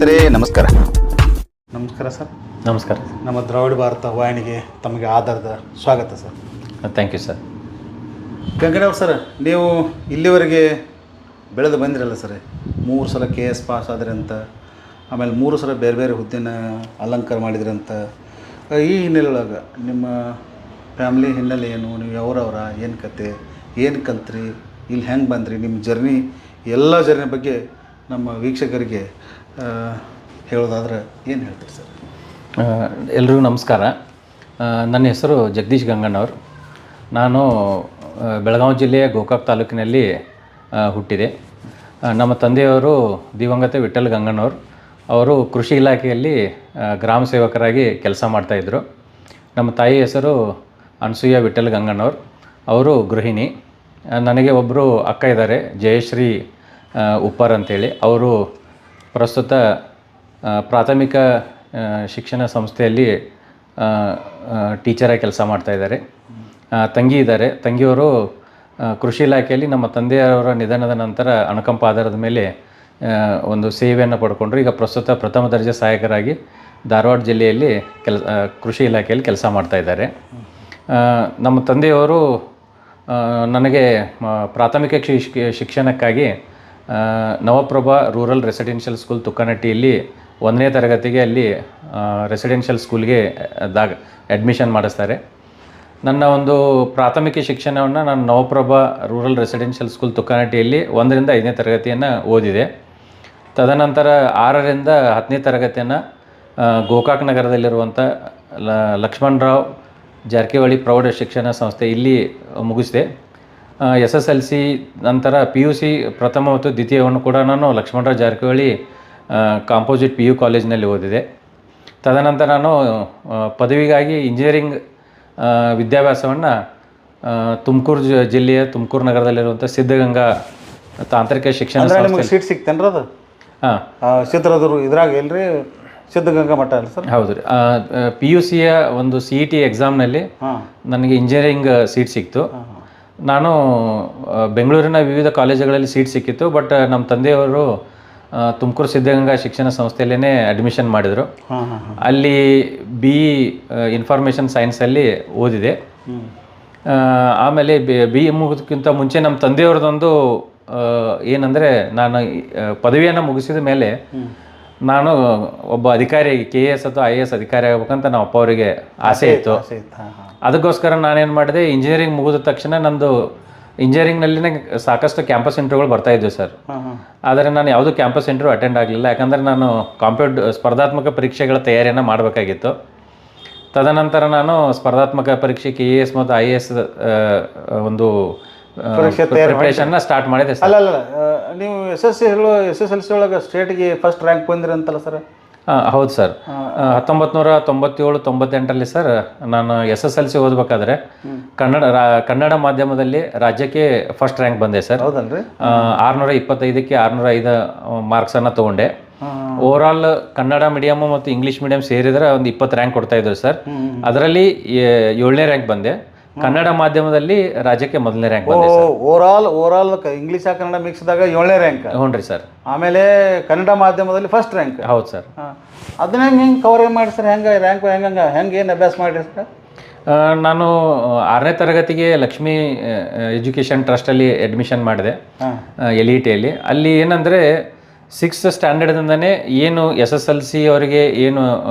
ಸ್ನೇಹಿತರೆ ನಮಸ್ಕಾರ. ನಮಸ್ಕಾರ ಸರ್. ನಮಸ್ಕಾರ. ನಮ್ಮ ದ್ರಾವಿಡ ಭಾರತ ವಾಹಿನಿಗೆ ತಮಗೆ ಆಧಾರದ ಸ್ವಾಗತ ಸರ್. Thank you sir. ಗಂಗಣ್ಣವ್ರು ಸರ್, ನೀವು ಇಲ್ಲಿವರೆಗೆ ಬೆಳೆದು ಬಂದಿರಲ್ಲ ಸರ್. 3 ಸಲ KS ಪಾಸ್ ಆದ್ರಂತ, ಆಮೇಲೆ 3 ಸಲ ಬೇರೆ ಬೇರೆ ಹುದ್ದೆನ ಅಲಂಕಾರ ಮಾಡಿದ್ರಂತ. ಈ ಹಿನ್ನೆಲೆಯೊಳಗೆ ನಿಮ್ಮ ಫ್ಯಾಮ್ಲಿ ಹಿನ್ನೆಲೆ ಏನು, ನೀವು ಯಾವ್ರವ್ರ, ಏನು ಕತೆ, ಏನು ಕಲ್ತ್ರಿ, ಇಲ್ಲಿ ಹೆಂಗೆ ಬಂದ್ರಿ, ನಿಮ್ಮ ಜರ್ನಿ, ಎಲ್ಲ ಜರ್ನಿ ಬಗ್ಗೆ ನಮ್ಮ ವೀಕ್ಷಕರಿಗೆ ಹೇಳೋದಾದ್ರೆ ಏನು ಹೇಳ್ತೀರಿ ಸರ್? ಎಲ್ರಿಗೂ ನಮಸ್ಕಾರ. ನನ್ನ ಹೆಸರು ಜಗದೀಶ್ ಗಂಗಣ್ಣವ್ರು. ನಾನು ಬೆಳಗಾವಿ ಜಿಲ್ಲೆಯ ಗೋಕಾಕ್ ತಾಲೂಕಿನಲ್ಲಿ ಹುಟ್ಟಿದೆ. ನಮ್ಮ ತಂದೆಯವರು ದಿವಂಗತ ವಿಠ್ಠಲ್ ಗಂಗಣ್ಣವ್ರು. ಅವರು ಕೃಷಿ ಇಲಾಖೆಯಲ್ಲಿ ಗ್ರಾಮ ಸೇವಕರಾಗಿ ಕೆಲಸ ಮಾಡ್ತಾಯಿದ್ರು. ನಮ್ಮ ತಾಯಿ ಹೆಸರು ಅನಸೂಯ ವಿಠ್ಠಲ್ ಗಂಗಣ್ಣವ್ರು. ಅವರು ಗೃಹಿಣಿ. ನನಗೆ ಒಬ್ಬರು ಅಕ್ಕ ಇದ್ದಾರೆ, ಜಯಶ್ರೀ ಉಪ್ಪರ್ ಅಂತೇಳಿ. ಅವರು ಪ್ರಸ್ತುತ ಪ್ರಾಥಮಿಕ ಶಿಕ್ಷಣ ಸಂಸ್ಥೆಯಲ್ಲಿ ಟೀಚರಾಗಿ ಕೆಲಸ ಮಾಡ್ತಾಯಿದ್ದಾರೆ. ತಂಗಿ ಇದ್ದಾರೆ. ತಂಗಿಯವರು ಕೃಷಿ ಇಲಾಖೆಯಲ್ಲಿ ನಮ್ಮ ತಂದೆಯವರ ನಿಧನದ ನಂತರ ಅನುಕಂಪ ಆಧಾರದ ಮೇಲೆ ಒಂದು ಸೇವೆಯನ್ನು ಪಡ್ಕೊಂಡ್ರು. ಈಗ ಪ್ರಸ್ತುತ ಪ್ರಥಮ ದರ್ಜೆ ಸಹಾಯಕರಾಗಿ ಧಾರವಾಡ ಜಿಲ್ಲೆಯಲ್ಲಿ ಕೃಷಿ ಇಲಾಖೆಯಲ್ಲಿ ಕೆಲಸ ಮಾಡ್ತಾಯಿದ್ದಾರೆ. ನಮ್ಮ ತಂದೆಯವರು ನನಗೆ ಪ್ರಾಥಮಿಕ ಶಿಕ್ಷಣಕ್ಕಾಗಿ ನವಪ್ರಭಾ ರೂರಲ್ ರೆಸಿಡೆನ್ಷಿಯಲ್ ಸ್ಕೂಲ್ ತುಕ್ಕನಟ್ಟಿಯಲ್ಲಿ 1ನೇ ತರಗತಿಗೆ ಅಲ್ಲಿ ರೆಸಿಡೆನ್ಷಿಯಲ್ ಸ್ಕೂಲ್ಗೆ ಅಡ್ಮಿಷನ್ ಮಾಡಿಸ್ತಾರೆ. ನನ್ನ ಒಂದು ಪ್ರಾಥಮಿಕ ಶಿಕ್ಷಣವನ್ನು ನಾನು ನವಪ್ರಭಾ ರೂರಲ್ ರೆಸಿಡೆನ್ಷಿಯಲ್ ಸ್ಕೂಲ್ ತುಕ್ಕನಟ್ಟಿಯಲ್ಲಿ 1ರಿಂದ 5ನೇ ತರಗತಿಯನ್ನು ಓದಿದೆ. ತದನಂತರ 6ರಿಂದ 10ನೇ ತರಗತಿಯನ್ನು ಗೋಕಾಕ್ ನಗರದಲ್ಲಿರುವಂಥ ಲಕ್ಷ್ಮಣರಾವ್ ಜಾರಕಿಹೊಳಿ ಪ್ರೌಢ ಶಿಕ್ಷಣ ಸಂಸ್ಥೆ ಇಲ್ಲಿ ಮುಗಿಸಿದೆ. SSLC ನಂತರ PUC ಪ್ರಥಮ ಮತ್ತು ದ್ವಿತೀಯವನ್ನು ಕೂಡ ನಾನು ಲಕ್ಷ್ಮಣರಾವ್ ಜಾರಕಿಹೊಳಿ ಕಾಂಪೋಸಿಟ್ PU ಕಾಲೇಜಿನಲ್ಲಿ ಓದಿದೆ. ತದನಂತರ ನಾನು ಪದವಿಗಾಗಿ ಇಂಜಿನಿಯರಿಂಗ್ ವಿದ್ಯಾಭ್ಯಾಸವನ್ನು ತುಮಕೂರು ಜಿಲ್ಲೆಯ ತುಮಕೂರು ನಗರದಲ್ಲಿರುವಂಥ ಸಿದ್ಧಗಂಗಾ ತಾಂತ್ರಿಕ ಶಿಕ್ಷಣ ನಿಮಗೆ ಸೀಟ್ ಸಿಕ್ತೇನ್ರಿ ಅದು? ಹಾಂ, ಚಿತ್ರದುರ್ಗ ಇದ್ರಾಗ ಎಲ್ರಿ ಸಿದ್ಧಗಂಗಾ ಮಠ ಅಲ್ಲ ಸರ್? ಹೌದು ರೀ. PUCಯ ಒಂದು CET ಎಕ್ಸಾಮ್ನಲ್ಲಿ ನನಗೆ ಇಂಜಿನಿಯರಿಂಗ್ ಸೀಟ್ ಸಿಕ್ತು. ನಾನು ಬೆಂಗಳೂರಿನ ವಿವಿಧ ಕಾಲೇಜುಗಳಲ್ಲಿ ಸೀಟ್ ಸಿಕ್ಕಿತ್ತು. ಬಟ್ ನಮ್ಮ ತಂದೆಯವರು ತುಮಕೂರು ಸಿದ್ಧಗಂಗಾ ಶಿಕ್ಷಣ ಸಂಸ್ಥೆಯಲ್ಲೇ ಅಡ್ಮಿಷನ್ ಮಾಡಿದರು. ಅಲ್ಲಿ BE ಇನ್ಫಾರ್ಮೇಷನ್ ಸೈನ್ಸಲ್ಲಿ ಓದಿದೆ. ಆಮೇಲೆ BE ಮುಗಿದಕ್ಕಿಂತ ಮುಂಚೆ ನಮ್ಮ ತಂದೆಯವ್ರದ್ದೊಂದು ಏನಂದರೆ, ನಾನು ಪದವಿಯನ್ನು ಮುಗಿಸಿದ ಮೇಲೆ ನಾನು ಒಬ್ಬ ಅಧಿಕಾರಿ KS ಅಥವಾ IAS ಅಧಿಕಾರಿ ಆಗಬೇಕಂತ ನಮ್ಮ ಅಪ್ಪ ಅವರಿಗೆ ಆಸೆ ಇತ್ತು. ಅದಕ್ಕೋಸ್ಕರ ನಾನೇನು ಮಾಡಿದೆ, ಇಂಜಿನಿಯರಿಂಗ್ ಮುಗಿದ ತಕ್ಷಣ ನಂದು ಇಂಜಿನಿಯರಿಂಗ್ನಲ್ಲಿನೇ ಸಾಕಷ್ಟು ಕ್ಯಾಂಪಸ್ ಇಂಟರ್ವ್ಯೂಗಳು ಬರ್ತಾಯಿದ್ವು ಸರ್. ಆದರೆ ನಾನು ಯಾವುದೂ ಕ್ಯಾಂಪಸ್ ಇಂಟರ್ವ್ಯೂ ಅಟೆಂಡ್ ಆಗಲಿಲ್ಲ. ಯಾಕಂದರೆ ನಾನು ಸ್ಪರ್ಧಾತ್ಮಕ ಪರೀಕ್ಷೆಗಳ ತಯಾರಿಯನ್ನು ಮಾಡಬೇಕಾಗಿತ್ತು. ತದನಂತರ ನಾನು ಸ್ಪರ್ಧಾತ್ಮಕ ಪರೀಕ್ಷೆ KS ಮತ್ತು IAS ಒಂದು ಪ್ರಿಪರೇಷನ್ನ ಸ್ಟಾರ್ಟ್ ಮಾಡಿದೆ ಸರ್. ಅಲ್ಲ, ನೀವು SSLC ಒಳಗೆ ಸ್ಟೇಟ್ಗೆ ಫಸ್ಟ್ ರ್ಯಾಂಕ್ ಬಂದಿರಿ ಅಂತಲ್ಲ ಸರ್? ಹೌದು ಸರ್. 1997-98 ಸರ್ ನಾನು SSLC ಓದಬೇಕಾದ್ರೆ ಕನ್ನಡ ಮಾಧ್ಯಮದಲ್ಲಿ ರಾಜ್ಯಕ್ಕೆ ಫಸ್ಟ್ ರ್ಯಾಂಕ್ ಬಂದೆ ಸರ್. ಹೌದಲ್ರಿ? 625ಕ್ಕೆ 605 ಮಾರ್ಕ್ಸನ್ನು ತೊಗೊಂಡೆ. ಓವರಾಲ್ ಕನ್ನಡ ಮೀಡಿಯಮ್ ಮತ್ತು ಇಂಗ್ಲೀಷ್ ಮೀಡಿಯಮ್ ಸೇರಿದರೆ ಒಂದು 20 ರ್ಯಾಂಕ್ ಕೊಡ್ತಾಯಿದ್ರು ಸರ್. ಅದರಲ್ಲಿ 7ನೇ ರ್ಯಾಂಕ್ ಬಂದೆ. ಕನ್ನಡ ಮಾಧ್ಯಮದಲ್ಲಿ ರಾಜ್ಯಕ್ಕೆ 1ನೇ ರ್ಯಾಂಕ್ ಬಂದೆ ಸರ್. ಓವರಾಲ್ ಇಂಗ್ಲೀಷ್ ಕನ್ನಡ ಮಿಕ್ಸ್ದಾಗ 7ನೇ ರ್ಯಾಂಕ್? ಹ್ಞೂ ರೀ ಸರ್. ಆಮೇಲೆ ಕನ್ನಡ ಮಾಧ್ಯಮದಲ್ಲಿ ಫಸ್ಟ್ ರ್ಯಾಂಕ್? ಹೌದು ಸರ್. ಅದನ್ನ ಹೆಂಗೆ ಕವರ್ ಮಾಡಿ ಸರ್? ಹೆಂಗೆ ರ್ಯಾಂಕ್ ಹೆಂಗೆ ಏನು ಅಭ್ಯಾಸ ಮಾಡಿರಿ ಸರ್? ನಾನು 6ನೇ ತರಗತಿಗೆ ಲಕ್ಷ್ಮೀ ಎಜುಕೇಷನ್ ಟ್ರಸ್ಟಲ್ಲಿ ಅಡ್ಮಿಷನ್ ಮಾಡಿದೆ, LETಯಲ್ಲಿ. ಅಲ್ಲಿ ಏನಂದರೆ 6th ಸ್ಟ್ಯಾಂಡರ್ಡ್ದಿಂದನೇ ಏನು SSLC ಅವರಿಗೆ ಏನು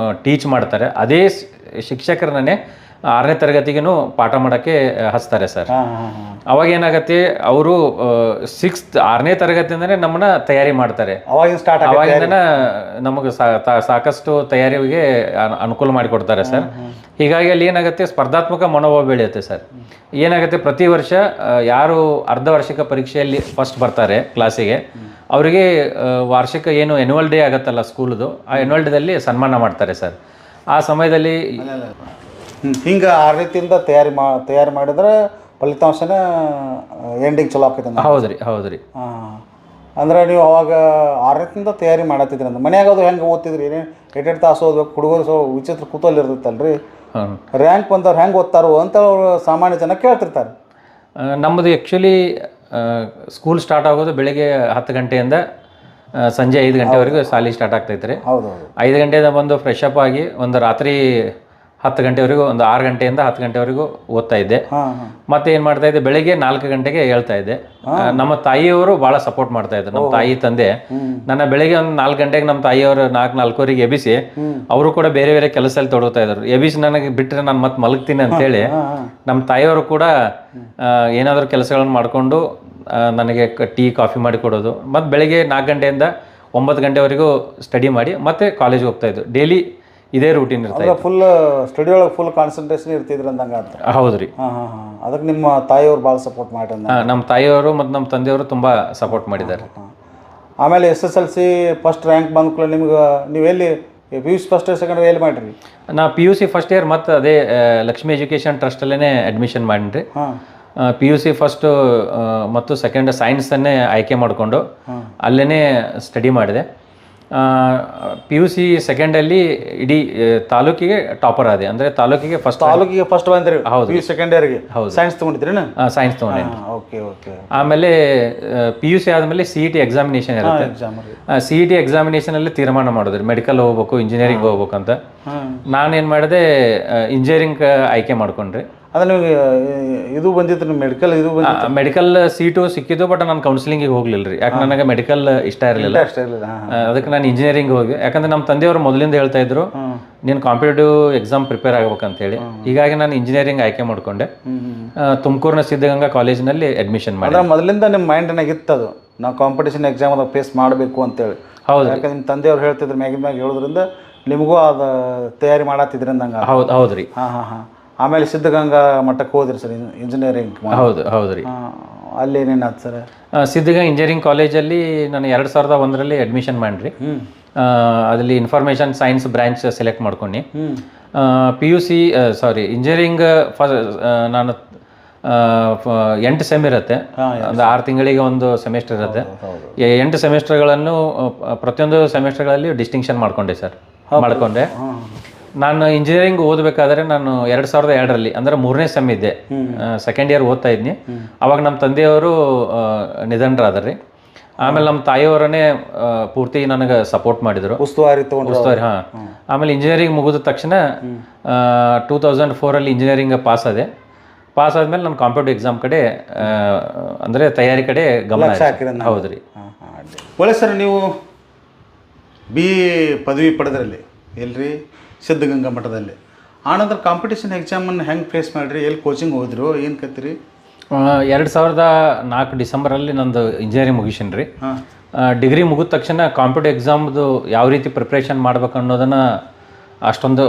ಟೀಚ್ ಮಾಡ್ತಾರೆ ಅದೇ ಶಿಕ್ಷಕರನ್ನೇ 6ನೇ ತರಗತಿಗೂ ಪಾಠ ಮಾಡೋಕ್ಕೆ ಹಚ್ತಾರೆ ಸರ್. ಅವಾಗ ಏನಾಗುತ್ತೆ, ಅವರು 6ನೇ ತರಗತಿಯಿಂದನೇ ನಮ್ಮನ್ನ ತಯಾರಿ ಮಾಡ್ತಾರೆ. ಅವಾಗಿಂದ ನಮಗೆ ಸಾಕಷ್ಟು ತಯಾರಿಗೆ ಅನುಕೂಲ ಮಾಡಿಕೊಡ್ತಾರೆ ಸರ್. ಹೀಗಾಗಿ ಅಲ್ಲಿ ಏನಾಗುತ್ತೆ, ಸ್ಪರ್ಧಾತ್ಮಕ ಮನೋಭಾವ ಬೆಳೆಯುತ್ತೆ ಸರ್. ಏನಾಗುತ್ತೆ, ಪ್ರತಿ ವರ್ಷ ಯಾರು ಅರ್ಧ ವಾರ್ಷಿಕ ಪರೀಕ್ಷೆಯಲ್ಲಿ ಫಸ್ಟ್ ಬರ್ತಾರೆ ಕ್ಲಾಸಿಗೆ, ಅವರಿಗೆ ವಾರ್ಷಿಕ ಏನು ಆ್ಯನ್ಯುವಲ್ ಡೇ ಆಗುತ್ತಲ್ಲ ಸ್ಕೂಲ್ದು, ಆ ಆ್ಯನ್ಯುವಲ್ ಡೇದಲ್ಲಿ ಸನ್ಮಾನ ಮಾಡ್ತಾರೆ ಸರ್. ಆ ಸಮಯದಲ್ಲಿ ಹಿಂಗೆ ಆ ರೀತಿಯಿಂದ ತಯಾರಿ ಮಾಡಿದ್ರೆ ಫಲಿತಾಂಶನ ಎಂಡಿಂಗ್ ಚಲೋ ಆಕೈತೆ. ಹೌದು ರೀ. ಅಂದ್ರೆ ನೀವು ಅವಾಗ 6ರಿಂದ ತಯಾರಿ ಮಾಡತ್ತಿದ್ರಿ ಅಂತ. ಮನ್ಯಾಗ ಅದು ಹೆಂಗೆ ಓದ್ತಿದ್ರಿ? 8 ತಾಸು ಓದ್ಬೇಕು, ಹುಡುಗರು ವಿಚಿತ್ರ ಕೂತಲ್ಲಿ ಇರ್ತೈತಲ್ರಿ. ರ್ಯಾಂಕ್ ಬಂದವ್ರು ಹೆಂಗೆ ಓದ್ತಾರೋ ಅಂತ ಅವರು ಸಾಮಾನ್ಯ ಜನ ಕೇಳ್ತಿರ್ತಾರೆ. ನಮ್ಮದು ಆ್ಯಕ್ಚುಲಿ ಸ್ಕೂಲ್ ಸ್ಟಾರ್ಟ್ ಆಗೋದು ಬೆಳಗ್ಗೆ 10 ಗಂಟೆಯಿಂದ ಸಂಜೆ 5 ಗಂಟೆವರೆಗೂ ಸಾಲಿ ಸ್ಟಾರ್ಟ್ ಆಗ್ತೈತೆ ರೀ. ಹೌದು 5 ಗಂಟೆಯಿಂದ ಬಂದು ಫ್ರೆಶ್ ಅಪ್ ಆಗಿ ಒಂದು ರಾತ್ರಿ 10 ಗಂಟೆವರೆಗೂ ಒಂದು 6 ಗಂಟೆಯಿಂದ 10 ಗಂಟೆವರೆಗೂ ಓದ್ತಾ ಇದ್ದೆ. ಮತ್ತೆ ಏನು ಮಾಡ್ತಾ ಇದ್ದೆ, ಬೆಳಿಗ್ಗೆ 4 ಗಂಟೆಗೆ ಹೇಳ್ತಾ ಇದ್ದೆ. ನಮ್ಮ ತಾಯಿಯವರು ಭಾಳ ಸಪೋರ್ಟ್ ಮಾಡ್ತಾ ಇದ್ರು. ನಮ್ಮ ತಾಯಿ ತಂದೆ ನನ್ನ ಬೆಳಿಗ್ಗೆ ಒಂದು 4 ಗಂಟೆಗೆ ನಮ್ಮ ತಾಯಿಯವರು 4:04 ಎಬ್ಬಿಸಿ ಅವರು ಕೂಡ ಬೇರೆ ಬೇರೆ ಕೆಲಸದಲ್ಲಿ ತೊಡಗ್ತಾ ಇದ್ರು. ಎಬ್ಬಿಸಿ ನನಗೆ ಬಿಟ್ಟರೆ ನಾನು ಮತ್ತೆ ಮಲಗ್ತೀನಿ ಅಂತೇಳಿ ನಮ್ಮ ತಾಯಿಯವರು ಕೂಡ ಏನಾದರೂ ಕೆಲಸಗಳನ್ನು ಮಾಡಿಕೊಂಡು ನನಗೆ ಟೀ ಕಾಫಿ ಮಾಡಿ ಕೊಡೋದು. ಮತ್ತು ಬೆಳಿಗ್ಗೆ 4 ಗಂಟೆಯಿಂದ 9 ಗಂಟೆವರೆಗೂ ಸ್ಟಡಿ ಮಾಡಿ ಮತ್ತೆ ಕಾಲೇಜ್ಗೆ ಹೋಗ್ತಾಯಿದ್ದು. ಡೈಲಿ ಇದೇ ರೂಟೀನ್ ಇರ್ತದೆ. ಫುಲ್ ಸ್ಟಡಿ ಒಳಗೆ ಫುಲ್ ಕಾನ್ಸಂಟ್ರೇಷನ್ ಇರ್ತಿದ್ರು ಅಂದಂಗೆ ಅಂತ. ಹೌದು ರೀ. ಅದಕ್ಕೆ ನಿಮ್ಮ ತಾಯಿಯವರು ಭಾಳ ಸಪೋರ್ಟ್ ಮಾಡ್ಯಾರ. ನಮ್ಮ ತಾಯಿಯವರು ಮತ್ತು ನಮ್ಮ ತಂದೆಯವರು ತುಂಬ ಸಪೋರ್ಟ್ ಮಾಡಿದ್ದಾರೆ. ಆಮೇಲೆ SSLC ಫಸ್ಟ್ ರ್ಯಾಂಕ್ ಬಂದ್ಕೂಲ ನಿಮ್ಗೆ ನೀವೆಲ್ಲಿ PUC ಫಸ್ಟ್ ಇಯರ್ ಸೆಕೆಂಡ್ ಎಲ್ಲಿ ಮಾಡಿರಿ? ನಾ PUC ಫಸ್ಟ್ ಇಯರ್ ಮತ್ತು ಅದೇ ಲಕ್ಷ್ಮೀ ಎಜುಕೇಷನ್ ಟ್ರಸ್ಟಲ್ಲೇ ಅಡ್ಮಿಷನ್ ಮಾಡಿರಿ. PUC ಫಸ್ಟು ಮತ್ತು ಸೆಕೆಂಡ್ ಸೈನ್ಸನ್ನೇ ಆಯ್ಕೆ ಮಾಡಿಕೊಂಡು ಅಲ್ಲೇ ಸ್ಟಡಿ ಮಾಡಿದೆ. PUC ಸೆಕೆಂಡಲ್ಲಿ ಇಡೀ ತಾಲೂಕಿಗೆ ಟಾಪರ್ ಆದೆ. ಅಂದರೆ ತಾಲೂಕಿಗೆ ಫಸ್ಟ್ ಬಂದ್ರಿ? ಹೌದು. ಸೆಕೆಂಡ್ ಇಯರ್ಗೆ ಹೌದು ಸೈನ್ಸ್ ತೊಗೊಂಡಿದ್ರಿ? ಸೈನ್ಸ್ ತೊಗೊಂಡಿನಿ. Okay okay. ಆಮೇಲೆ PUC ಆದಮೇಲೆ CET ಎಕ್ಸಾಮಿನೇಷನ್ ಇರುತ್ತೆ. CET ಎಕ್ಸಾಮಿನೇಷನಲ್ಲಿ ತೀರ್ಮಾನ ಮಾಡಿದ್ರಿ ಮೆಡಿಕಲ್ ಹೋಗ್ಬೇಕು, ಇಂಜಿನಿಯರಿಂಗ್ ಹೋಗ್ಬೇಕು ಅಂತ. ನಾನೇನು ಮಾಡಿದೆ, ಇಂಜಿನಿಯರಿಂಗ್ ಆಯ್ಕೆ ಮಾಡ್ಕೊಂಡ್ರಿ. ಅದೇ ನಿಮಗೆ ಇದು ಬಂದಿತ್ತು ಮೆಡಿಕಲ್? ಇದು ಮೆಡಿಕಲ್ ಸೀಟು ಸಿಕ್ಕಿದ್ದು, ಬಟ್ ನಾನು ಕೌನ್ಸಿಲಿಂಗಿಗೆ ಹೋಗ್ಲಿಲ್ಲ ರೀ. ಯಾಕೆ ನನಗೆ ಮೆಡಿಕಲ್ ಇಷ್ಟ ಇರಲಿಲ್ಲ. ಅದಕ್ಕೆ ನಾನು ಇಂಜಿನಿಯರಿಂಗ್ ಹೋಗಿ, ಯಾಕಂದ್ರೆ ನಮ್ಮ ತಂದೆಯವರು ಮೊದಲಿಂದ ಹೇಳ್ತಾ ಇದ್ರು ನೀನು ಕಾಂಪಿಟೇಟಿವ್ ಎಕ್ಸಾಮ್ ಪ್ರಿಪೇರ್ ಆಗ್ಬೇಕಂತೇಳಿ. ಹೀಗಾಗಿ ನಾನು ಇಂಜಿನಿಯರಿಂಗ್ ಆಯ್ಕೆ ಮಾಡ್ಕೊಂಡೆ. ತುಮಕೂರಿನ ಸಿದ್ಧಗಂಗಾ ಕಾಲೇಜಿನಲ್ಲಿ ಅಡ್ಮಿಷನ್ ಮಾಡಿ. ಮೊದಲಿಂದ ನಿಮ್ಮ ಮೈಂಡ್ನಾಗ ಇತ್ತು ಅದು, ನಾವು ಕಾಂಪಿಟೇಷನ್ ಎಕ್ಸಾಮ್ ಅದಾಗ ಫೇಸ್ ಮಾಡಬೇಕು ಅಂತೇಳಿ? ಹೌದು. ಯಾಕಂದ್ರೆ ನಿಮ್ಮ ತಂದೆಯವ್ರು ಹೇಳ್ತಿದ್ರು ಮ್ಯಾಗಿನ ಮ್ಯಾಗ ಹೇಳೋದ್ರಿಂದ ನಿಮಗೂ ಅದು ತಯಾರಿ ಮಾಡತ್ತಿದ್ರಿ ಅಂದಂಗೆ? ಹೌದು ರೀ. ಆಮೇಲೆ ಸಿದ್ಧಗಂಗಾ ಮಠಕ್ಕೆ ಹೋದ್ರಿ ಸರ್ ಇಂಜಿನಿಯರಿಂಗ್? ಹೌದು ರೀ. ಅಲ್ಲಿ ಏನೇನಾಯ್ತು ಸರ್? ಸಿದ್ಧಗಂಗಾ ಇಂಜಿನಿಯರಿಂಗ್ ಕಾಲೇಜಲ್ಲಿ ನಾನು 2001ರಲ್ಲಿ ಅಡ್ಮಿಷನ್ ಮಾಡಿರಿ. ಅದರಲ್ಲಿ ಇನ್ಫಾರ್ಮೇಷನ್ ಸೈನ್ಸ್ ಬ್ರ್ಯಾಂಚ್ ಸೆಲೆಕ್ಟ್ ಮಾಡ್ಕೊಂಡು PUC ಇಂಜಿನಿಯರಿಂಗ್ ನಾನು 8 ಸೆಮ್ ಇರುತ್ತೆ. ಒಂದು 6 ತಿಂಗಳಿಗೆ ಒಂದು ಸೆಮಿಸ್ಟರ್ ಇರುತ್ತೆ. 8 ಸೆಮಿಸ್ಟರ್ಗಳನ್ನು ಪ್ರತಿಯೊಂದು ಸೆಮಿಸ್ಟರ್ಗಳಲ್ಲಿ ಡಿಸ್ಟಿಂಕ್ಷನ್ ಮಾಡ್ಕೊಂಡೆ ಸರ್. ಮಾಡ್ಕೊಂಡೆ. ನಾನು ಇಂಜಿನಿಯರಿಂಗ್ ಓದಬೇಕಾದ್ರೆ ನಾನು 2002ರಲ್ಲಿ ಅಂದರೆ 3ನೇ ಸೆಮ್ ಇದ್ದೆ, ಸೆಕೆಂಡ್ ಇಯರ್ ಓದ್ತಾ ಇದ್ನಿ. ಅವಾಗ ನಮ್ಮ ತಂದೆಯವರು ನಿಧನರಾದ್ರಿ. ಆಮೇಲೆ ನಮ್ಮ ತಾಯಿಯವರನ್ನೇ ಪೂರ್ತಿ ನನಗೆ ಸಪೋರ್ಟ್ ಮಾಡಿದರು, ಉಸ್ತುವಾರಿ. ಆಮೇಲೆ ಇಂಜಿನಿಯರಿಂಗ್ ಮುಗಿದ ತಕ್ಷಣ 2004ರಲ್ಲಿ ಇಂಜಿನಿಯರಿಂಗ್ ಪಾಸ್ ಆದಮೇಲೆ ನಾನು ಕಾಂಪಿಟೇಟಿವ್ ಎಕ್ಸಾಮ್ ಕಡೆ ಅಂದರೆ ತಯಾರಿ ಕಡೆ ಗಮನ ಹಾಕಿರ. ಹೌದು ರೀ. ಒಳ್ಳೆ ಸರ್, ನೀವು BA ಪದವಿ ಪಡೆದ್ರಲ್ಲಿ ಎಲ್ರಿ? ಸಿದ್ಧಗಂಗಾ ಮಠದಲ್ಲಿ. ಆನಂತರ ಕಾಂಪಿಟೇಷನ್ ಎಕ್ಸಾಮನ್ನು ಹೆಂಗೆ ಫೇಸ್ ಮಾಡಿರಿ? ಎಲ್ಲಿ ಕೋಚಿಂಗ್ ಹೋದ್ರಿ? ಏನು ಕತ್ತೀರಿ? 2004 ಡಿಸೆಂಬರಲ್ಲಿ ನಂದು ಇಂಜಿನಿಯರಿಂಗ್ ಮುಗಿಸಿನಿ ರೀ. ಡಿಗ್ರಿ ಮುಗಿದ ತಕ್ಷಣ ಕಾಂಪಿಟೇಟಿವ್ ಎಕ್ಸಾಮ್ದು ಯಾವ ರೀತಿ ಪ್ರಿಪ್ರೇಷನ್ ಮಾಡ್ಬೇಕು ಅನ್ನೋದನ್ನು ಅಷ್ಟೊಂದು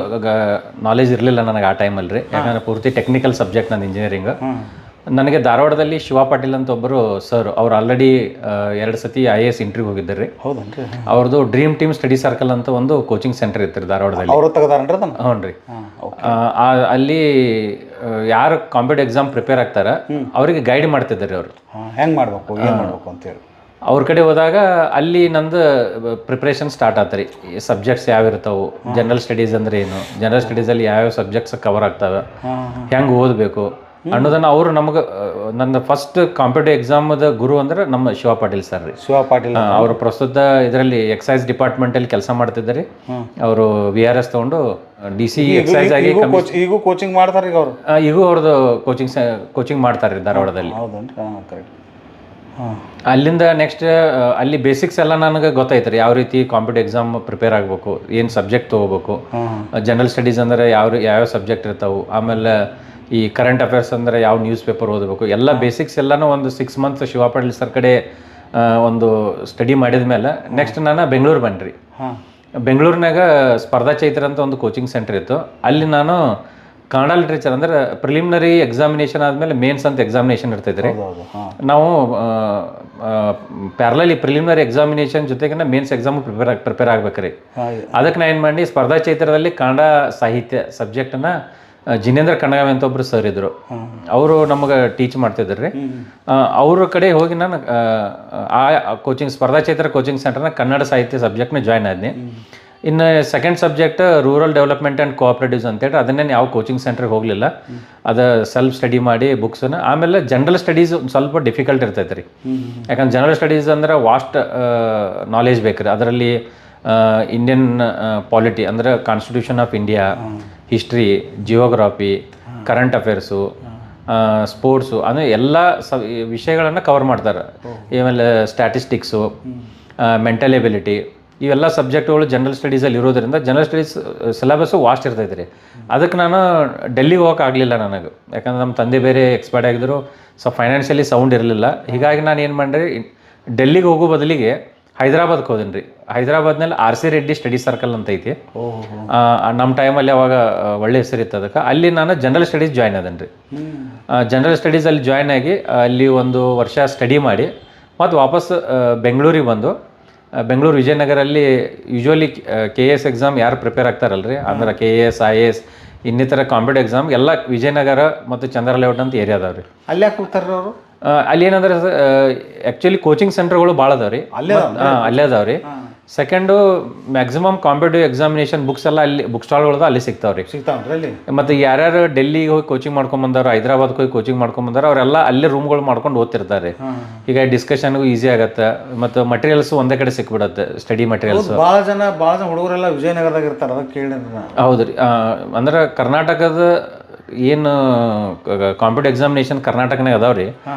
ನಾಲೆಜ್ ಇರಲಿಲ್ಲ ನನಗೆ ಆ ಟೈಮಲ್ಲಿ ರೀ. ಯಾಕಂದರೆ ಪೂರ್ತಿ ಟೆಕ್ನಿಕಲ್ ಸಬ್ಜೆಕ್ಟ್ ನಂದು ಇಂಜಿನಿಯರಿಂಗ್. ನನಗೆ ಧಾರವಾಡದಲ್ಲಿ ಶಿವ ಪಾಟೀಲ್ ಅಂತ ಒಬ್ಬರು ಸರ್, ಅವ್ರು ಆಲ್ರೆಡಿ 2 ಸತಿ IAS ಇಂಟರ್ವ್ಯೂ ಹೋಗಿದ್ದಾರೆ ರೀ. ಹೌದನ್ರಿ. ಅವ್ರದ್ದು ಡ್ರೀಮ್ ಟೀಮ್ ಸ್ಟಡಿ ಸರ್ಕಲ್ ಅಂತ ಒಂದು ಕೋಚಿಂಗ್ ಸೆಂಟರ್ ಇತ್ತು ರೀ ಧಾರವಾಡದಲ್ಲಿ. ಹ್ಞೂ ರೀ. ಅಲ್ಲಿ ಯಾರು ಕಾಂಪಿಟೇಟಿವ್ ಎಕ್ಸಾಮ್ ಪ್ರಿಪೇರ್ ಆಗ್ತಾರ ಅವರಿಗೆ ಗೈಡ್ ಮಾಡ್ತಿದ್ದಾರೆ ಅವರು, ಹೆಂಗೆ ಮಾಡಬೇಕು ಏನು ಮಾಡಬೇಕು ಅಂತೇಳಿ. ಅವ್ರ ಕಡೆ ಹೋದಾಗ ಅಲ್ಲಿ ನಂದು ಪ್ರಿಪ್ರೇಷನ್ ಸ್ಟಾರ್ಟ್ ಆಯ್ತು ರೀ. ಸಬ್ಜೆಕ್ಟ್ಸ್ ಯಾವಿರ್ತಾವೆ, ಜನರಲ್ ಸ್ಟಡೀಸ್ ಅಂದರೆ ಏನು, ಜನರಲ್ ಸ್ಟಡೀಸಲ್ಲಿ ಯಾವ್ಯಾವ ಸಬ್ಜೆಕ್ಟ್ಸ್ ಕವರ್ ಆಗ್ತವೆ, ಹೆಂಗೆ ಓದಬೇಕು ಅನ್ನೋದನ್ನು ಅವರು ನಮಗೆ, ನನ್ನ ಫಸ್ಟ್ ಕಾಂಪಿಟೇಟಿವ್ ಎಕ್ಸಾಮದ ಗುರು ಅಂದ್ರೆ ನಮ್ಮ ಶಿವ ಪಾಟೀಲ್ ಸರ್ ರೀ. ಶಿವ ಪಾಟೀಲ್ ಅವರು ಪ್ರಸ್ತುತ ಇದರಲ್ಲಿ ಎಕ್ಸೈಸ್ ಡಿಪಾರ್ಟ್ಮೆಂಟಲ್ಲಿ ಕೆಲಸ ಮಾಡ್ತಿದ್ದಾರೆ. ಅವರು VRS ತೊಗೊಂಡು DC ಎಕ್ಸೈಸ್ ಆಗಿ ಈಗೂ ಕೋಚಿಂಗ್ ಮಾಡ್ತಾರೆ. ಈಗ ಅವರು ಈಗೂ ಅವ್ರದ್ದು ಕೋಚಿಂಗ್ ಮಾಡ್ತಾರೆ ರೀ ಧಾರವಾಡದಲ್ಲಿ. ಅಲ್ಲಿಂದ ನೆಕ್ಸ್ಟ್ ಅಲ್ಲಿ ಬೇಸಿಕ್ಸ್ ಎಲ್ಲ ನನಗೆ ಗೊತ್ತಾಯ್ತು ರೀ. ಯಾವ ರೀತಿ ಕಾಂಪಿಟೇಟಿವ್ ಎಕ್ಸಾಮ್ ಪ್ರಿಪೇರ್ ಆಗಬೇಕು, ಏನು ಸಬ್ಜೆಕ್ಟ್ ತೊಗೋಬೇಕು, ಜನರಲ್ ಸ್ಟಡೀಸ್ ಅಂದರೆ ಯಾವ್ಯಾವ ಸಬ್ಜೆಕ್ಟ್ ಇರ್ತಾವೆ, ಆಮೇಲೆ ಈ ಕರೆಂಟ್ ಅಫೇರ್ಸ್ ಅಂದರೆ ಯಾವ ನ್ಯೂಸ್ ಪೇಪರ್ ಓದಬೇಕು, ಎಲ್ಲ ಬೇಸಿಕ್ಸ್ ಎಲ್ಲನೂ ಒಂದು 6 ಮಂತ್ಸ್ ಶಿವ ಪಾಟೀಲ್ ಸರ್ ಕಡೆ ಒಂದು ಸ್ಟಡಿ ಮಾಡಿದ ಮೇಲೆ ನೆಕ್ಸ್ಟ್ ನಾನು ಬೆಂಗಳೂರು ಬನ್ರಿ. ಬೆಂಗಳೂರಿನಾಗ ಸ್ಪರ್ಧಾ ಚೈತ್ರ ಅಂತ ಒಂದು ಕೋಚಿಂಗ್ ಸೆಂಟರ್ ಇತ್ತು. ಅಲ್ಲಿ ನಾನು ಕನ್ನಡ ಲಿಟ್ರೇಚರ್ ಅಂದರೆ ಪ್ರಿಲಿಮಿನರಿ ಎಕ್ಸಾಮಿನೇಷನ್ ಆದಮೇಲೆ ಮೇನ್ಸ್ ಅಂತ ಎಕ್ಸಾಮಿನೇಷನ್ ಇರ್ತೈತೆ ರೀ. ನಾವು ಪ್ಯಾರಲಲಿ ಪ್ರಿಲಿಮಿನರಿ ಎಕ್ಸಾಮಿನೇಷನ್ ಜೊತೆಗೆ ಮೇನ್ಸ್ ಎಕ್ಸಾಮು ಪ್ರಿಪೇರ್ ಆಗ್ಬೇಕ್ರಿ. ಅದಕ್ಕೆ ನಾನು ಏನು ಮಾಡಿ ಸ್ಪರ್ಧಾ ಚೈತ್ರದಲ್ಲಿ ಕನ್ನಡ ಸಾಹಿತ್ಯ ಸಬ್ಜೆಕ್ಟನ್ನು ಜಿನೇಂದ್ರ ಕಣ್ಣಗಾವಿ ಅಂತ ಒಬ್ಬರು ಸರ್ ಇದ್ದರು, ಅವರು ನಮಗೆ ಟೀಚ್ ಮಾಡ್ತಿದ್ರು ರೀ. ಅವ್ರ ಕಡೆ ಹೋಗಿ ನಾನು ಆ ಕೋಚಿಂಗ್ ಸ್ಪರ್ಧಾ ಚೈತ್ರ ಕೋಚಿಂಗ್ ಸೆಂಟರ್ನ ಕನ್ನಡ ಸಾಹಿತ್ಯ ಸಬ್ಜೆಕ್ಟ್ನ ಜಾಯ್ನ್ ಆದ್ನಿ. ಇನ್ನು second subject rural development and cooperatives ಅಂತೇಳಿ ಅದನ್ನೇ ಯಾವ ಕೋಚಿಂಗ್ ಸೆಂಟ್ರಿಗೆ ಹೋಗಲಿಲ್ಲ, ಅದು ಸೆಲ್ಫ್ ಸ್ಟಡಿ ಮಾಡಿ ಬುಕ್ಸನ್ನು. ಆಮೇಲೆ ಜನರಲ್ ಸ್ಟಡೀಸ್ ಒಂದು ಸ್ವಲ್ಪ ಡಿಫಿಕಲ್ಟ್ ಇರ್ತೈತೆ ರೀ, ಯಾಕಂದ್ರೆ ಜನರಲ್ ಸ್ಟಡೀಸ್ ಅಂದ್ರೆ ವಾಸ್ಟ್ ನಾಲೆಜ್ ಬೇಕು ರೀ. ಅದರಲ್ಲಿ ಇಂಡಿಯನ್ ಪಾಲಿಟಿ ಅಂದ್ರೆ constitution of India, history, geography, current affairs, sports, ಅಂದರೆ ಎಲ್ಲ ವಿಷಯಗಳನ್ನು ಕವರ್ ಮಾಡ್ತಾರೆ. ಆಮೇಲೆ ಸ್ಟ್ಯಾಟಿಸ್ಟಿಕ್ಸು, ಮೆಂಟಲ್ ಎಬಿಲಿಟಿ, ಇವೆಲ್ಲ ಸಬ್ಜೆಕ್ಟ್ಗಳು ಜನರಲ್ ಸ್ಟಡೀಸಲ್ಲಿ ಇರೋದ್ರಿಂದ ಜನರಲ್ ಸ್ಟಡೀಸ್ ಸಿಲೆಬಸ್ಸು ವಾಸ್ಟ್ ಇರ್ತೈತೆ ರೀ. ಅದಕ್ಕೆ ನಾನು ಡೆಲ್ಲಿಗೆ ಹೋಗೋಕೆ ಆಗಲಿಲ್ಲ ನನಗೆ, ಯಾಕಂದ್ರೆ ನಮ್ಮ ತಂದೆ ಬೇರೆ ಎಕ್ಸ್ಪೈರ್ಡ್ ಆಗಿದ್ರು, ಸೊ ಫೈನಾನ್ಷಿಯಲಿ ಸೌಂಡ್ ಇರಲಿಲ್ಲ. ಹೀಗಾಗಿ ನಾನು ಏನು ಮಾಡಿರಿ, ಡೆಲ್ಲಿಗೆ ಹೋಗೋ ಬದಲಿಗೆ ಹೈದ್ರಾಬಾದ್ಗೆ ಹೋದೀನಿ ರೀ. ಹೈದ್ರಾಬಾದ್ನಲ್ಲಿ RC ರೆಡ್ಡಿ ಸ್ಟಡಿ ಸರ್ಕಲ್ ಅಂತ ಐತಿ, ನಮ್ಮ ಟೈಮಲ್ಲಿ ಅವಾಗ ಒಳ್ಳೆ ಹೆಸರಿತ್ತು ಅದಕ್ಕೆ. ಅಲ್ಲಿ ನಾನು ಜನರಲ್ ಸ್ಟಡೀಸ್ ಜಾಯ್ನ್ ಆದೇನೆ ರೀ. ಜನರಲ್ ಸ್ಟಡೀಸಲ್ಲಿ ಜಾಯ್ನ್ ಆಗಿ ಅಲ್ಲಿ 1 ವರ್ಷ ಸ್ಟಡಿ ಮಾಡಿ ಮತ್ತು ವಾಪಸ್ ಬೆಂಗಳೂರಿಗೆ ಬಂದು, ಬೆಂಗಳೂರು ವಿಜಯನಗರಲ್ಲಿ ಯೂಶ್ವಲಿ KS ಎಕ್ಸಾಮ್ ಯಾರು ಪ್ರಿಪೇರ್ ಆಗ್ತಾರಲ್ರಿ, ಅಂದ್ರೆ KS, IAS ಇನ್ನಿತರ ಕಾಂಪಿಟೇಟಿವ್ ಎಕ್ಸಾಮ್ ಎಲ್ಲ ವಿಜಯನಗರ ಮತ್ತು ಚಂದ್ರ ಲೇಔಟ್ ಅಂತ ಏರಿಯಾ ಅದಾವೆ ರೀ. ಅಲ್ಲಿ ಯಾಕೆ ಹೋಗ್ತಾರ್ರಿ ಅವರು? ಅಲ್ಲಿ ಏನಂದ್ರೆ ಆ್ಯಕ್ಚುಲಿ ಕೋಚಿಂಗ್ ಸೆಂಟರ್ಗಳು ಭಾಳ ಅದಾವೆ ರೀ, ಅಲ್ಲೇ ಅದಾವೆ ರೀ. Second maximum competitive examination books ಎಲ್ಲ ಅಲ್ಲಿ ಬುಕ್ ಸ್ಟಾಲ್ಗಳದ ಅಲ್ಲಿ ಸಿಗ್ತಾವೆ ರೀ. ಮತ್ತು ಯಾರ್ಯಾರು ಡೆಲ್ಲಿಗೆ ಹೋಗಿ ಕೋಚಿಂಗ್ ಮಾಡ್ಕೊಂಬಂದಾರೋ, ಹೈದ್ರಾಬಾದ್ಗೆ ಹೋಗಿ ಕೋಚಿಂಗ್ ಮಾಡ್ಕೊಂಬಂದಾರೋ ಅವರೆಲ್ಲ ಅಲ್ಲೇ ರೂಮ್ಗಳು ಮಾಡ್ಕೊಂಡು ಓದ್ತಿರ್ತಾರೆ. ಈಗ ಡಿಸ್ಕಷನ್ಗೂ ಈಸಿ ಆಗುತ್ತೆ ಮತ್ತು ಮಟೀರಿಯಲ್ಸ್ ಒಂದೇ ಕಡೆ ಸಿಕ್ಬಿಡುತ್ತೆ, ಸ್ಟಡಿ ಮಟೀರಿಯಲ್ಸ್. ಭಾಳ ಜನ ಹುಡುಗರೆಲ್ಲ ವಿಜಯನಗರದಾಗ ಇರ್ತಾರೆ, ಅದಕ್ಕೆ ಕೇಳಿ. ಹೌದು ರೀ, ಅಂದ್ರೆ ಕರ್ನಾಟಕದ ಏನು ಕಾಂಪಿಟೇಟಿವ್ ಎಕ್ಸಾಮಿನೇಷನ್ ಕರ್ನಾಟಕನಾಗ ಅದಾವ ರೀ,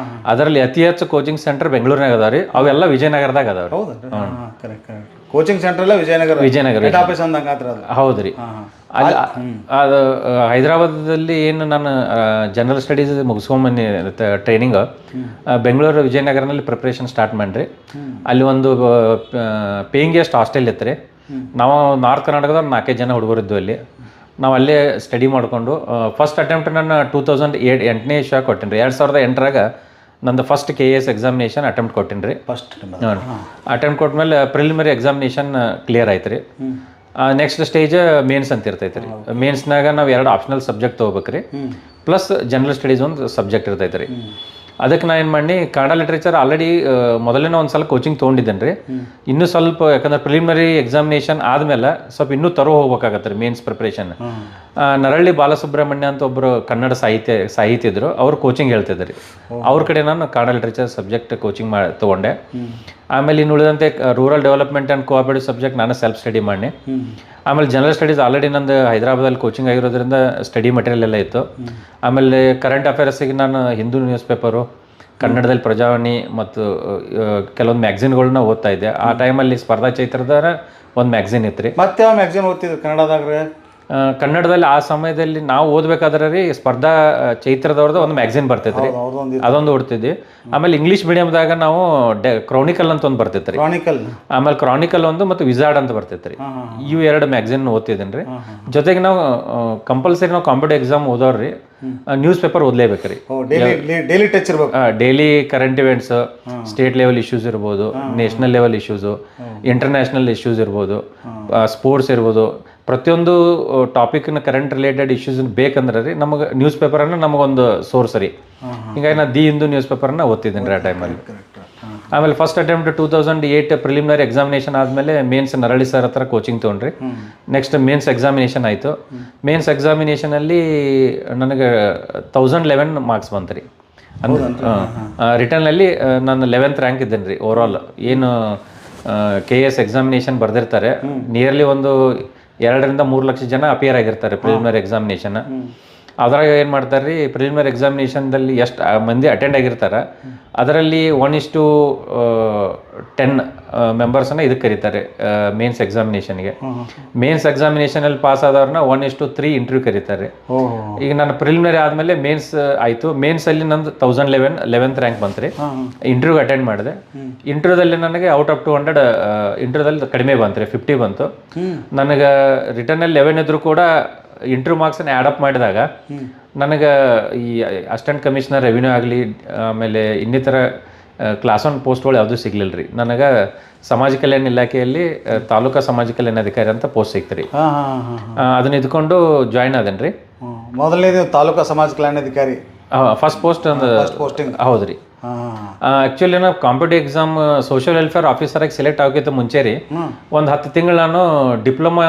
ಅದರಲ್ಲಿ ಅತಿ ಹೆಚ್ಚು ಕೋಚಿಂಗ್ ಸೆಂಟರ್ ಬೆಂಗಳೂರಿನಾಗ ಅದಾವ ರೀ, ಅವೆಲ್ಲ ವಿಜಯನಗರದಾಗ ಅದಾವ ರೀ. ಕೋಚಿಂಗ್ ಸೆಂಟರ್ ವಿಜಯನಗರ ಹೌದು ರೀ. ಅಲ್ಲಿ ಅದು ಹೈದ್ರಾಬಾದಲ್ಲಿ ಏನು ನಾನು ಜನರಲ್ ಸ್ಟಡೀಸ್ ಮುಗಿಸ್ಕೊಂಬನ್ನಿ ಟ್ರೈನಿಂಗ್, ಬೆಂಗಳೂರು ವಿಜಯನಗರನಲ್ಲಿ ಪ್ರಿಪ್ರೇಷನ್ ಸ್ಟಾರ್ಟ್ ಮಾಡಿರಿ. ಅಲ್ಲಿ ಒಂದು ಪೇಯಿಂಗ್ ಗೆಸ್ಟ್ ಹಾಸ್ಟೆಲ್ ಇತ್ತು ರೀ. ನಾವು ನಾರ್ತ್ ಕರ್ನಾಟಕದವ್ರು 4 ಜನ ಹುಡುಗರು ಇದ್ವು ಅಲ್ಲಿ. ನಾವು ಅಲ್ಲೇ ಸ್ಟಡಿ ಮಾಡಿಕೊಂಡು ಫಸ್ಟ್ ಅಟೆಂಪ್ಟ್ ನಾನು 2008ನೇ ಇಶ್ಯೂ ಕೊಟ್ಟೀನಿ ರೀ. 2008ರಾಗ ನಂದು ಫಸ್ಟ್ KS ಎಕ್ಸಾಮಿನೇಷನ್ ಅಟೆಂಪ್ಟ್ ಕೊಟ್ಟೀನಿ ರೀ. ಅಟೆಂಪ್ಟ್ ಕೊಟ್ಮೇಲೆ ಪ್ರಿಲಿಮಿನರಿ ಎಕ್ಸಾಮಿನೇಷನ್ ಕ್ಲಿಯರ್ ಆಯ್ತು ರೀ. ನೆಕ್ಸ್ಟ್ ಸ್ಟೇಜ್ ಮೇನ್ಸ್ ಅಂತ ಇರ್ತೈತೆ ರೀ. ಮೇನ್ಸ್ನಾಗ ನಾವು 2 ಆಪ್ಷನಲ್ ಸಬ್ಜೆಕ್ಟ್ ತೊಗೋಬೇಕು ರೀ, ಪ್ಲಸ್ ಜನರಲ್ ಸ್ಟಡೀಸ್ ಒಂದು ಸಬ್ಜೆಕ್ಟ್ ಇರ್ತೈತೆ ರೀ. ಅದಕ್ಕೆ ನಾನು ಏನು ಮಾಡಿ ಕನ್ನಡ ಲಿಟ್ರೇಚರ್ ಆಲ್ರೆಡಿ ಮೊದಲನೇ ಒಂದು ಸಲ ಕೋಚಿಂಗ್ ತೊಗೊಂಡಿದ್ದೇನೆ ರೀ. ಇನ್ನೂ ಸ್ವಲ್ಪ, ಯಾಕಂದ್ರೆ ಪ್ರಿಲಿಮಿನರಿ ಎಕ್ಸಾಮಿನೇಷನ್ ಆದಮೇಲೆ ಸ್ವಲ್ಪ ಇನ್ನೂ ಹೋಗ್ಬೇಕಾಗತ್ತೆ ರೀ ಮೇನ್ಸ್ ಪ್ರಿಪ್ರೇಷನ್. ನರಳ್ಳಿ ಬಾಲಸುಬ್ರಹ್ಮಣ್ಯ ಅಂತ ಒಬ್ಬರು ಕನ್ನಡ ಸಾಹಿತ್ಯ ಇದ್ರು, ಅವ್ರು ಕೋಚಿಂಗ್ ಹೇಳ್ತಿದ್ರು ರೀ. ಅವ್ರ ಕಡೆ ನಾನು ಕನ್ನಡ ಲಿಟ್ರೇಚರ್ ಸಬ್ಜೆಕ್ಟ್ ಕೋಚಿಂಗ್ ತೊಗೊಂಡೆ. ಆಮೇಲೆ ಇನ್ನು ಉಳಿದಂತೆ rural development and cooperative subject ನಾನು ಸೆಲ್ಫ್ ಸ್ಟಡಿ ಮಾಡಿ. ಆಮೇಲೆ ಜನರಲ್ ಸ್ಟಡೀಸ್ ಆಲ್ರೆಡಿ ನಂದು ಹೈದ್ರಾಬಾದಲ್ಲಿ ಕೋಚಿಂಗ್ ಆಗಿರೋದ್ರಿಂದ ಸ್ಟಡಿ ಮಟೀರಿಯಲ್ ಎಲ್ಲ ಇತ್ತು. ಆಮೇಲೆ ಕರೆಂಟ್ ಅಫೇರ್ಸಿಗೆ ನಾನು ಹಿಂದೂ ನ್ಯೂಸ್ ಪೇಪರು, ಕನ್ನಡದಲ್ಲಿ ಪ್ರಜಾವಾಣಿ ಮತ್ತು ಕೆಲವೊಂದು ಮ್ಯಾಗ್ಝಿನ್ಗಳನ್ನ ಓದ್ತಾ ಇದ್ದೆ. ಆ ಟೈಮಲ್ಲಿ ಸ್ಪರ್ಧಾ ಚೈತ್ರದ ಒಂದು ಮ್ಯಾಗ್ಝಿನ್ ಇತ್ತು ರೀ. ಮತ್ತೆ ಯಾವ ಮ್ಯಾಗ್ಝಿನ್ ಓದ್ತಿದ್ರು ಕನ್ನಡದಾಗ? ಕನ್ನಡದಲ್ಲಿ ಆ ಸಮಯದಲ್ಲಿ ನಾವು ಓದ್ಬೇಕಾದ್ರೆ ರೀ ಸ್ಪರ್ಧಾ ಚೈತ್ರದವ್ರದ್ದು ಒಂದು ಮ್ಯಾಗ್ಝಿನ್ ಬರ್ತೈತೆ ರೀ, ಅದೊಂದು ಓಡ್ತಿದ್ವಿ. ಆಮೇಲೆ ಇಂಗ್ಲೀಷ್ ಮೀಡಿಯಮ್ದಾಗ ನಾವು ಕ್ರಾನಿಕಲ್ ಅಂತ ಒಂದು ಬರ್ತೈತೆ ರೀ. ಆಮೇಲೆ ಕ್ರಾನಿಕಲ್ ಒಂದು ಮತ್ತು ವಿಜಾರ್ಡ್ ಅಂತ ಬರ್ತೈತೆ ರೀ. ಇವು 2 ಮ್ಯಾಗ್ಝಿನ್ ಓದ್ತಿದ್ದೀನಿ ರೀ. ಜೊತೆಗೆ ನಾವು ಕಂಪಲ್ಸರಿ ನಾವು ಕಾಂಪಿಟೇಟಿವ್ ಎಕ್ಸಾಮ್ ಓದೋರಿ ನ್ಯೂಸ್ ಪೇಪರ್ ಓದಲೇಬೇಕು ರೀ. Daily current events, state level issues ಇರ್ಬೋದು, national level issues, international issues ಇರ್ಬೋದು, ಸ್ಪೋರ್ಟ್ಸ್ ಇರ್ಬೋದು, ಪ್ರತಿಯೊಂದು ಟಾಪಿಕ್ನ ಕರೆಂಟ್ ರಿಲೇಟೆಡ್ ಇಶ್ಯೂಸ್ ಬೇಕಂದ್ರೆ ರೀ ನಮಗೆ ನ್ಯೂಸ್ ಪೇಪರನ್ನು ನಮಗೊಂದು ಸೋರ್ಸ್ ರೀ. ಹೀಗಾಗಿ ನಾನು ದಿ ಹಿಂದೂ ನ್ಯೂಸ್ ಪೇಪರ್ನ ಓದ್ತಿದ್ದೀನಿ ರೀ ಆ ಟೈಮಲ್ಲಿ. ಆಮೇಲೆ ಫಸ್ಟ್ ಅಟೆಂಪ್ಟ್ 2008 ಪ್ರಿಲಿಮಿನರಿ ಎಕ್ಸಾಮಿನೇಷನ್ ಆದಮೇಲೆ ಮೇನ್ಸ್ ನರಳಿ ಸರ್ ಹತ್ರ ಕೋಚಿಂಗ್ ತೊಗೊಂಡ್ರಿ. ನೆಕ್ಸ್ಟ್ ಮೇನ್ಸ್ ಎಕ್ಸಾಮಿನೇಷನ್ ಆಯಿತು. ಮೇನ್ಸ್ ಎಕ್ಸಾಮಿನೇಷನಲ್ಲಿ ನನಗೆ 1011 ಮಾರ್ಕ್ಸ್ ಬಂತು ರೀ. ರಿಟರ್ನಲ್ಲಿ ನಾನು 11th ರ್ಯಾಂಕ್ ಇದ್ದೇನೆ ರೀ. ಓವರಾಲ್ ಏನು KS ಎಕ್ಸಾಮಿನೇಷನ್ ಬರೆದಿರ್ತಾರೆ, ನಿಯರ್ಲಿ ಒಂದು 2-3 ಲಕ್ಷ ಜನ ಅಪಿಯರ್ ಆಗಿರ್ತಾರೆ ಪ್ರಿಲಿಮಿನರಿ ಎಕ್ಸಾಮಿನೇಷನ್. ಅದ್ರಾಗ ಏನು ಮಾಡ್ತಾರೆ ರೀ, ಪ್ರಿಲಿಮಿನರಿ ಎಕ್ಸಾಮಿನೇಷನ್ದಲ್ಲಿ ಎಷ್ಟು ಮಂದಿ ಅಟೆಂಡ್ ಆಗಿರ್ತಾರೆ ಅದರಲ್ಲಿ 1:10 ಮೆಂಬರ್ಸನ್ನು ಇದಕ್ಕೆ ಕರೀತಾರೆ ಮೇನ್ಸ್ ಎಕ್ಸಾಮಿನೇಷನ್ಗೆ. ಮೇನ್ಸ್ ಎಕ್ಸಾಮಿನೇಷನಲ್ಲಿ ಪಾಸ್ ಆದವ್ರನ್ನ 1:3 ಇಂಟರ್ವ್ಯೂ ಕರೀತಾರೆ. ಈಗ ನಾನು ಪ್ರಿಲಿಮಿನರಿ ಆದಮೇಲೆ ಮೇನ್ಸ್ ಆಯಿತು. ಮೇನ್ಸಲ್ಲಿ ನಂದು 11th ರ್ಯಾಂಕ್ ಬಂತು ರೀ. ಇಂಟರ್ವ್ಯೂಗೆ ಅಟೆಂಡ್ ಮಾಡಿದೆ. ಇಂಟರ್ವ್ಯೂದಲ್ಲಿ ನನಗೆ ಔಟ್ ಆಫ್ 200 ಇಂಟರ್ವ್ಯೂದಲ್ಲಿ ಕಡಿಮೆ ಬಂತು ರೀ, 50 ಬಂತು. ನನಗೆ ರಿಟರ್ನಲ್ಲಿ 11 ಇದ್ರೂ ಕೂಡ ಇಂಟರ್ವ್ಯೂ ಮಾರ್ಕ್ಸನ್ನು ಆ್ಯಡ್ ಅಪ್ ಮಾಡಿದಾಗ ನನಗೆ ಈ ಅಸಿಸ್ಟೆಂಟ್ ಕಮಿಷನರ್ ರೆವಿನ್ಯೂ ಆಗಲಿ, ಆಮೇಲೆ ಇನ್ನಿತರ ಕ್ಲಾಸ್ 1 ಪೋಸ್ಟ್ಗಳು ಯಾವುದೂ ಸಿಗ್ಲಿಲ್ಲ ರೀ. ನನಗೆ ಸಮಾಜ ಕಲ್ಯಾಣ ಇಲಾಖೆಯಲ್ಲಿ ತಾಲೂಕಾ ಸಮಾಜ ಕಲ್ಯಾಣ ಅಧಿಕಾರಿ ಅಂತ ಪೋಸ್ಟ್ ಸಿಕ್ತು ರೀ. ಅದನ್ನ ಇದ್ಕೊಂಡು ಜಾಯ್ನ್ ಆದೇನೆ ರೀ. ಮೊದಲನೇ ತಾಲೂಕಾ ಸಮಾಜ ಕಲ್ಯಾಣ ಅಧಿಕಾರಿ ಫಸ್ಟ್ ಪೋಸ್ಟ್ ಒಂದು. ಹೌದು ರೀ. ಹಾಂ ಆ್ಯಕ್ಚುಲಿ ನಾವು ಕಾಂಪಿಟೇಟಿವ್ ಎಕ್ಸಾಮ್ ಸೋಷಿಯಲ್ ವೆಲ್ಫೇರ್ ಆಫೀಸರಾಗಿ ಸೆಲೆಕ್ಟ್ ಆಗೋಕ್ಕಿಂತ ಮುಂಚೆ ರೀ ಒಂದು 10 ತಿಂಗಳು ನಾನು ಡಿಪ್ಲೊಮಾ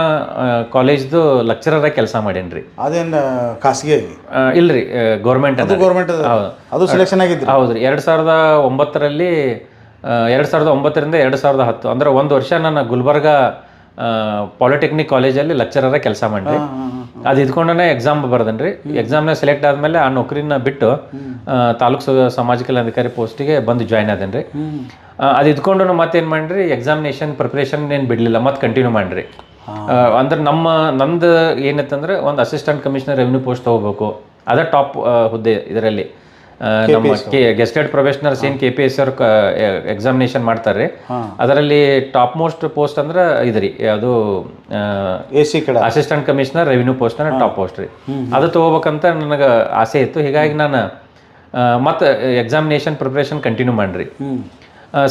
ಕಾಲೇಜ್ದು ಲೆಕ್ಚರರಾಗಿ ಕೆಲಸ ಮಾಡೀನಿ ರೀ. ಅದೇನು ಖಾಸಗಿ ಇಲ್ರಿ ಗೌರ್ಮೆಂಟ್ ಗೌರ್ಮೆಂಟ್ ಅದು ಸೆಲೆಕ್ಷನ್ ಆಗಿದ್ದು? ಹೌದು ರೀ. 2009ರಲ್ಲಿ 2009ರಿಂದ 2010 ಅಂದ್ರೆ 1 ವರ್ಷ ನಾನು ಗುಲ್ಬರ್ಗ ಪಾಲಿಟೆಕ್ನಿಕ್ ಕಾಲೇಜಲ್ಲಿ ಲೆಕ್ಚರರಾಗಿ ಕೆಲಸ ಮಾಡಿರಿ. ಅದು ಇದ್ಕೊಂಡೇ ಎಕ್ಸಾಮ್ ಬರ್ದನ್ ರೀ. ಎಕ್ಸಾಮ್ನ ಸೆಲೆಕ್ಟ್ ಆದಮೇಲೆ ಆ ನೌಕರಿನ ಬಿಟ್ಟು ತಾಲೂಕು ಸಮಾಜ ಕಲ್ಯಾಣ ಅಧಿಕಾರಿ ಪೋಸ್ಟಿಗೆ ಬಂದು ಜಾಯ್ನ್ ಆದೇನು ರೀ. ಅದು ಇದ್ಕೊಂಡು ಮತ್ತೇನು ಮಾಡಿರಿ, ಎಕ್ಸಾಮಿನೇಷನ್ ಪ್ರಿಪ್ರೇಷನ್ ಏನು ಬಿಡಲಿಲ್ಲ, ಮತ್ತೆ ಕಂಟಿನ್ಯೂ ಮಾಡಿರಿ. ಅಂದ್ರೆ ನಮ್ದು ಏನಿತ್ತಂದ್ರೆ ಒಂದು ಅಸಿಸ್ಟೆಂಟ್ ಕಮಿಷನರ್ ರೆವಿನ್ಯೂ ಪೋಸ್ಟ್ ತೊಗೋಬೇಕು, ಅದೇ ಟಾಪ್ ಹುದ್ದೆ ಇದರಲ್ಲಿ. ನಮ್ಮ ಗೆಸ್ಟೆಡ್ ಪ್ರೊಫೆಷನಲ್ಸ್ ಏನು KPSC ಅವ್ರು ಎಕ್ಸಾಮಿನೇಷನ್ ಮಾಡ್ತಾರೆ, ಅದರಲ್ಲಿ ಟಾಪ್ ಮೋಸ್ಟ್ ಪೋಸ್ಟ್ ಅಂದ್ರೆ ಇದ್ರಿ ಅದು assistant commissioner revenue post top post ರೀ. ಅದು ತೊಗೋಬೇಕಂತ ನನಗೆ ಆಸೆ ಇತ್ತು. ಹೀಗಾಗಿ ನಾನು ಮತ್ತೆ ಎಕ್ಸಾಮಿನೇಷನ್ ಪ್ರಿಪ್ರೇಷನ್ ಕಂಟಿನ್ಯೂ ಮಾಡ್ರಿ.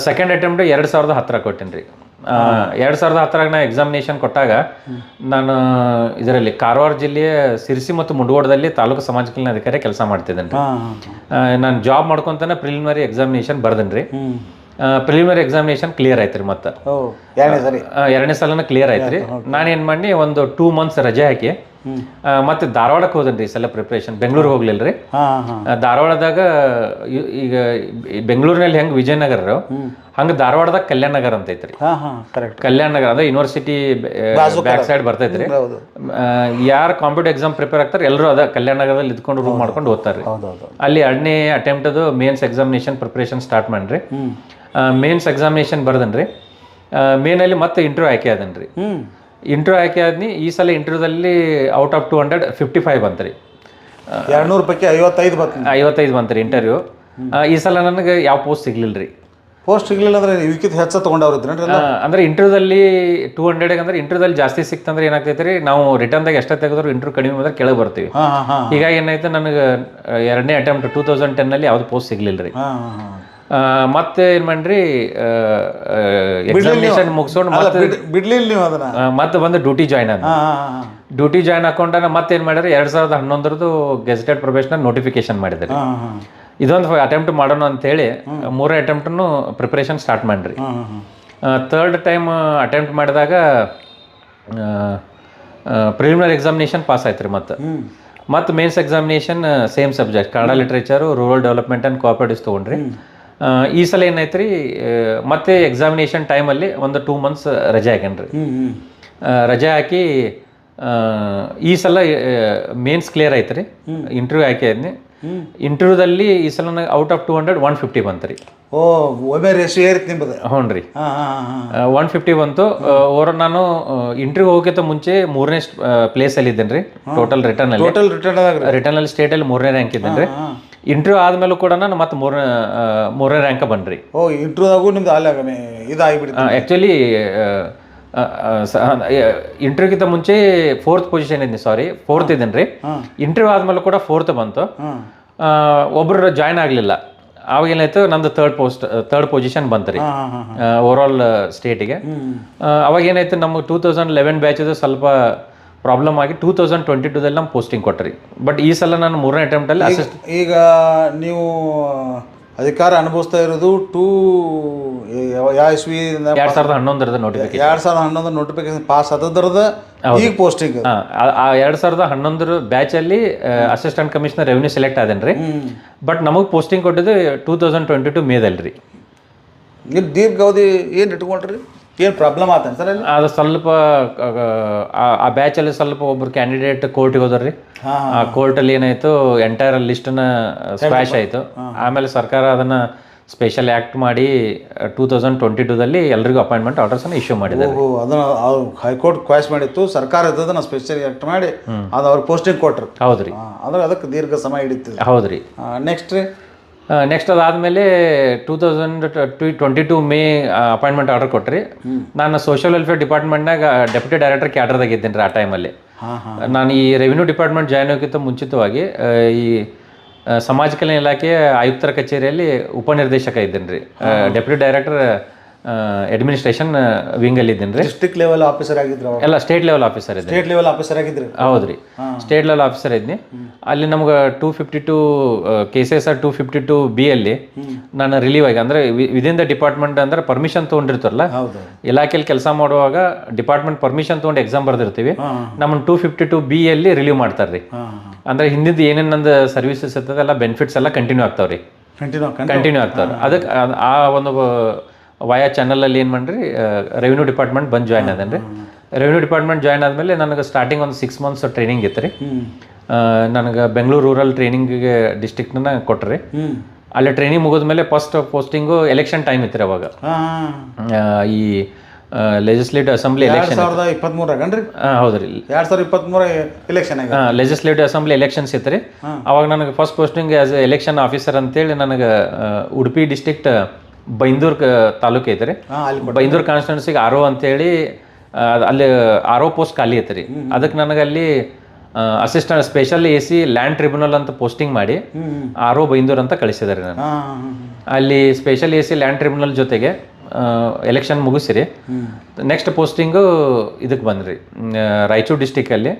ಸೆಕೆಂಡ್ ಅಟೆಂಪ್ಟ್ 2010 ಕೊಟ್ಟೇನಿ ರೀ. 2010 ನಾ ಎಕ್ಸಾಮಿನೇಷನ್ ಕೊಟ್ಟಾಗ ನಾನು ಇದರಲ್ಲಿ ಕಾರವಾರ ಜಿಲ್ಲೆಯ ಸಿರ್ಸಿ ಮತ್ತು ಮುಂಡಗೋಡದಲ್ಲಿ ತಾಲೂಕು ಸಮಾಜ ಕಲ್ಯಾಣ ಅಧಿಕಾರಿ ಕೆಲಸ ಮಾಡ್ತಿದ್ದೇನೆ ರೀ. ನಾನು ಜಾಬ್ ಮಾಡ್ಕೊತಾನೆ ಪ್ರಿಲಿಮಿನರಿ ಎಕ್ಸಾಮಿನೇಷನ್ ಬರ್ದೇನೆ ರೀ. ಪ್ರಿಲಿಮಿನರಿ ಎಕ್ಸಾಮಿನೇಷನ್ ಕ್ಲಿಯರ್ ಆಯ್ತು ರೀ. ಮತ್ತೆ 2ನೇ ಸಲನ ಕ್ಲಿಯರ್ ಆಯ್ತು ರೀ. ನಾನೇನು ಮಾಡಿ ಒಂದು 2 ಮಂತ್ಸ್ ರಜೆ ಹಾಕಿ ಮತ್ತೆ ಧಾರವಾಡಕ್ಕೆ ಹೋದನ್ರಿ. ಈ ಸಲ ಪ್ರಿಪ್ರೇಷನ್ ಬೆಂಗಳೂರಿಗೆ ಹೋಗ್ಲಿಲ್ಲ ರೀ. ಧಾರವಾಡದಾಗ ಈಗ ಬೆಂಗಳೂರಿನಲ್ಲಿ ಹೆಂಗೆ ವಿಜಯನಗರ ಹಂಗೆ ಧಾರವಾಡದಾಗ ಕಲ್ಯಾಣ ನಗರ ಅಂತ ಐತ್ರಿ. ಕಲ್ಯಾಣ ನಗರ ಅಂದ್ರೆ ಯೂನಿವರ್ಸಿಟಿ ಬ್ಯಾಕ್ ಸೈಡ್ ಬರ್ತೈತ್ರಿ. ಯಾರು ಕಾಂಪಿಟೇಟಿವ್ ಎಕ್ಸಾಮ್ ಪ್ರಿಪೇರ್ ಆಗ್ತಾರೆ ಎಲ್ಲರೂ ಅದ ಕಲ್ಯಾಣ ನಗರದಲ್ಲಿ ಇದ್ಕೊಂಡು ರೂಮ್ ಮಾಡ್ಕೊಂಡು ಓದ್ತಾರೆ. ಅಲ್ಲಿ 2ನೇ ಅಟೆಂಪ್ಟ್ ಅದು ಮೇನ್ಸ್ ಎಕ್ಸಾಮಿನೇಷನ್ ಪ್ರಿಪ್ರೇಷನ್ ಸ್ಟಾರ್ಟ್ ಮಾಡ್ರಿ. ಮೇನ್ಸ್ ಎಕ್ಸಾಮಿನೇಷನ್ ಬರ್ದನ್ರಿ. ಮೇನಲ್ಲಿ ಮತ್ತೆ ಇಂಟರ್ವ್ಯೂ ಆಯ್ಕೆ ಆದನ್ರಿ. ಇಂಟರ್ವ್ಯೂ ಆಯ್ಕೆ ಆದ್ನಿ. ಈ ಸಲ ಇಂಟರ್ವ್ಯೂದಲ್ಲಿ ಔಟ್ ಆಫ್ 200 55 ಬಂತ್ರಿ. 200 ಪೈಕಿ 55 ಬಂತ್ರಿ ಇಂಟರ್ವ್ಯೂ. ಈ ಸಲ ನನಗೆ ಯಾವ ಪೋಸ್ಟ್ ಸಿಗ್ಲಿಲ್ಲ ರೀ. ಪೋಸ್ಟ್ ಸಿಗ್ಲಿಲ್ಲ ಅಂದ್ರೆ ಇದಕ್ಕಿಂತ ಹೆಚ್ಚು ತೊಗೊಂಡವ್ರಿದ್ರಿ ಅಂದ್ರೆ ಇಂಟರ್ವ್ಯೂದಲ್ಲಿ 200 ಅಂದ್ರೆ ಇಂಟರ್ವ್ಯೂದಲ್ಲಿ ಜಾಸ್ತಿ ಸಿಕ್ತಂದ್ರೆ ಏನಾಗ್ತೈತೆ ರೀ, ನಾವು ರಿಟರ್ನ್ದಾಗ ಎಷ್ಟೇ ತೆಗೆದ್ರು ಇಂಟರ್ವ್ಯೂ ಕಡಿಮೆ ಬಂದ್ರೆ ಕೆಳಗೆ ಬರ್ತೀವಿ. ಹೀಗಾಗಿ ಏನಾಯ್ತು, ನನಗೆ 2ನೇ ಅಟೆಂಪ್ಟ್ 2010ನಲ್ಲಿ ಯಾವ್ದು ಪೋಸ್ಟ್ ಸಿಗ್ಲಿಲ್ಲ ರೀ. ಮತ್ತೆ ಏನ್ ಮಾಡ್ರಿ, ಎಕ್ಸಾಮಿನೇಷನ್ ಮುಗಿಸ್ಕೊಂಡು ಬಿಡ್ಲಿಲ್ಲ ನೀವು ಅದನ್ನ ಮತ್ತೆ ಬಂದು ಡ್ಯೂಟಿ ಜಾಯ್ನ್ ಆದ. ಡ್ಯೂಟಿ ಜಾಯ್ನ್ ಹಾಕೊಂಡ ಮತ್ತೇನ್ ಮಾಡಿದ್ರೆ 2011 ಗೆಜೆಟೆಡ್ ಪ್ರೊಫೆಷನಲ್ ನೋಟಿಫಿಕೇಶನ್ ಮಾಡಿದ್ರಿ. ಇದೊಂದು ಅಟೆಂಪ್ಟ್ ಮಾಡೋಣ ಅಂತೇಳಿ 3ನೇ ಅಟೆಂಪ್ಟನ್ನು ಪ್ರಿಪ್ರೇಷನ್ ಸ್ಟಾರ್ಟ್ ಮಾಡ್ರಿ. 3rd ಟೈಮ್ ಅಟೆಂಪ್ಟ್ ಮಾಡಿದಾಗ ಪ್ರಿಲಿಮಿನರಿ ಎಕ್ಸಾಮಿನೇಷನ್ ಪಾಸ್ ಆಯ್ತು ರೀ. ಮತ್ತೆ mains examination same subject Kannada literature, rural development and cooperatives ತೊಗೊಂಡ್ರಿ. ಈ ಸಲ ಏನಾಯ್ತು ರೀ, ಮತ್ತೆ ಎಕ್ಸಾಮಿನೇಷನ್ ಟೈಮಲ್ಲಿ ಒಂದು 2 ಮಂತ್ಸ್ ರಜೆ ಹಾಕೇನ್ರಿ. ರಜೆ ಹಾಕಿ ಈ ಸಲ ಮೇನ್ಸ್ ಕ್ಲಿಯರ್ ಆಯ್ತು ರೀ. ಇಂಟರ್ವ್ಯೂ ಆಯ್ಕೆ ಆದ್ನಿ. ಇಂಟರ್ವ್ಯೂದಲ್ಲಿ ಈ ಸಲ ಔಟ್ ಆಫ್ 200 150 ಬಂತು ರೀ. ಹ್ಞೂ ರೀ, 150 ಬಂತು. ನಾನು ಇಂಟರ್ವ್ಯೂ ಹೋಗೋಕ್ಕಿಂತ ಮುಂಚೆ 3ನೇ ಪ್ಲೇಸಲ್ಲಿ ಇದ್ದೇನೆ ರೀ. ಟೋಟಲ್ ರಿಟರ್ನಲ್ಲಿ ಸ್ಟೇಟಲ್ಲಿ 3ನೇ ರ್ಯಾಂಕ್ ಇದ್ದೇನೆ ರೀ. ಇಂಟರ್ವ್ಯೂ ಆದ್ಮೇಲೂ ಕೂಡ ನಾನು ಮತ್ತೆ 3ನೇ ರ್ಯಾಂಕ್ ಬನ್ರಿ. ಇಂಟರ್ವ್ಯೂದಾಗೂ ನಿಮ್ದು ಆ್ಯಕ್ಚುಲಿ ಇಂಟರ್ವ್ಯೂಗಿಂತ ಮುಂಚೆ 4th ಪೊಸಿಷನ್ ಇದ್ದೀನಿ, ಫೋರ್ತ್ ಇದ್ದೀನಿ ರೀ. ಇಂಟರ್ವ್ಯೂ ಆದ್ಮೇಲೆ ಕೂಡ 4th ಬಂತು. ಒಬ್ರು ಜಾಯ್ನ್ ಆಗಲಿಲ್ಲ. ಅವಾಗ ಏನಾಯ್ತು, ನಂದು ಥರ್ಡ್ ಪೊಸಿಷನ್ ಬಂತು ರೀ ಓವರಾಲ್ ಸ್ಟೇಟಿಗೆ. ಅವಾಗ ಏನಾಯ್ತು, ನಮಗೆ 2011 ಬ್ಯಾಚದು ಸ್ವಲ್ಪ ಪ್ರಾಬ್ಲಮ್ ಆಗಿ 2022ದಲ್ಲಿ ನಮ್ಮ ಪೋಸ್ಟಿಂಗ್ ಕೊಟ್ರಿ. ಬಟ್ ಈ ಸಲ ನಾನು 3ನೇ ಅಟೆಂಪ್ಟಲ್ಲಿ ಈಗ ನೀವು ಅಧಿಕಾರ ಅನುಭವಿಸ್ತಾ ಇರೋದು 2011 ನೋಟಿಫಿಕೇಶನ್ ಪಾಸ್ ಆದದ್ರದ ಈಗ ಪೋಸ್ಟಿಂಗ್. 2011 ಬ್ಯಾಚಲ್ಲಿ ಅಸಿಸ್ಟೆಂಟ್ ಕಮಿಷನರ್ ರೆವಿನ್ಯೂ ಸೆಲೆಕ್ಟ್ ಆದೇನ್ರಿ. ಬಟ್ ನಮಗೆ ಪೋಸ್ಟಿಂಗ್ ಕೊಟ್ಟಿದ್ದು 2022 ಮೇದಲ್ಲಿ ರೀ. ನೀವು ದೀರ್ಘಾವಧಿ ಏನು ಇಟ್ಕೊಂಡ್ರಿ, ಏನು ಪ್ರಾಬ್ಲಮ್ ಆತ ಸರ್? ಅದು ಸ್ವಲ್ಪ ಆ ಬ್ಯಾಚಲ್ಲಿ ಸ್ವಲ್ಪ ಒಬ್ರು ಕ್ಯಾಂಡಿಡೇಟ್ ಕೋರ್ಟಿಗೆ ಹೋದ್ರಿ. ಆ ಕೋರ್ಟಲ್ಲಿ ಏನಾಯ್ತು, ಎಂಟೈರ್ ಲಿಸ್ಟನ್ನ ಸ್ಕ್ವಾಶ್ ಆಯಿತು. ಆಮೇಲೆ ಸರ್ಕಾರ ಅದನ್ನು ಸ್ಪೆಷಲ್ ಆ್ಯಕ್ಟ್ ಮಾಡಿ 2022ದಲ್ಲಿ ಎಲ್ರಿಗೂ ಅಪಾಯಿಂಟ್ಮೆಂಟ್ ಆರ್ಡರ್ಸನ್ನು ಇಶ್ಯೂ ಮಾಡಿದ್ದಾರೆ. ಅದನ್ನು ಹೈಕೋರ್ಟ್ ಕ್ವಾಶ್ ಮಾಡಿತ್ತು, ಸರ್ಕಾರ ಅದನ್ನು ಸ್ಪೆಷಲ್ ಆ್ಯಕ್ಟ್ ಮಾಡಿ ಅದು ಅವ್ರಿಗೆ ಪೋಸ್ಟಿಂಗ್ ಕೊಟ್ಟರು. ಹೌದು ರೀ, ಅಂದ್ರೆ ಅದಕ್ಕೆ ದೀರ್ಘ ಸಮಯ ಹಿಡಿತದೆ. ಹೌದು ರೀ. ನೆಕ್ಸ್ಟ್ ಅದಾದಮೇಲೆ 2022 ಮೇ ಅಪಾಯಿಂಟ್ಮೆಂಟ್ ಆರ್ಡರ್ ಕೊಟ್ರಿ. ನಾನು ಸೋಷಿಯಲ್ ವೆಲ್ಫೇರ್ ಡಿಪಾರ್ಟ್ಮೆಂಟ್ನಾಗ ಡೆಪ್ಯೂಟಿ ಡೈರೆಕ್ಟರ್ ಕ್ಯಾಡರ್ದಾಗ ಇದ್ದೀನಿ ರೀ ಆ ಟೈಮಲ್ಲಿ. ನಾನು ಈ ರೆವಿನ್ಯೂ ಡಿಪಾರ್ಟ್ಮೆಂಟ್ ಜಾಯ್ನ್ ಆಗೋಕ್ಕಿಂತ ಮುಂಚಿತವಾಗಿ ಈ ಸಮಾಜ ಕಲ್ಯಾಣ ಇಲಾಖೆಯ ಆಯುಕ್ತರ ಕಚೇರಿಯಲ್ಲಿ ಉಪನಿರ್ದೇಶಕ ಇದ್ದೀನಿ ರೀ. ಡೆಪ್ಯೂಟಿ ಡೈರೆಕ್ಟರ್ ಅಡ್ಮಿನಿಸ್ಟ್ರೇಷನ್ ವಿಂಗಲ್ಲಿ ಇದ್ದೀನಿ ರೀ. ಡಿಸ್ಟ್ರಿಕ್ಟ್ ಲೆವೆಲ್ ಆಫೀಸರ್ ಆಗಿದ್ರು ಅವಾಗ? ಎಲ್ಲ ಸ್ಟೇಟ್ ಲೆವೆಲ್ ಆಫೀಸರ್ ಇದ್ದೀನಿ. ಸ್ಟೇಟ್ ಲೆವೆಲ್ ಆಫೀಸರ್ ಆಗಿದ್ರಿ? ಹೌದು ರೀ, ಸ್ಟೇಟ್ ಲೆವೆಲ್ ಆಫೀಸರ್ ಇದ್ನಿ. ಅಲ್ಲಿ ನಮ್ಗೆ 252 KCSR 252B ಅಲ್ಲಿ ನಾನು ರಿಲೀವ್ ಆಗಿ, ಅಂದರೆ ವಿದಿನ್ ದ ಡಿಪಾರ್ಟ್ಮೆಂಟ್ ಅಂದ್ರೆ ಪರ್ಮಿಷನ್ ತೊಗೊಂಡಿರ್ತಾರಲ್ಲ, ಇಲಾಖೆಯಲ್ಲಿ ಕೆಲಸ ಮಾಡುವಾಗ ಡಿಪಾರ್ಟ್ಮೆಂಟ್ ಪರ್ಮಿಷನ್ ತೊಗೊಂಡು ಎಕ್ಸಾಮ್ ಬರ್ದಿರ್ತೀವಿ, ನಮ್ಮನ್ನು 252B ಅಲ್ಲಿ ರಿಲೀವ್ ಮಾಡ್ತಾರೆ ರೀ. ಅಂದ್ರೆ ಹಿಂದಿದ್ದು ಏನೇನು ನಂದು ಸರ್ವಿಸಸ್ ಇರ್ತದೆ ಎಲ್ಲ ಬೆನಿಫಿಟ್ಸ್ ಎಲ್ಲ ಕಂಟಿನ್ಯೂ ಆಗ್ತಾವೆ ರೀ, ಕಂಟಿನ್ಯೂ ಆಗ್ತಾವೆ. ಅದಕ್ಕೆ ಆ ಒಂದು ವಯಾ ಚಾನಲಲ್ಲಿ ಏನು ಮಾಡ್ರಿ ರೆವಿನ್ಯೂ ಡಿಪಾರ್ಟ್ಮೆಂಟ್ ಬಂದು ಜಾಯ್ನ್ ಆದೇನೆ ರೀ. ರೆವಿನ್ಯೂ ಡಿಪಾರ್ಟ್ಮೆಂಟ್ ಜಾಯ್ನ್ ಆದಮೇಲೆ ನನಗೆ ಸ್ಟಾರ್ಟಿಂಗ್ ಒಂದು 6 months ಟ್ರೈನಿಂಗ್ ಇತ್ತು ರೀ. ನನಗೆ ಬೆಂಗಳೂರು ರೂರಲ್ ಟ್ರೈನಿಂಗಿಗೆ ಡಿಸ್ಟ್ರಿಕ್ಟ್ನ ಕೊಟ್ರಿ. ಅಲ್ಲಿ ಟ್ರೈನಿಂಗ್ ಮುಗಿದ್ಮೇಲೆ ಫಸ್ಟ್ ಪೋಸ್ಟಿಂಗು ಎಲೆಕ್ಷನ್ ಟೈಮ್ ಇತ್ತು ರೀ ಅವಾಗ. ಈ ಲೆಜಿಸ್ಲೇಟಿವ್ ಅಸೆಂಬ್ಲಿ ಎಲೆಕ್ಷನ್ 2023 ಹೌದು ರೀ, 2023 ಎಲೆಕ್ಷನ್ ಲೆಜಿಸ್ಲೇಟಿವ್ ಅಸೆಂಬ್ಲಿ ಎಲೆಕ್ಷನ್ಸ್ ಇತ್ತು ರೀ. ಅವಾಗ ನನಗೆ first posting as A election officer ಅಂತೇಳಿ ನನಗೆ ಉಡುಪಿ ಡಿಸ್ಟ್ರಿಕ್ಟ್ ಬೈಂದೂರು ತಾಲೂಕು ಐತೆ ರೀ. ಬೈಂದೂರು ಕಾನ್ಸ್ಟಿಟ್ಯೂನ್ಸಿಗೆ RO ಅಂತೇಳಿ ಅಲ್ಲಿ RO ಪೋಸ್ಟ್ ಖಾಲಿ ಐತೆ ರೀ. ಅದಕ್ಕೆ ನನಗೆ ಅಲ್ಲಿ assistant special AC land tribunal ಅಂತ ಪೋಸ್ಟಿಂಗ್ ಮಾಡಿ RO ಬೈಂದೂರು ಅಂತ ಕಳಿಸಿದ್ದಾರೆ. ನಾನು ಅಲ್ಲಿ ಸ್ಪೆಷಲ್ AC ಲ್ಯಾಂಡ್ ಟ್ರಿಬ್ಯುನಲ್ ಜೊತೆಗೆ ಎಲೆಕ್ಷನ್ ಮುಗಿಸಿರಿ. ನೆಕ್ಸ್ಟ್ ಪೋಸ್ಟಿಂಗು ಇದಕ್ಕೆ ಬಂದ್ರಿ ರಾಯಚೂರು ಡಿಸ್ಟಿಕಲ್ಲಿ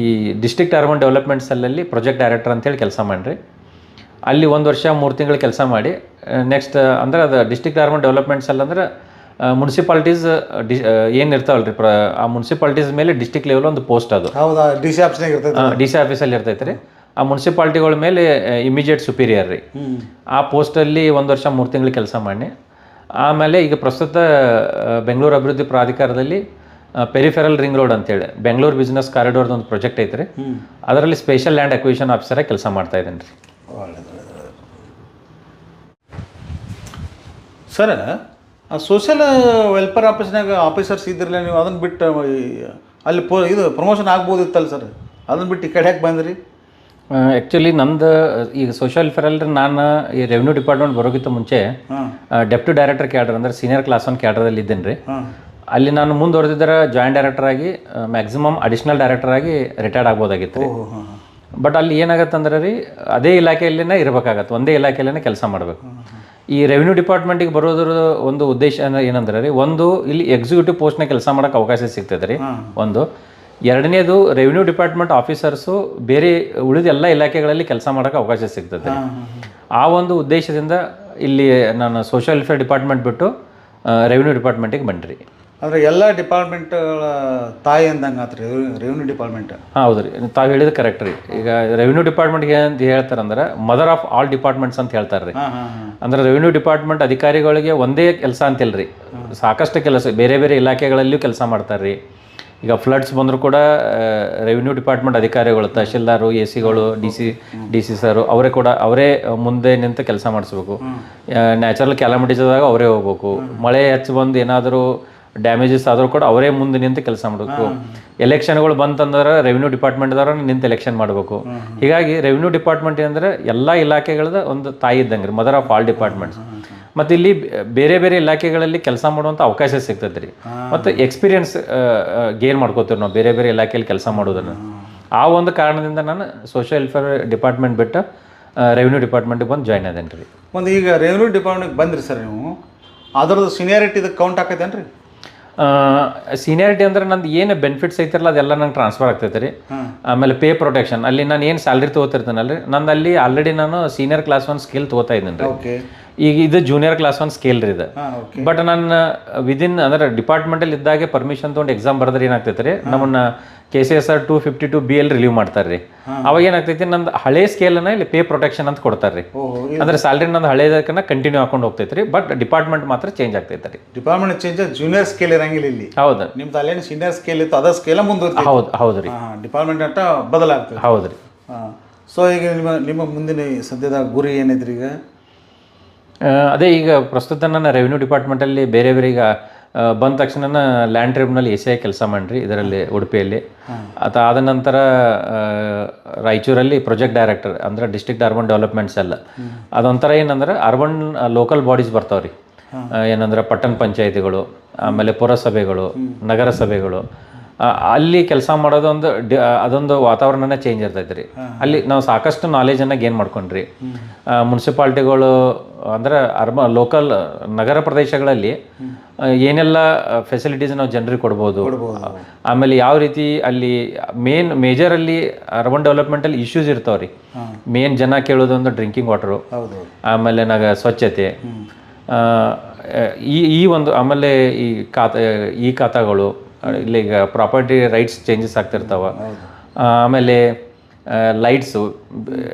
ಈ ಡಿಸ್ಟ್ರಿಕ್ಟ್ ಅರ್ಬನ್ ಡೆವಲಪ್ಮೆಂಟ್ ಸೆಲ್ಲಲ್ಲಿ ಪ್ರಾಜೆಕ್ಟ್ ಡೈರೆಕ್ಟರ್ ಅಂತೇಳಿ ಕೆಲಸ ಮಾಡಿರಿ. ಅಲ್ಲಿ 1 ವರ್ಷ 3 ತಿಂಗಳು ಕೆಲಸ ಮಾಡಿ ನೆಕ್ಸ್ಟ್ ಅಂದ್ರೆ ಅದು ಡಿಸ್ಟ್ರಿಕ್ಟ್ ಅರ್ಬನ್ ಡೆವಲಪ್ಮೆಂಟ್ ಸೆಲ್ ಅಂದ್ರೆ ಮುನ್ಸಿಪಾಲಿಟೀಸ್ ಏನು ಇರ್ತಾವಲ್ರಿ, ಆ ಮುನ್ಸಿಪಾಲಿಟೀಸ್ ಮೇಲೆ ಡಿಸ್ಟ್ರಿಕ್ಟ್ ಲೆವೆಲ್ ಒಂದು ಪೋಸ್ಟ್ ಅದು. DC ಆಫೀಸಲ್ಲಿ ಇರ್ತೈತೆ ರೀ. ಆ ಮುನ್ಸಿಪಾಲಿಟಿಗಳ ಮೇಲೆ ಇಮಿಡಿಯೇಟ್ ಸುಪೀರಿಯರ್ ರೀ. ಆ ಪೋಸ್ಟಲ್ಲಿ 1 ವರ್ಷ 3 ತಿಂಗಳು ಕೆಲಸ ಮಾಡಿ ಆಮೇಲೆ ಈಗ ಪ್ರಸ್ತುತ ಬೆಂಗಳೂರು ಅಭಿವೃದ್ಧಿ ಪ್ರಾಧಿಕಾರದಲ್ಲಿ ಪೆರಿಫೆರಲ್ ರಿಂಗ್ ರೋಡ್ ಅಂತೇಳಿ ಬೆಂಗಳೂರು ಬಿಸ್ನೆಸ್ ಕಾರಿಡೋರ್ದು ಒಂದು ಪ್ರಾಜೆಕ್ಟ್ ಐತೆ ರೀ. ಅದರಲ್ಲಿ ಸ್ಪೆಷಲ್ ಲ್ಯಾಂಡ್ ಅಕ್ವಿಷನ್ ಆಫೀಸರಾಗಿ ಕೆಲಸ ಮಾಡ್ತಾ ಇದ್ದೀನಿ ರೀ. ಸರ್, ಆ ಸೋಷಿಯಲ್ ವೆಲ್ಫೇರ್ ಆಫೀಸ್ನಾಗ ಆಫೀಸರ್ಸ್ ಇದ್ರಲ್ಲ, ನೀವು ಅದನ್ನು ಬಿಟ್ಟು ಅಲ್ಲಿ ಇದು ಪ್ರಮೋಷನ್ ಆಗ್ಬೋದಿತ್ತಲ್ಲ ಸರ್, ಅದನ್ನು ಬಿಟ್ಟು ಈ ಕಡೆ ಯಾಕೆ ಬಂದ್ರಿ? ಆ್ಯಕ್ಚುಲಿ ನಂದು ಈಗ ಸೋಷಿಯಲ್ ವೆಲ್ಫೇರಲ್ಲಿ ನಾನು ಈ ರೆವಿನ್ಯೂ ಡಿಪಾರ್ಟ್ಮೆಂಟ್ ಬರೋಕ್ಕಿಂತ ಮುಂಚೆ ಡೆಪ್ಟಿ ಡೈರೆಕ್ಟರ್ ಕ್ಯಾಡರ್ ಅಂದರೆ ಸೀನಿಯರ್ ಕ್ಲಾಸ್ 1 ಕ್ಯಾಡರಲ್ಲಿ ಇದ್ದೇನೆ ರೀ. ಅಲ್ಲಿ ನಾನು ಮುಂದುವರೆದಿದ್ದರೆ ಜಾಯಿಂಟ್ ಡೈರೆಕ್ಟರ್ ಆಗಿ ಮ್ಯಾಕ್ಸಿಮಮ್ ಅಡಿಷ್ನಲ್ ಡೈರೆಕ್ಟರ್ ಆಗಿ ರಿಟೈರ್ಡ್ ಆಗ್ಬೋದಾಗಿತ್ತು ರೀ. ಬಟ್ ಅಲ್ಲಿ ಏನಾಗತ್ತೆ ಅಂದ್ರೆ ರೀ, ಅದೇ ಇಲಾಖೆಯಲ್ಲೇ ಇರಬೇಕಾಗತ್ತೆ, ಒಂದೇ ಇಲಾಖೆಯಲ್ಲೇ ಕೆಲಸ ಮಾಡಬೇಕು. ಈ ರೆವಿನ್ಯೂ ಡಿಪಾರ್ಟ್ಮೆಂಟಿಗೆ ಬರೋದ್ರ ಒಂದು ಉದ್ದೇಶ ಏನಂದ್ರೆ ರೀ, ಒಂದು ಇಲ್ಲಿ ಎಕ್ಸಿಕ್ಯೂಟಿವ್ ಪೋಸ್ಟ್ನ ಕೆಲಸ ಮಾಡೋಕ್ಕೆ ಅವಕಾಶ ಸಿಗ್ತದೆ ರೀ ಒಂದು. ಎರಡನೇದು ರೆವಿನ್ಯೂ ಡಿಪಾರ್ಟ್ಮೆಂಟ್ ಆಫೀಸರ್ಸು ಬೇರೆ ಉಳಿದ ಎಲ್ಲ ಇಲಾಖೆಗಳಲ್ಲಿ ಕೆಲಸ ಮಾಡೋಕ್ಕೆ ಅವಕಾಶ ಸಿಗ್ತದೆ. ಆ ಒಂದು ಉದ್ದೇಶದಿಂದ ಇಲ್ಲಿ ನಾನು ಸೋಷಿಯಲ್ ವೆಲ್ಫೇರ್ ಡಿಪಾರ್ಟ್ಮೆಂಟ್ ಬಿಟ್ಟು ರೆವಿನ್ಯೂ ಡಿಪಾರ್ಟ್ಮೆಂಟಿಗೆ ಬಂದ್ರಿ. ಅಂದರೆ ಎಲ್ಲ ಡಿಪಾರ್ಟ್ಮೆಂಟ್ಗಳ ತಾಯಿ ಅಂದಂಗೆ ಆತ್ರಿ ರೆವಿನ್ಯೂ ಡಿಪಾರ್ಟ್ಮೆಂಟ್. ಹೌದು ರೀ, ತಾವು ಹೇಳಿದ ಕರೆಕ್ಟ್ ರೀ. ಈಗ ರೆವಿನ್ಯೂ ಡಿಪಾರ್ಟ್ಮೆಂಟ್ಗೆ ಅಂತ ಹೇಳ್ತಾರಂದ್ರೆ ಮದರ್ ಆಫ್ ಆಲ್ ಡಿಪಾರ್ಟ್ಮೆಂಟ್ಸ್ ಅಂತ ಹೇಳ್ತಾರೆ ರೀ. ಅಂದ್ರೆ ರೆವಿನ್ಯೂ ಡಿಪಾರ್ಟ್ಮೆಂಟ್ ಅಧಿಕಾರಿಗಳಿಗೆ ಒಂದೇ ಕೆಲಸ ಅಂತಿಲ್ಲ ರೀ, ಸಾಕಷ್ಟು ಕೆಲಸ ಬೇರೆ ಬೇರೆ ಇಲಾಖೆಗಳಲ್ಲಿಯೂ ಕೆಲಸ ಮಾಡ್ತಾರೆ ರೀ. ಈಗ ಫ್ಲಡ್ಸ್ ಬಂದರೂ ಕೂಡ ರೆವಿನ್ಯೂ ಡಿಪಾರ್ಟ್ಮೆಂಟ್ ಅಧಿಕಾರಿಗಳು, ತಹಶೀಲ್ದಾರು, AC ಗಳು, DC ಸರು ಅವರೇ ಮುಂದೆ ನಿಂತು ಕೆಲಸ ಮಾಡಿಸ್ಬೇಕು. ನ್ಯಾಚುರಲ್ ಕ್ಯಾಲಮಿಟೀಸ್ ಆದಾಗ ಅವರೇ ಹೋಗ್ಬೇಕು. ಮಳೆ ಹೆಚ್ಚು ಬಂದು ಏನಾದರೂ ಡ್ಯಾಮೇಜಸ್ ಆದರೂ ಕೂಡ ಅವರೇ ಮುಂದೆ ನಿಂತು ಕೆಲಸ ಮಾಡಬೇಕು. ಎಲೆಕ್ಷನ್ಗಳು ಬಂತಂದ್ರೆ ರೆವಿನ್ಯೂ ಡಿಪಾರ್ಟ್ಮೆಂಟ್ದವ್ರ ನಿಂತು ಎಲೆಕ್ಷನ್ ಮಾಡಬೇಕು. ಹೀಗಾಗಿ ರೆವಿನ್ಯೂ ಡಿಪಾರ್ಟ್ಮೆಂಟ್ ಅಂದರೆ ಎಲ್ಲ ಇಲಾಖೆಗಳದ ಒಂದು ತಾಯಿ ಇದ್ದಂಗೆ ರೀ, ಮದರ್ ಆಫ್ ಆಲ್ ಡಿಪಾರ್ಟ್ಮೆಂಟ್ಸ್. ಮತ್ತು ಇಲ್ಲಿ ಬೇರೆ ಬೇರೆ ಇಲಾಖೆಗಳಲ್ಲಿ ಕೆಲಸ ಮಾಡುವಂಥ ಅವಕಾಶ ಸಿಗ್ತದೆ ರೀ. ಮತ್ತು ಎಕ್ಸ್ಪೀರಿಯನ್ಸ್ ಗೇನ್ ಮಾಡ್ಕೋತೀವಿ ನಾವು ಬೇರೆ ಬೇರೆ ಇಲಾಖೆಯಲ್ಲಿ ಕೆಲಸ ಮಾಡೋದನ್ನು. ಆ ಒಂದು ಕಾರಣದಿಂದ ನಾನು ಸೋಷಿಯಲ್ ವೆಲ್ಫೇರ್ ಡಿಪಾರ್ಟ್ಮೆಂಟ್ ಬಿಟ್ಟು ರೆವಿನ್ಯೂ ಡಿಪಾರ್ಟ್ಮೆಂಟಿಗೆ ಬಂದು ಜಾಯ್ನ್ ಆದೇನೆ ರೀ. ಒಂದು ಈಗ ರೆವಿನ್ಯೂ ಡಿಪಾರ್ಟ್ಮೆಂಟ್ಗೆ ಬಂದ್ರಿ ಸರ್ ನೀವು, ಅದರದ್ದು ಸೀನಿಯಾರಿಟಿ ಇದಕ್ಕೆ ಕೌಂಟ್ ಆಕೈತೇನು ರೀ? ಸೀನಿಯಾರಿಟಿ ಅಂದ್ರೆ ನಂದು ಏನು ಬೆನಿಫಿಟ್ಸ್ ಐತಿರಲ್ಲ ಅದೆಲ್ಲ ನಂಗೆ ಟ್ರಾನ್ಸ್ಫರ್ ಆಗ್ತೈತೆ ರೀ. ಆಮೇಲೆ ಪೇ ಪ್ರೊಟೆಕ್ಷನ್ ಅಲ್ಲಿ ನಾನು ಏನು ಸ್ಯಾಲ್ರಿ ತೊಗೋತಿರ್ತೀನಲ್ಲ ರೀ, ನಂದು ಅಲ್ಲಿ ಆಲ್ರೆಡಿ ನಾನು ಸೀನಿಯರ್ ಕ್ಲಾಸ್ 1 ಸ್ಕೇಲ್ ತೊಗೋತಾ ಇದ್ದೀನಿ ರೀ. ಈಗ ಇದು ಜೂನಿಯರ್ ಕ್ಲಾಸ್ 1 ಸ್ಕೇಲ್ ರೀ ಇದು. ಬಟ್ ನಾನು ವಿದಿನ್ ಅಂದ್ರೆ ಡಿಪಾರ್ಟ್ಮೆಂಟಲ್ಲಿ ಇದ್ದಾಗೆ ಪರ್ಮಿಷನ್ ತೊಗೊಂಡು ಎಕ್ಸಾಮ್ ಬರೆದ್ರೆ ಏನಾಗ್ತೈತೆ ರೀ, ನಮ್ಮನ್ನ KCSR 252B ಅಲ್ಲಿ ರಿಲೀವ್ ಮಾಡ್ತಾರೆ ರೀ. ಅವಾಗ ಏನಾಗ್ತೈತಿ, ನಂದು ಹಳೆ ಸ್ಕೇಲನ್ನ ಇಲ್ಲಿ ಪೇ ಪ್ರೊಟೆಕ್ಷನ್ ಅಂತ ಕೊಡ್ತಾರೆ ರೀ. ಅಂದ್ರೆ ಸ್ಯಾಲ್ರಿ ನಂದು ಹಳೇದಕ್ಕನ್ನ ಕಂಟಿನ್ಯೂ ಹಾಕೊಂಡು ಹೋಗ್ತೈತೆ ರೀ. ಬಟ್ ಡಿಪಾರ್ಟ್ಮೆಂಟ್ ಮಾತ್ರ ಚೇಂಜ್ ಆಗ್ತೈತೆ ರೀ. ಡಿಪಾರ್ಟ್ಮೆಂಟ್ ಚೇಂಜ್, ಜೂನಿಯರ್ ಸ್ಕೇಲ್ ಇರಂಗಿಲ್ಲ ಇಲ್ಲಿ. ಹೌದು, ನಿಮ್ದು ಅಲ್ಲೇನು ಸೀನಿಯರ್ ಸ್ಕೇಲ್ ಇತ್ತು ಅದ ಸ್ಕೇಲ ಮುಂದುವರಿತು. ಹೌದು ರೀ, ಡಿಪಾರ್ಟ್ಮೆಂಟ್ ಅಂತ ಬದಲಾಗ್ತದೆ. ಹೌದು ರೀ. ಸೊ ಈಗ ನಿಮ್ಮ ಮುಂದಿನ ಸದ್ಯದ ಗುರಿ ಏನೈತ್ರಿ ಈಗ? ಅದೇ ಈಗ ಪ್ರಸ್ತುತ ನನ್ನ ರೆವಿನ್ಯೂ ಡಿಪಾರ್ಟ್ಮೆಂಟಲ್ಲಿ ಬೇರೆ ಬೇರೆ ಈಗ ಬಂದ ತಕ್ಷಣ ಲ್ಯಾಂಡ್ ಟ್ರಿಬ್ಯುನಲ್ AC ಆಗಿ ಕೆಲಸ ಮಾಡಿರಿ ಇದರಲ್ಲಿ ಉಡುಪಿಯಲ್ಲಿ. ಅದಾದ ನಂತರ ರಾಯಚೂರಲ್ಲಿ ಪ್ರಾಜೆಕ್ಟ್ ಡೈರೆಕ್ಟರ್ ಅಂದರೆ ಡಿಸ್ಟ್ರಿಕ್ಟ್ ಅರ್ಬನ್ ಡೆವಲಪ್ಮೆಂಟ್ ಸೆಲ್. ಅದೊಂಥರ ಏನಂದ್ರೆ ಅರ್ಬನ್ ಲೋಕಲ್ ಬಾಡೀಸ್ ಬರ್ತಾವೆ ರೀ. ಏನಂದ್ರೆ ಪಟ್ಟಣ ಪಂಚಾಯತಿಗಳು, ಆಮೇಲೆ ಪುರಸಭೆಗಳು, ನಗರ ಸಭೆಗಳು, ಅಲ್ಲಿ ಕೆಲಸ ಮಾಡೋದು ಒಂದು ಅದೊಂದು ವಾತಾವರಣನೇ ಚೇಂಜ್ ಇರ್ತೈತೆ ರೀ. ಅಲ್ಲಿ ನಾವು ಸಾಕಷ್ಟು ನಾಲೆಜನ್ನು ಗೇನ್ ಮಾಡ್ಕೊಂಡ್ರಿ. ಮುನ್ಸಿಪಾಲ್ಟಿಗಳು ಅಂದ್ರೆ ಲೋಕಲ್ ನಗರ ಪ್ರದೇಶಗಳಲ್ಲಿ ಏನೆಲ್ಲ ಫೆಸಿಲಿಟೀಸ್ ನಾವು ಜನರಿಗೆ ಕೊಡ್ಬೋದು, ಆಮೇಲೆ ಯಾವ ರೀತಿ ಅಲ್ಲಿ ಮೇಜರಲ್ಲಿ ಅರ್ಬನ್ ಡೆವಲಪ್ಮೆಂಟಲ್ಲಿ ಇಶ್ಯೂಸ್ ಇರ್ತಾವೆ ರೀ. ಮೇನ್ ಜನ ಕೇಳೋದೊಂದು ಡ್ರಿಂಕಿಂಗ್ ವಾಟರು, ಆಮೇಲೆ ಸ್ವಚ್ಛತೆ, ಈ ಒಂದು, ಆಮೇಲೆ ಈ ಖಾತಾಗಳು, ಇಲ್ಲಿ ಈಗ ಪ್ರಾಪರ್ಟಿ ರೈಟ್ಸ್ ಚೇಂಜಸ್ ಆಗ್ತಿರ್ತಾವೆ, ಆಮೇಲೆ ಲೈಟ್ಸು,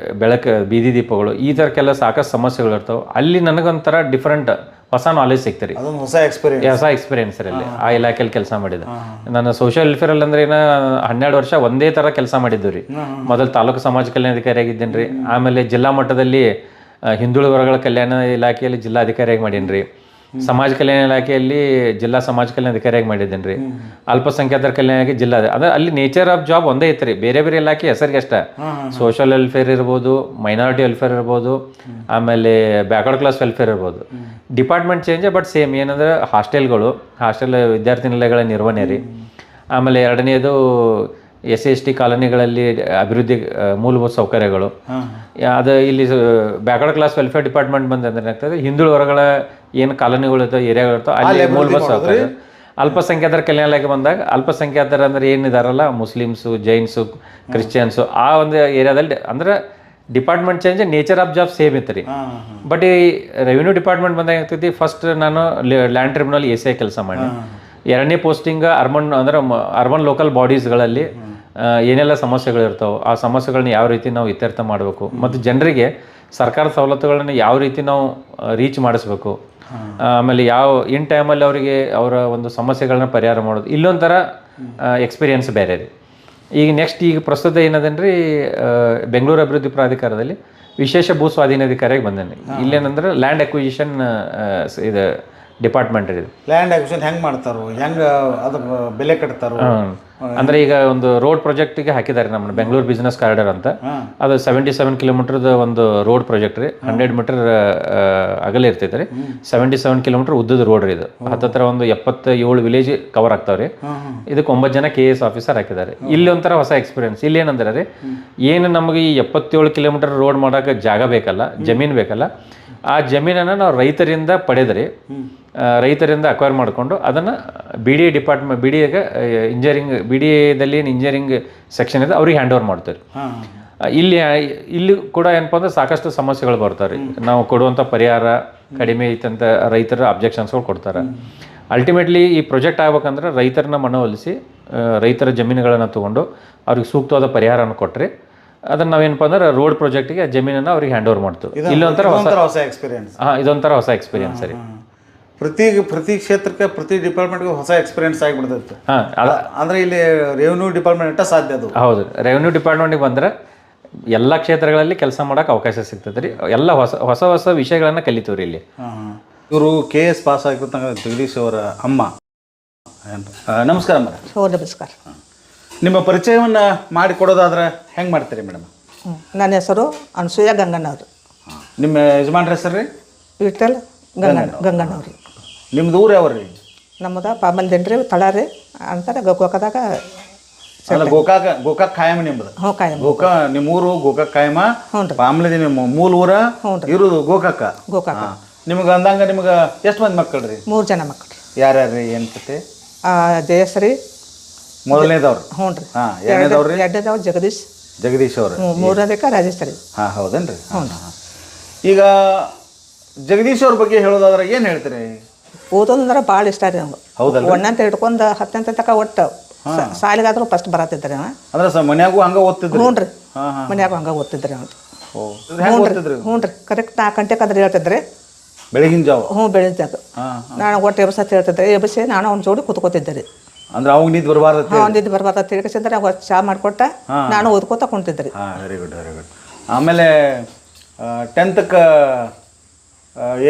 ಬೀದಿ ದೀಪಗಳು, ಈ ಥರಕ್ಕೆಲ್ಲ ಸಾಕಷ್ಟು ಸಮಸ್ಯೆಗಳು ಇರ್ತಾವೆ. ಅಲ್ಲಿ ನನಗೊಂಥರ ಡಿಫ್ರೆಂಟ್ ಹೊಸ ನಾಲೆಜ್ ಸಿಗ್ತೀರಿ, ಹೊಸ ಎಕ್ಸ್ಪೀರಿಯನ್ಸ್ ಅಲ್ಲಿ ಆ ಇಲಾಖೆಯಲ್ಲಿ ಕೆಲಸ ಮಾಡಿದ್ದು. ನಾನು ಸೋಷಿಯಲ್ ವೆಲ್ಫೇರಲ್ಲಿ ಅಂದ್ರೆ 12 ವರ್ಷ ಒಂದೇ ಥರ ಕೆಲಸ ಮಾಡಿದ್ದು ರೀ. ಮೊದಲು ತಾಲೂಕು ಸಮಾಜ ಕಲ್ಯಾಣಾಧಿಕಾರಿ ಆಗಿದ್ದೀನಿ ರೀ, ಆಮೇಲೆ ಜಿಲ್ಲಾ ಮಟ್ಟದಲ್ಲಿ ಹಿಂದುಳಿದ ವರ್ಗಗಳ ಕಲ್ಯಾಣ ಇಲಾಖೆಯಲ್ಲಿ ಜಿಲ್ಲಾಧಿಕಾರಿಯಾಗಿ ಮಾಡೀನಿ ರೀ, ಸಮಾಜ ಕಲ್ಯಾಣ ಇಲಾಖೆಯಲ್ಲಿ ಜಿಲ್ಲಾ ಸಮಾಜ ಕಲ್ಯಾಣ ಅಧಿಕಾರಿಯಾಗಿ ಮಾಡಿದ್ದೀನಿ ರೀ, ಅಲ್ಪಸಂಖ್ಯಾತರ ಕಲ್ಯಾಣಕ್ಕೆ ಜಿಲ್ಲಾ. ಅಂದ್ರೆ ಅಲ್ಲಿ ನೇಚರ್ ಆಫ್ ಜಾಬ್ ಒಂದೇ ಐತೆ ರೀ, ಬೇರೆ ಬೇರೆ ಇಲಾಖೆ ಹೆಸರಿಗೆ ಅಷ್ಟೇ. ಸೋಷಿಯಲ್ ವೆಲ್ಫೇರ್ ಇರ್ಬೋದು, ಮೈನಾರಿಟಿ ವೆಲ್ಫೇರ್ ಇರ್ಬೋದು, ಆಮೇಲೆ ಬ್ಯಾಕ್ವರ್ಡ್ ಕ್ಲಾಸ್ ವೆಲ್ಫೇರ್ ಇರ್ಬೋದು. Department change but same. ಏನಂದ್ರೆ ಹಾಸ್ಟೆಲ್ ವಿದ್ಯಾರ್ಥಿ ನಿಲಯಗಳ ನಿರ್ವಹಣೆ ರೀ. ಆಮೇಲೆ ಎರಡನೇದು SC/ST ಕಾಲೋನಿಗಳಲ್ಲಿ ಅಭಿವೃದ್ಧಿ ಮೂಲಭೂತ ಸೌಕರ್ಯಗಳು. ಅದು ಇಲ್ಲಿ ಬ್ಯಾಕ್ವರ್ಡ್ ಕ್ಲಾಸ್ ವೆಲ್ಫೇರ್ ಡಿಪಾರ್ಟ್ಮೆಂಟ್ ಬಂದ್ರೆ ಏನಾಗ್ತದೆ, ಹಿಂದುಳಿದ ವರ್ಗಗಳ ಏನು ಕಾಲೋನಿಗಳು ಇರ್ತಾವೆ, ಏರಿಯಾಗಳು ಇರ್ತಾವೆ, ಅಲ್ಲಿ ಮೂಲಭೂತ ಸೌಕರ್ಯ. ಅಲ್ಪಸಂಖ್ಯಾತರ ಕಲ್ಯಾಣ ಇಲಾಖೆ ಬಂದಾಗ ಅಲ್ಪಸಂಖ್ಯಾತರ ಅಂದ್ರೆ ಏನಿದಾರಲ್ಲ, ಮುಸ್ಲಿಮ್ಸು, ಜೈನ್ಸು, ಕ್ರಿಶ್ಚಿಯನ್ಸು, ಆ ಒಂದು ಏರಿಯಾದಲ್ಲಿ ಅಂದ್ರೆ department change, nature of job same ಇತ್ತು ರೀ. ಬಟ್ ಈ ರೆವಿನ್ಯೂ ಡಿಪಾರ್ಟ್ಮೆಂಟ್ ಬಂದಾಗ ಆಗ್ತೈತಿ, ಫಸ್ಟ್ ನಾನು ಲ್ಯಾಂಡ್ ಟ್ರಿಬ್ಯುನಲ್ ACI ಕೆಲಸ ಮಾಡಿ, ಎರಡನೇ ಪೋಸ್ಟಿಂಗ್ ಅರ್ಬನ್ ಲೋಕಲ್ ಬಾಡೀಸ್ಗಳಲ್ಲಿ ಏನೆಲ್ಲ ಸಮಸ್ಯೆಗಳು ಇರ್ತಾವೆ, ಆ ಸಮಸ್ಯೆಗಳನ್ನ ಯಾವ ರೀತಿ ನಾವು ಇತ್ಯರ್ಥ ಮಾಡಬೇಕು, ಮತ್ತು ಜನರಿಗೆ ಸರ್ಕಾರದ ಸವಲತ್ತುಗಳನ್ನ ಯಾವ ರೀತಿ ನಾವು ರೀಚ್ ಮಾಡಿಸ್ಬೇಕು, ಆಮೇಲೆ ಇನ್ ಟೈಮಲ್ಲಿ ಅವರಿಗೆ ಅವರ ಒಂದು ಸಮಸ್ಯೆಗಳನ್ನ ಪರಿಹಾರ ಮಾಡೋದು, ಇಲ್ಲೊಂಥರ ಎಕ್ಸ್ಪೀರಿಯನ್ಸ್ ಬೇರೆ ರೀ. ಈಗ ಪ್ರಸ್ತುತ ಏನದನ್ರಿ, ಬೆಂಗಳೂರು ಅಭಿವೃದ್ಧಿ ಪ್ರಾಧಿಕಾರದಲ್ಲಿ ವಿಶೇಷ ಭೂ ಸ್ವಾಧೀನಾಧಿಕಾರಿಯಾಗಿ ಬಂದೇನೆ. ಇಲ್ಲೇನಂದ್ರೆ ಲ್ಯಾಂಡ್ ಅಕ್ವಿಸಿಷನ್ ಇದು ಡಿಪಾರ್ಟ್ಮೆಂಟ್ ಇದೆ. ಲ್ಯಾಂಡ್ ಅಕ್ವಿಸಿಷನ್ ಹೆಂಗೆ ಮಾಡ್ತಾರೋ, ಹೆಂಗೆ ಅದು ಬೆಲೆ ಕಟ್ತಾರೋ. ಅಂದ್ರೆ ಈಗ ಒಂದು ರೋಡ್ ಪ್ರಾಜೆಕ್ಟಿಗೆ ಹಾಕಿದ್ದಾರೆ ನಮ್ಮ ಬೆಂಗಳೂರು ಬಿಸ್ನೆಸ್ ಕಾರಿಡಾರ್ ಅಂತ. ಅದು 77 ಕಿಲೋಮೀಟರ್ದ ಒಂದು ರೋಡ್ ಪ್ರಾಜೆಕ್ಟ್ ರೀ. 100 ಮೀಟರ್ ಅಗಲ ಇರ್ತೈತೆ ರೀ, 77 ಕಿಲೋಮೀಟರ್ ಉದ್ದದ ರೋಡ್ ರೀ. ಇದು ಹತ್ತತ್ರ ಒಂದು 77 ವಿಲೇಜ್ ಕವರ್ ಆಗ್ತಾವ್ರಿ. ಇದಕ್ಕೆ 9 ಜನ KS ಆಫೀಸರ್ ಹಾಕಿದ್ದಾರೆ. ಇಲ್ಲಿ ಒಂಥರ ಹೊಸ ಎಕ್ಸ್ಪೀರಿಯನ್ಸ್. ಇಲ್ಲಿ ಏನಂದ್ರೆ ರೀ, ಏನು ನಮಗೆ ಈ 77 ಕಿಲೋಮೀಟರ್ ರೋಡ್ ಮಾಡೋಕೆ ಜಾಗ ಬೇಕಲ್ಲ, ಜಮೀನು ಬೇಕಲ್ಲ, ಆ ಜಮೀನನ್ನು ನಾವು ರೈತರಿಂದ ಪಡೆದ್ರಿ, ರೈತರಿಂದ ಅಕ್ವೈರ್ ಮಾಡಿಕೊಂಡು ಅದನ್ನು BDA ಡಿಪಾರ್ಟ್ಮೆಂಟ್, BDAಗೆ ಇಂಜಿನಿಯರಿಂಗ್, BDAದಲ್ಲಿ ಇಂಜಿನಿಯರಿಂಗ್ ಸೆಕ್ಷನ್ ಇದೆ, ಅವ್ರಿಗೆ ಹ್ಯಾಂಡ್ ಓವರ್ ಮಾಡ್ತಾರೆ. ಇಲ್ಲಿ ಕೂಡ ಏನಪ್ಪ ಅಂದ್ರೆ ಸಾಕಷ್ಟು ಸಮಸ್ಯೆಗಳು ಬರ್ತಾರೆ. ನಾವು ಕೊಡುವಂಥ ಪರಿಹಾರ ಕಡಿಮೆ ಐತಂತ ರೈತರ ಅಬ್ಜೆಕ್ಷನ್ಸ್ಗಳು ಕೊಡ್ತಾರೆ. ಅಲ್ಟಿಮೇಟ್ಲಿ ಈ ಪ್ರಾಜೆಕ್ಟ್ ಆಗ್ಬೇಕಂದ್ರೆ ರೈತರನ್ನ ಮನವೊಲಿಸಿ, ರೈತರ ಜಮೀನುಗಳನ್ನು ತೊಗೊಂಡು ಅವ್ರಿಗೆ ಸೂಕ್ತವಾದ ಪರಿಹಾರನ ಕೊಟ್ಟರೆ ಅದನ್ನು ನಾವೇನಪ್ಪ ಅಂದ್ರೆ ರೋಡ್ ಪ್ರಾಜೆಕ್ಟಿಗೆ ಜಮೀನನ್ನು ಅವ್ರಿಗೆ ಹ್ಯಾಂಡ್ ಓವರ್ ಮಾಡ್ತೀವಿ. ಇಲ್ಲೊಂಥರ ಹೊಸ ಎಕ್ಸ್ಪೀರಿಯನ್ಸ್. ಇದೊಂಥರ ಹೊಸ ಎಕ್ಸ್ಪೀರಿಯನ್ಸ್ ಸರಿ. ಪ್ರತಿ ಕ್ಷೇತ್ರಕ್ಕೆ, ಪ್ರತಿ ಡಿಪಾರ್ಟ್ಮೆಂಟ್ಗೆ ಹೊಸ ಎಕ್ಸ್ಪೀರಿಯನ್ಸ್ ಆಗಿಬಿಡ್ತೈತೆ. ಅಂದ್ರೆ ಇಲ್ಲಿ ರೆವಿನ್ಯೂ ಡಿಪಾರ್ಟ್ಮೆಂಟ್ ಸಾಧ್ಯ ಅದು. ಹೌದು, ರೆವಿನ್ಯೂ ಡಿಪಾರ್ಟ್ಮೆಂಟಿಗೆ ಬಂದರೆ ಎಲ್ಲ ಕ್ಷೇತ್ರಗಳಲ್ಲಿ ಕೆಲಸ ಮಾಡೋಕೆ ಅವಕಾಶ ಸಿಗ್ತದೆ ರೀ. ಎಲ್ಲ ಹೊಸ ವಿಷಯಗಳನ್ನು ಕಲಿತೀವಿ ರೀ ಇಲ್ಲಿ. ಇವರು KS ಪಾಸ್ ಆಗಿರ್ತಂಗ ಜಗದೀಶ್ ಅವರ ಅಮ್ಮ. ನಮಸ್ಕಾರ ಮೇಡಮ್. ನಮಸ್ಕಾರ. ನಿಮ್ಮ ಪರಿಚಯವನ್ನು ಮಾಡಿಕೊಡೋದಾದ್ರೆ ಹೆಂಗೆ ಮಾಡ್ತೀರಿ ಮೇಡಮ್? ನನ್ನ ಹೆಸರು ಅನಸೂಯ ಗಂಗಣ್ಣವ್ರು. ನಿಮ್ಮ ಯಜಮಾನ್ರ ಹೆಸರು ರೀ? ವಿಠಲ್ ಗಂಗಣ್ಣವ್ರಿ. ನಿಮ್ದು ಊರು ಯಾವ ರೀ? ನಮ್ಮದ ಪಾಮಲ್ದೇನ್ರಿ, ತಳಾರಿ ಅಂತಾರೆ. ಗೋಕಾಕದಾಗ ಗೋಕಾಕ್ ಖಾಯಮ ನಿಮ್ಮದು? ಹ್ಞೂ, ಖಾಯಂ. ನಿಮ್ಮ ಊರು ಗೋಕಾಕ್ ಖಾಯಮ. ಹ್ಞೂ ರೀ. ಪಾಮಲ್ದಿ ನಿಮ್ಮ ಮೂಲ ಊರ? ಇರೋದು ಗೋಕಾಕ. ನಿಮ್ಗೆ ಅಂದಂಗ ನಿಮ್ಗೆ ಎಷ್ಟು ಮಂದಿ ಮಕ್ಕಳು ರೀ? 3 ಜನ ಮಕ್ಕಳು. ಯಾರ್ಯಾರು ರೀ? ಏನು ಕತೆ? ಜಯಶ್ರೀ ಮೊದಲನೇದವ್ರು. ಹ್ಞೂ ರೀ. ಎರಡನೇದವ್ರು ಜಗದೀಶ್ ಅವರು. ಮೂರನೇದಕ್ಕೆ ರಾಜೇಶ್ವರಿ. ಹೌದೇನ್ರಿ? ಈಗ ಜಗದೀಶ್ ಅವ್ರ ಬಗ್ಗೆ ಹೇಳೋದಾದ್ರೆ ಏನು ಹೇಳ್ತೀರಿ? ಓದೋದಂದ್ರೆ ಭಾಳ ಇಷ್ಟ ರೀ ನಮ್ಗೆ. ಹೌದಲ್ಲ? 1ನೇ ಹಿಡ್ಕೊಂಡು 10ನೇ ತನಕ ಒಟ್ಟು ಸಾಲಿಗಾದ್ರೂ ಫಸ್ಟ್ ಬರತ್ತಿದ್ರಿ. ಅಂದ್ರೆ ಮನ್ಯಾಗೂ ಹಂಗೆ ಓದ್ತಿದ್ರಿ? ಹ್ಞೂ ರೀ, ಮನ್ಯಾಗೂ ಹಂಗೆ ಓದ್ತಿದ್ರಿ ಅವ್ರು. ಹ್ಞೂ ರೀ, ಕರೆಕ್ಟ್ 4 ಗಂಟೆಗೆ ಅಂದ್ರೆ ಹೇಳ್ತಿದ್ರಿ, ಬೆಳಗಿನ ಜಾವ. ಹ್ಞೂ, ಬೆಳಗಿನ ಜಾಗ. ನಾನು ಒಟ್ಟು ಎಬ್ಸತ್ ಹೇಳ್ತಿದ್ದೆ, ಎಬ್ಬಿಸಿ ನಾನು ಅವ್ನ ಜೋಡಿ ಕೂತ್ಕೋತಿದ್ದೆ ರೀ. ಅಂದ್ರೆ ಅವಾಗ ನಿದ್ದು ಬರಬಾರ್ದು? ಹಾಂ, ನಿದ್ದು ಬರಬಾರ್ದು ತಿಳ್ಕಸಿದ್ರೆ ಚಹಾ ಮಾಡಿಕೊಟ್ಟ ನಾನು ಓದ್ಕೋತಾ ಕುಂತಿದ್ದೆ ರೀ. Very good, very good. ಆಮೇಲೆ 10th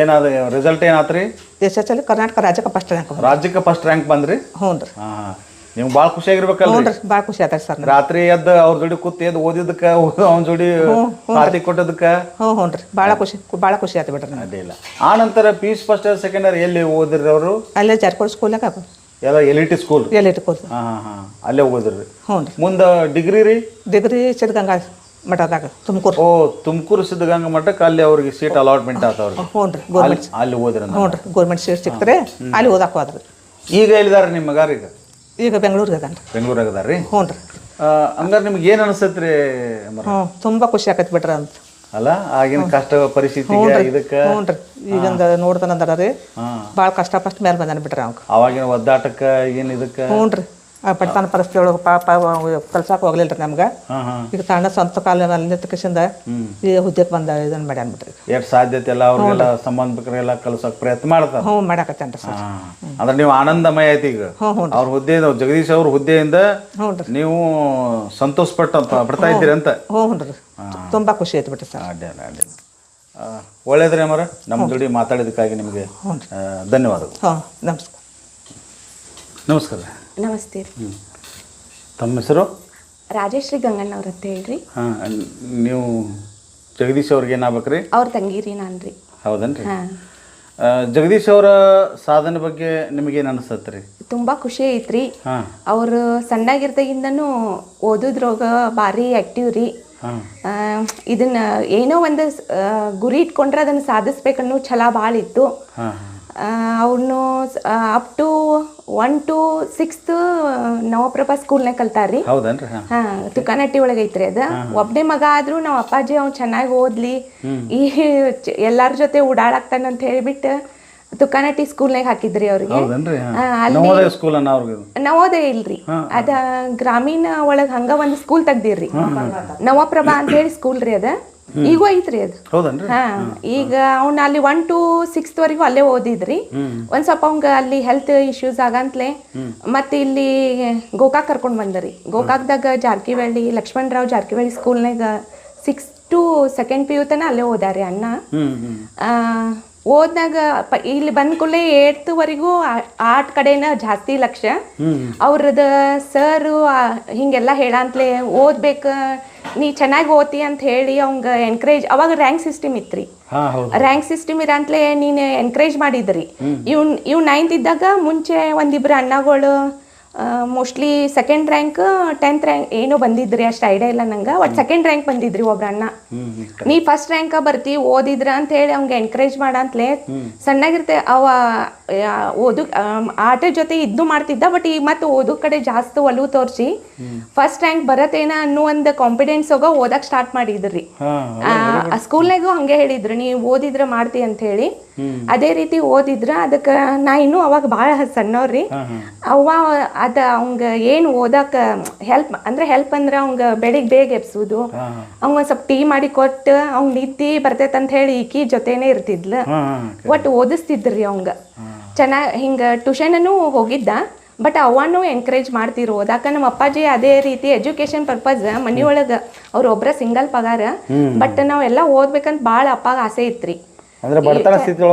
ಏನಾದ ರಿಸಲ್ಟ್ ಏನಾತ್ರಿ? SSL ಕರ್ನಾಟಕ ರಾಜ್ಯಕ್ಕೆ ಫಸ್ಟ್ ರ್ಯಾಂಕ್. ರಾಜ್ಯಕ್ಕೆ ಫಸ್ಟ್ ರ್ಯಾಂಕ್ ಬಂದ್ರಿ? ಹ್ಞೂ ರೀ. ನಿಮ್ಗೆ ಭಾಳ ಖುಷಿಯಾಗಿರ್ಬೇಕಲ್ಲ? ಹ್ಞೂ ರೀ, ಭಾಳ ಖುಷಿ ಆಯ್ತು ಸರ್. ರಾತ್ರಿ ಎದ್ದು ಅವ್ರ ಜೋಡಿ ಕೂತು ಎದ್ದು ಓದಿದ್ದಕ್ಕೆ, ಅವ್ನ ಜೋಡಿ ಪಾರ್ಟಿ ಕೊಟ್ಟದಕ್ಕೆ? ಹ್ಞೂ ರೀ, ಭಾಳ ಖುಷಿ ಆಯ್ತು ಬಿಡ್ರಿ. ಅಡ್ಡಿಲ್ಲ. ಆ ನಂತರ PUC first year second year ಎಲ್ಲಿ ಓದಿರಿ ಅವರು? ಅಲ್ಲೇ ಜಾರ್ಕೋಡ್ ಸ್ಕೂಲ್ನಾಗ. ಎಲ್ಲ LET ಸ್ಕೂಲ್ ಎಲ್ಲಿ ಇಟ್ಕೋದು. ಹಾಂ ಅಲ್ಲೇ ಹೋಗೋದ್ರಿ. ಹ್ಞೂ ರೀ. ಮುಂದೆ ಡಿಗ್ರಿ ರೀ? ಡಿಗ್ರಿ ಸಿದ್ಧಗಂಗಾ ಮಠದಾಗ ತುಮಕೂರು. ಓ ತುಮಕೂರು ಸಿದ್ಧಗಂಗಾ ಮಠಕ್ಕೆ ಅಲ್ಲಿ ಅವ್ರಿಗೆ ಸೀಟ್ ಅಲಾಟ್ಮೆಂಟ್ ಆತವ್ರಿ. ಹ್ಞೂ ರೀ ಗೋರ್ಮೆಂಟ್. ಅಲ್ಲಿ ಹೋದ್ರಿ? ಹ್ಞೂ ರೀ ಗೋರ್ಮೆಂಟ್ ಸೀಟ್ ಸಿಕ್ತಾರೆ ಅಲ್ಲಿ ಓದಕ್ಕೆ ಹೋದ್ರಿ. ಈಗ ಎಲ್ಲಿದಾರೆ ನಿಮ್ಮ ಮಗಾರ? ಈಗ ಬೆಂಗಳೂರಿಗೆ ಅದಾನ ರೀ. ಬೆಂಗಳೂರಾಗ ಅದಾರ ರೀ? ಹ್ಞೂ ರೀ. ಹಂಗಾರೆ ನಿಮ್ಗೆ ಏನು ಅನಿಸ್ತೈತೆ ರೀ? ಹ್ಞೂ ತುಂಬ ಖುಷಿ ಆಕೈತಿ ಬಿಡ್ರಿ ಅಂತ. ಅಲ್ಲ ಆಗಿನ ಕಷ್ಟ ಪರಿಸ್ಥಿತಿಗೆ ಇದಕ್ಕೆ. ಹ್ಞೂ ರೀ ಈಗಿಂದ ನೋಡ್ತಾನಂದಾರ ರೀ ಭಾಳ ಕಷ್ಟಪಟ್ಟು ಮೇಲೆ ಬಂದಾನ ಬಿಡ್ರಿ ಅವ್ಗೆ. ಅವಾಗಿನ ಒದ್ದಾಟಕ್ಕೆ ಏನು ಇದಕ್ಕೆ. ಹ್ಞೂ ರೀ ಪಡ್ತಾನ ಪರಿಸ್ಥಿತಿ ಒಳಗೆ ಪಾಪ ಕಲ್ಸಕ್ಕೆ ಹೋಗ್ಲಿಲ್ಲ ರೀ ನಮ್ಗೆ. ಈಗ ತಣ್ಣ ಸ್ವಂತ ಕಾಲ ಮೇಲೆ ನಿಂತಕಿಸಿಂದ ಈಗ ಹುದ್ದೆಗೆ ಬಂದ ಇದನ್ನು ಮಾಡ್ಯಾನ ಬಿಡ್ರಿ. ಎಷ್ಟು ಸಾಧ್ಯತೆ ಎಲ್ಲ ಅವ್ರಿಗೆಲ್ಲ ಸಂಬಂಧಿಕರೆಲ್ಲ ಕಲ್ಸೋಕೆ ಪ್ರಯತ್ನ ಮಾಡ್ತಾರೆ. ಹ್ಞೂ ಮಾಡಾಕತ್ತೇನ್ರಿ ಸರ್. ಅಂದ್ರೆ ನೀವು ಆನಂದಮಯ ಐತಿ ಈಗ. ಅವ್ರ ಹುದ್ದೆಯಿಂದ ಜಗದೀಶ್ ಅವ್ರ ಹುದ್ದೆಯಿಂದ ನೀವು ಸಂತೋಷ ಪಡ್ತಾ ಇದ್ದೀರಿ ಅಂತ. ಹ್ಞೂ ರೀ ತುಂಬ ಖುಷಿ ಆಯ್ತು ಬಿಟ್ರಿ ಸರ್. ಅಡ್ಡಿಲ್ಲ ಅಡ್ಡಿಲ್ಲ. ಒಳ್ಳೇದ್ರಿ ಅಮ್ಮರ, ನಮ್ಮ ಜೋಡಿ ಮಾತಾಡಿದ್ದಕ್ಕಾಗಿ ನಿಮಗೆ ಧನ್ಯವಾದಗಳು. ಹಾಂ ನಮಸ್ಕಾರ. ನಮಸ್ಕಾರ. ನಮಸ್ತೆ ರೀ. ತಮ್ಮ ಹೆಸರು? ರಾಜೇಶ್ರೀ ಗಂಗಣ್ಣವ್ರ ಅಂತ ಹೇಳ್ರಿ. ಹಾಂ ನೀವು ಜಗದೀಶ್ ಅವ್ರಿಗೆ ಏನಾಗ್ಬೇಕ್ರಿ? ಅವ್ರ ತಂಗಿರಿ ನಾನು ರೀ. ಹೌದನ್ರಿ. ಜಗದೀಶ್ ಅವರ ಸಾಧನೆ ಬಗ್ಗೆ ನಿಮಗೇನು ಅನಿಸ್ತತ್ತೆ ರೀ? ತುಂಬ ಖುಷಿ ಐತ್ರಿ. ಅವರು ಸಣ್ಣಾಗಿರ್ದಾಗಿಂದನೂ ಓದೋದ್ರೊಳಗೆ ಭಾರಿ ಆ್ಯಕ್ಟಿವ್ ರೀ. ಇದನ್ನ ಏನೋ ಒಂದು ಗುರಿ ಇಟ್ಕೊಂಡ್ರೆ ಅದನ್ನು ಸಾಧಿಸ್ಬೇಕನ್ನೋ ಛಲ ಭಾಳ ಇತ್ತು. ಅವನು ಅಪ್ ಟು 1 to 6th ನವಪ್ರಭಾ ಸ್ಕೂಲ್ನಾಗ ಕಲ್ತಾರ್ರಿ. ಹೌದನ್ರಿ. ತುಕಾನಟ್ಟಿ ಒಳಗೆ ಐತ್ರಿ ಅದ. ಒಬ್ಬನೇ ಮಗ ಆದ್ರೂ ನಮ್ಮ ಅಪ್ಪಾಜಿ ಅವ್ನು ಚೆನ್ನಾಗಿ ಓದ್ಲಿ, ಈ ಎಲ್ಲಾರ ಜೊತೆ ಓಡಾಡಾಕ್ತಾನ ಅಂತ ಹೇಳ್ಬಿಟ್ಟು ತುಕಾನಟ್ಟಿ ಸ್ಕೂಲ್ನಾಗ ಹಾಕಿದ್ರಿ ಅವ್ರಿಗೆ. ನವೋದಯ ಇಲ್ರಿ, ಅದ ಗ್ರಾಮೀಣ ಒಳಗೆ ಹಂಗ ಒಂದು ಸ್ಕೂಲ್ ತೆಗ್ದಿರ್ರಿ, ನವಪ್ರಭಾ ಅಂತ ಹೇಳಿ ಸ್ಕೂಲ್ ರೀ ಅದ. ಈಗೂ ಐತ್ರಿ ಅದು. ಈಗ ಅವ್ನ ಅಲ್ಲಿ 1 to 6th ವರೆಗೂ ಅಲ್ಲೇ ಓದಿದ್ರಿ. ಒಂದ್ ಸ್ವಲ್ಪ ಅವಂಗ ಅಲ್ಲಿ ಹೆಲ್ತ್ ಇಶ್ಯೂಸ್ ಆಗಂತ್ಲೆ ಮತ್ತೆ ಇಲ್ಲಿ ಗೋಕಾಕ್ ಕರ್ಕೊಂಡ್ ಬಂದರಿ. ಗೋಕಾಕ್ದಾಗ Jarkiholi Lakshmanrao Jarkiholi ಸ್ಕೂಲ್ನಾಗ 6th to 2nd PU ತನ ಅಲ್ಲೇ ಓದಾರಿ ಅಣ್ಣ. ಓದ್ನಾಗ ಇಲ್ಲಿ ಬಂದ ಕೂಡಲೇ 8th ವರೆಗೂ ಆರ್ಟ್ ಕಡೆನ ಜಾಸ್ತಿ ಲಕ್ಷ್ಯ. ಅವ್ರದ ಸರ್ ಹಿಂಗೆಲ್ಲ ಹೇಳಂತ್ಲೆ ಓದ್ಬೇಕ, ನೀ ಚೆನ್ನಾಗಿ ಓದ್ತಿ ಅಂತ ಹೇಳಿ ಅವಂಗ ಎನ್ಕರೇಜ್. ಅವಾಗ ರ್ಯಾಂಕ್ ಸಿಸ್ಟಮ್ ಇತ್ರಿ. ರ್ಯಾಂಕ್ ಸಿಸ್ಟಮ್ ಇರಂತ್ಲೆ ನೀನು ಎನ್ಕರೇಜ್ ಮಾಡಿದ್ರಿ. ಇವ್ 9th ಇದ್ದಾಗ ಮುಂಚೆ ಒಂದಿಬ್ರು ಅಣ್ಣಗಳು mostly 2nd rank 10th rank ಏನೋ ಬಂದಿದ್ರಿ, ಅಷ್ಟು ಐಡಿಯಾ ಇಲ್ಲ ನಂಗೆ. ಒಟ್ಟು 2nd ರ್ಯಾಂಕ್ ಬಂದಿದ್ರಿ ಒಬ್ರು ಅಣ್ಣ. ನೀ 1st ರ್ಯಾಂಕ ಬರ್ತಿ ಓದಿದ್ರ ಅಂತ ಹೇಳಿ ಅವ್ಗೆ ಎನ್ಕರೇಜ್ ಮಾಡಂತ್ಲೆ. ಸಣ್ಣಗಿರ್ತೆ ಅವ ಓದು ಆಟ ಜೊತೆ ಇದ್ದು ಮಾಡ್ತಿದ್ದ, ಬಟ್ ಈಗ ಮತ್ತೆ ಓದೋ ಕಡೆ ಜಾಸ್ತಿ ಒಲವು ತೋರಿಸಿ 1st ರ್ಯಾಂಕ್ ಬರತ್ತೇನ ಅನ್ನೋ ಒಂದು ಕಾನ್ಫಿಡೆನ್ಸ್ ಹೋಗೋ ಓದಕ್ ಸ್ಟಾರ್ಟ್ ಮಾಡಿದ್ರಿ. ಸ್ಕೂಲ್ನಾಗೂ ಹಂಗೆ ಹೇಳಿದ್ರು, ನೀ ಓದಿದ್ರ ಮಾಡ್ತಿ ಅಂತ ಹೇಳಿ. ಅದೇ ರೀತಿ ಓದಿದ್ರ. ಅದಕ್ಕೆ ನಾ ಇನ್ನೂ ಅವಾಗ ಭಾಳ ಸಣ್ಣವ್ರಿ. ಅವ್ವ ಅದ ಅವಂಗ ಏನು ಓದಕ್ಕೆ ಹೆಲ್ಪ್ ಅಂದ್ರೆ ಅವಂಗ ಬೆಳಿಗ್ಗೆ ಬೇಗ ಎಬ್ಸುದು, ಅವಂಗ ಒಂದ್ ಸ್ವಲ್ಪ ಟೀ ಮಾಡಿ ಕೊಟ್ಟು ಅವ್ನ ನಿದ್ದಿ ಬರ್ತೈತಂತ ಹೇಳಿ ಈಕಿ ಜೊತೆನೇ ಇರ್ತಿದ್ಲ. ಒಟ್ಟು ಓದಿಸ್ತಿದ್ರಿ ಅವಂಗ ಚೆನ್ನಾಗಿ. ಹಿಂಗ ಟ್ಯೂಷನೂ ಹೋಗಿದ್ದ, ಬಟ್ ಅವನು ಎನ್ಕರೇಜ್ ಮಾಡ್ತಿರು ಓದಾಕ. ನಮ್ಮ ಅಪ್ಪಾಜಿ ಅದೇ ರೀತಿ ಎಜುಕೇಶನ್ ಪರ್ಪಸ್ ಮನಿಯೊಳಗೆ ಅವ್ರೊಬ್ರ ಸಿಂಗಲ್ ಪಗಾರ, ಬಟ್ ನಾವೆಲ್ಲ ಓದ್ಬೇಕಂತ ಭಾಳ ಅಪ್ಪಾಗ ಆಸೆ ಇತ್ರಿ.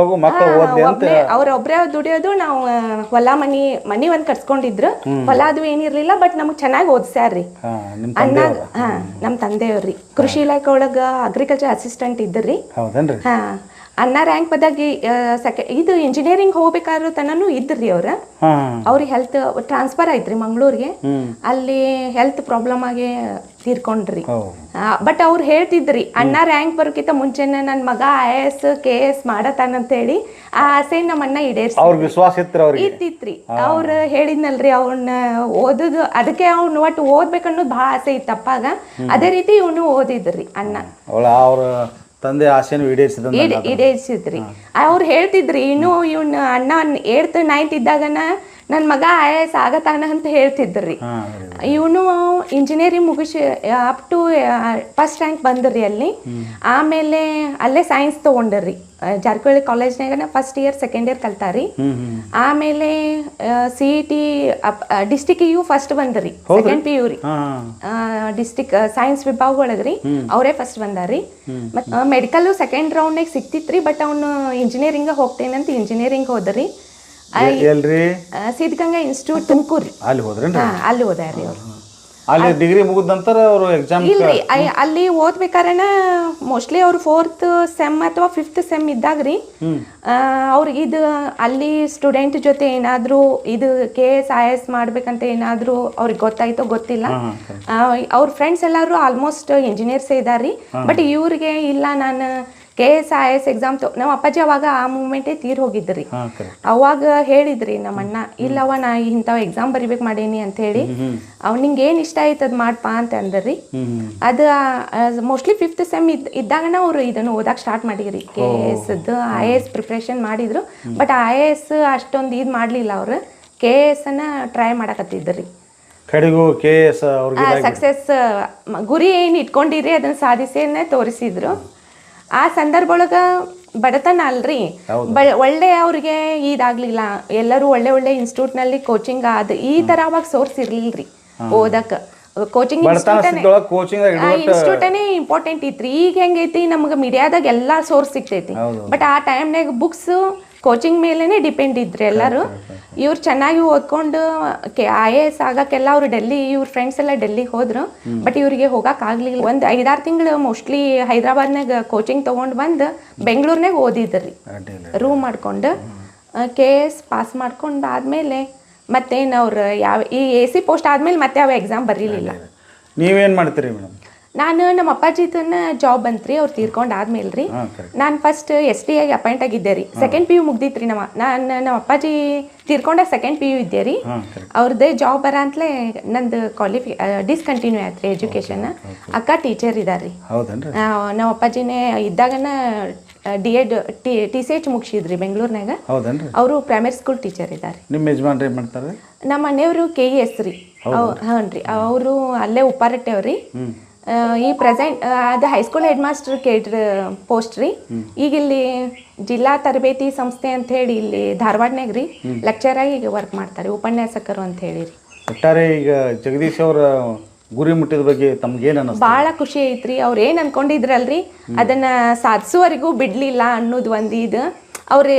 ಅವ್ರೊಬ್ರೇ ದುಡಿಯೋದು. ನಾವು ಹೊಲ ಮನಿ ಒಂದ್ ಕಟ್ಸ್ಕೊಂಡಿದ್ರು. ಹೊಲ ಅದು ಏನಿರ್ಲಿಲ್ಲ, ಬಟ್ ನಮಗ್ ಚೆನ್ನಾಗಿ ಓದ್ಸ್ಯಾರ್ರಿ ಅಣ್ಣ. ನಮ್ ತಂದೆಯವ್ರಿ ಕೃಷಿ ಇಲಾಖೆ ಒಳಗ ಅಗ್ರಿಕಲ್ಚರ್ ಅಸಿಸ್ಟೆಂಟ್ ಇದ್ರಿ. ಅಣ್ಣ ರ್ಯಾಂಕ್ ಬದಾಗಿ ಇದು ಇಂಜಿನಿಯರಿಂಗ್ ಹೋಗ್ಬೇಕಾದ್ರೂ ತನೂ ಇದ್ರಿ ಅವ್ರಿಗೆ ಹೆಲ್ತ್ ಟ್ರಾನ್ಸ್ಫರ್ ಆಯ್ತ್ರಿ ಮಂಗ್ಳೂರ್ಗೆ. ಅಲ್ಲಿ ಹೆಲ್ತ್ ಪ್ರಾಬ್ಲಮ್ ಆಗಿ ತೀರ್ಕೊಂಡ್ರಿ. ಬಟ್ ಅವ್ರು ಹೇಳ್ತಿದ್ರಿ, ಅಣ್ಣ ರ್ಯಾಂಕ್ ಬರೋಕ್ಕಿಂತ ಮುಂಚೆನೆ ನನ್ನ ಮಗ IAS KS ಮಾಡತಾನಂತ ಹೇಳಿ ಆ ಆಸೆ ನಮ್ಮ ಅಣ್ಣ ಇತ್ತಿತ್ರಿ. ಅವ್ರು ಹೇಳಿದ್ನಲ್ರಿ, ಅವ್ನ ಓದುದು ಅದಕ್ಕೆ ಅವ್ನು ಒಟ್ಟು ಓದ್ಬೇಕನ್ನೋದು ಭಾಳ ಆಸೆ ಇತ್ತಪ್ಪಾಗ. ಅದೇ ರೀತಿ ಇವನು ಓದಿದ್ರಿ ಅಣ್ಣ. ತಂದೆ ಆಸೆನೂ ಈಡೇರಿಸಿದ್ರಿ. ಅವ್ರು ಹೇಳ್ತಿದ್ರಿ, ಇನ್ನು ಇವನ್ ಅಣ್ಣ 8th 9th ಇದ್ದಾಗನ ನನ್ನ ಮಗ IAS ಆಗತಾನ ಅಂತ ಹೇಳ್ತಿದ್ರಿ. ಇವನು ಇಂಜಿನಿಯರಿಂಗ್ ಮುಗಿಸಿ ಅಪ್ ಟು 1st ರ್ಯಾಂಕ್ ಬಂದ್ರಿ ಅಲ್ಲಿ. ಆಮೇಲೆ ಅಲ್ಲೇ ಸೈನ್ಸ್ ತಗೊಂಡ್ರಿ ಜಾರಕಿಹೊಳಿ ಕಾಲೇಜ್ನಾಗ. 1st year 2nd year ಕಲ್ತಾರಿ. ಆಮೇಲೆ CET ಡಿಸ್ಟಿಕ್ಕಿಗೂ ಫಸ್ಟ್ ಬಂದ್ರಿ. 2nd PU ರೀ ಡಿಸ್ಟಿಕ್ ಸೈನ್ಸ್ ವಿಭಾಗ ಒಳಗ್ರಿ ಅವರೇ ಫಸ್ಟ್ ಬಂದಾರಿ. ಮತ್ ಮೆಡಿಕಲ್ 2nd ರೌಂಡ್ನಾಗ ಸಿಕ್ತಿತ್ರಿ, ಬಟ್ ಅವ್ನು ಇಂಜಿನಿಯರಿಂಗ್ ಹೋಗ್ತೇನಂತ ಇಂಜಿನಿಯರಿಂಗ್ ಹೋದ್ರಿ. ಸಿದ್ಧಗಂಗಾ ಇನ್ಸ್ಟಿಟ್ಯೂಟ್ ತುಮಕೂರು ಅಲ್ಲಿ ಹೋದ್ರಿ ಅವ್ರು. ಅಲ್ಲಿ ಡಿಗ್ರಿ ಮುಗಿದ ನಂತರ ಅವರು ಎಕ್ಸಾಮ್ ಇಲ್ರಿ ಅಲ್ಲಿ ಓದ್ಬೇಕಾರನ ಮೋಸ್ಟ್ಲಿ ಅವ್ರು 4th ಸೆಮ್ ಅಥವಾ 5th ಸೆಮ್ ಇದ್ದಾಗ ರೀ ಅವ್ರಿಗೆ ಇದು ಅಲ್ಲಿ ಸ್ಟೂಡೆಂಟ್ ಜೊತೆ ಏನಾದರೂ ಇದು KS IAS ಮಾಡ್ಬೇಕಂತ ಏನಾದರೂ ಅವ್ರಿಗೆ ಗೊತ್ತಾಯ್ತೋ ಗೊತ್ತಿಲ್ಲ. ಅವ್ರ ಫ್ರೆಂಡ್ಸ್ ಎಲ್ಲರೂ ಆಲ್ಮೋಸ್ಟ್ ಇಂಜಿನಿಯರ್ಸೇ ಇದ್ದಾರೆ. ಬಟ್ ಇವ್ರಿಗೆ ಇಲ್ಲ, ನಾನು KS IAS ಎಕ್ಸಾಮ್ ನಮ್ಮ ಅಪ್ಪಾಜಿ ಅವಾಗ ಆ ಮೂಮೆಂಟೇ ತೀರ್ ಹೋಗಿದ್ರಿ. ಅವಾಗ ಹೇಳಿದ್ರಿ ನಮ್ಮ ಅಣ್ಣ, ಇಲ್ಲವ ನಾ ಇಂಥವ್ ಎಕ್ಸಾಮ್ ಬರಿಬೇಕು ಮಾಡೀನಿ ಅಂತ ಹೇಳಿ, ಅವ್ ನಿಂಗೆ ಏನು ಇಷ್ಟ ಆಯ್ತು ಅದು ಮಾಡಪ್ಪ ಅಂತ ಅಂದ್ರಿ. ಅದು ಮೋಸ್ಟ್ಲಿ 5th ಸೆಮ್ ಇದ್ದಾಗನ ಅವ್ರು ಇದನ್ನು ಓದಕ್ಕೆ ಸ್ಟಾರ್ಟ್ ಮಾಡಿದ್ರಿ. KS IAS ಪ್ರಿಪ್ರೇಷನ್ ಮಾಡಿದ್ರು. ಬಟ್ IAS ಅಷ್ಟೊಂದು ಇದು ಮಾಡಲಿಲ್ಲ. ಅವರು KS ಅನ್ನ ಟ್ರೈ ಮಾಡಕತ್ತಿದ್ರಿ. ಕಡೆಗೂ KS ಸಕ್ಸಸ್ ಗುರಿ ಏನು ಇಟ್ಕೊಂಡಿರಿ ಅದನ್ನ ಸಾಧಿಸೇನೆ ತೋರಿಸಿದ್ರು. ಆ ಸಂದರ್ಭ ಒಳಗೆ ಬಡತನ ಅಲ್ರಿ, ಒಳ್ಳೆ ಅವ್ರಿಗೆ ಇದಾಗ್ಲಿಲ್ಲ. ಎಲ್ಲರೂ ಒಳ್ಳೆ ಇನ್ಸ್ಟಿಟ್ಯೂಟ್ನಲ್ಲಿ ಕೋಚಿಂಗ್ ಈ ಥರ ಅವಾಗ ಸೋರ್ಸ್ ಇರ್ಲಿಲ್ರಿ ಓದಕ್ಕೆ. ಕೋಚಿಂಗ್ ಇನ್ಸ್ಟಿಟ್ಯೂಟನೇ ಇಂಪಾರ್ಟೆಂಟ್ ಇತ್ರಿ. ಈಗ ಹೆಂಗೈತಿ, ನಮ್ಗೆ ಮೀಡಿಯಾದಾಗ ಎಲ್ಲ ಸೋರ್ಸ್ ಸಿಗ್ತೈತಿ. ಬಟ್ ಆ ಟೈಮ್ನಾಗ ಬುಕ್ಸ್ ಕೋಚಿಂಗ್ ಮೇಲೇ ಡಿಪೆಂಡ್ ಇದ್ರಿ ಎಲ್ಲರೂ. ಇವ್ರು ಚೆನ್ನಾಗಿ ಓದ್ಕೊಂಡು IAS ಆಗಕ್ಕೆಲ್ಲ ಅವ್ರು ಇವ್ರ ಫ್ರೆಂಡ್ಸ್ ಎಲ್ಲ ಡೆಲ್ಲಿಗೆ ಹೋದ್ರು. ಬಟ್ ಇವ್ರಿಗೆ ಹೋಗಕ್ಕೆ ಆಗ್ಲಿಲ್ಲ. ಒಂದು 5-6 ತಿಂಗಳು ಮೋಸ್ಟ್ಲಿ ಹೈದ್ರಾಬಾದ್ನಾಗ ಕೋಚಿಂಗ್ ತೊಗೊಂಡು ಬಂದು ಬೆಂಗಳೂರಿನಾಗ ಓದಿದ್ರಿ ರೂಮ್ ಮಾಡ್ಕೊಂಡು. KS ಪಾಸ್ ಮಾಡ್ಕೊಂಡು ಆದಮೇಲೆ ಮತ್ತೇನು ಅವ್ರು ಈ AC ಪೋಸ್ಟ್ ಆದಮೇಲೆ ಮತ್ತೆ ಯಾವ ಎಕ್ಸಾಮ್ ಬರೀಲಿಲ್ಲ. ನೀವೇನು ಮಾಡ್ತೀರಿ ಮೇಡಮ್? ನಾನು ನಮ್ಮ ಅಪ್ಪಾಜಿದನ್ನ ಜಾಬ್ ಬಂತ್ರಿ, ಅವ್ರು ತೀರ್ಕೊಂಡು ಆದ್ಮೇಲೆ ರೀ ನಾನು ಫಸ್ಟ್ ST ಆಗಿ ಅಪಾಯಿಂಟ್ ಆಗಿದ್ದೆ ರೀ. 2nd PU ಮುಗ್ದಿತ್ರಿ. ನಮ್ಮ ಅಪ್ಪಾಜಿ ತೀರ್ಕೊಂಡ 2nd PU ಇದ್ದೆ ರೀ. ಅವ್ರದ್ದೇ ಜಾಬ್ ಬರ ಅಂತಲೇ ನಂದು ಡಿಸ್ಕಂಟಿನ್ಯೂ ಆಯ್ತು ರೀ ಎಜುಕೇಶನ್. ಅಕ್ಕ ಟೀಚರ್ ಇದಾರೆ. ನಮ್ಮ ಅಪ್ಪಾಜಿನೇ ಇದ್ದಾಗನ D.Ed TCH ಮುಗಿಸಿದ್ರಿ ಬೆಂಗಳೂರಿನಾಗ. ಅವರು ಪ್ರೈಮರಿ ಸ್ಕೂಲ್ ಟೀಚರ್ ಇದ್ದಾರೆ. ನಿಮ್ಮ ಯಜಮಾನ್ರು ಏನು ಮಾಡ್ತಾರೆ? ನಮ್ಮ ಮನೆಯವರು KES ರೀ. ಹಾಂ ರೀ, ಅವರು ಅಲ್ಲೇ ಉಪ್ಪಾರಟ್ಟೆವ್ರಿ. ಈ ಪ್ರೆಸೆಂಟ್ ಅದು ಹೈಸ್ಕೂಲ್ ಹೆಡ್ ಮಾಸ್ಟರ್ ಪೋಸ್ಟ್ ರೀ. ಈಗ ಇಲ್ಲಿ ಜಿಲ್ಲಾ ತರಬೇತಿ ಸಂಸ್ಥೆ ಅಂತ ಹೇಳಿ ಇಲ್ಲಿ ಧಾರವಾಡನಾಗ ರೀ ಲೆಕ್ಚರ್ ಆಗಿ ವರ್ಕ್ ಮಾಡ್ತಾರೆ, ಉಪನ್ಯಾಸಕರು ಅಂತ ಹೇಳಿ ರೀ. ಒಟ್ಟಾರೆ ಈಗ ಜಗದೀಶ್ ಅವರ ಗುರಿ ಮುಟ್ಟಿದ ಬಗ್ಗೆ ತಮ್ಗೇನು ಅನ್ನಿಸ್ತು? ಭಾಳ ಖುಷಿ ಐತ್ರಿ. ಅವ್ರು ಏನು ಅನ್ಕೊಂಡಿದ್ರಲ್ರಿ ಅದನ್ನ ಸಾಧಿಸುವವರೆಗೂ ಬಿಡ್ಲಿಲ್ಲ ಅನ್ನೋದು ಒಂದು ಇದು. ಅವ್ರು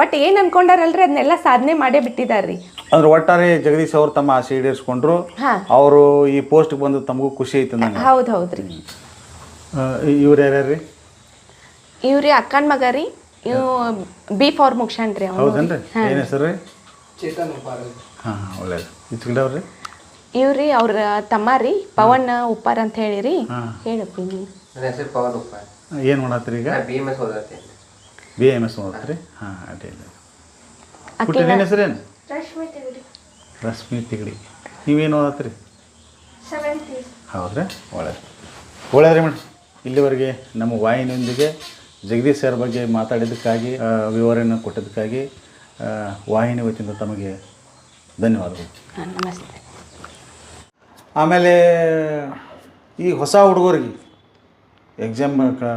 ಒಟ್ಟು ಏನು ಅನ್ಕೊಂಡಾರಲ್ರಿ ಅದನ್ನೆಲ್ಲ ಸಾಧನೆ ಮಾಡೇ ಬಿಟ್ಟಿದಾರ್ರಿ. ಅಂದ್ರೆ ಒಟ್ಟಾರೆ ಜಗದೀಶ್ ಅವರು ತಮ್ಮ ಆಸೆ ಈಡೇರಿಸ್ಕೊಂಡ್ರು. ಅವರು ಈ ಪೋಸ್ಟ್ಗೆ ಬಂದು ತಮಗೂ ಖುಷಿ ಐತೆ. ಹೌದ್ರಿ. ಇವ್ರು ಯಾರ್ಯಾರೀ? ಇವ್ರಿ ಅಕ್ಕನ ಮಗ ರೀ. ಇವು B Pharm ಮುಗ್ಸ್ಯಾನ್ರಿ. ಹೌದನ್ರಿ? ಏನು ಹೆಸರು ರೀ? ಹಾಂ, ಒಳ್ಳೇದು. ಇವ್ರಿ ಇವ್ರಿ ಅವ್ರ ತಮ್ಮ ರೀ, ಪವನ್ ಉಪ್ಪಾರ್ ಅಂತ ಹೇಳಿರಿ. ಹೇಳಪ್ಪಿ ನೀವು. ಏನು ಮಾಡತ್ತೀರಿ ಈಗ? BMS ಓದತ್ರಿ. ಹಾಂ, ಅಡ್ಡಿಲ್ಲ. ನಿಮ್ಮ ಹೆಸರೇನು? ರಶ್ಮಿ ತಿಗಡಿ. ನೀವೇನು ಓದತ್ರಿ? ಹೌದ್ರಿ, ಒಳ್ಳೆಯದ್ರಿ ಮೇಡಮ್. ಇಲ್ಲಿವರೆಗೆ ನಮ್ಮ ವಾಹಿನಿಯೊಂದಿಗೆ ಜಗದೀಶ್ ಸರ್ ಬಗ್ಗೆ ಮಾತಾಡಿದ್ದಕ್ಕಾಗಿ, ವಿವರಣೆ ಕೊಟ್ಟಿದ್ದಕ್ಕಾಗಿ ವಾಹಿನಿ ವತಿಯಿಂದ ತಮಗೆ ಧನ್ಯವಾದಗಳು. ನಮಸ್ತೆ. ಆಮೇಲೆ ಈ ಹೊಸ ಹುಡುಗರಿಗೆ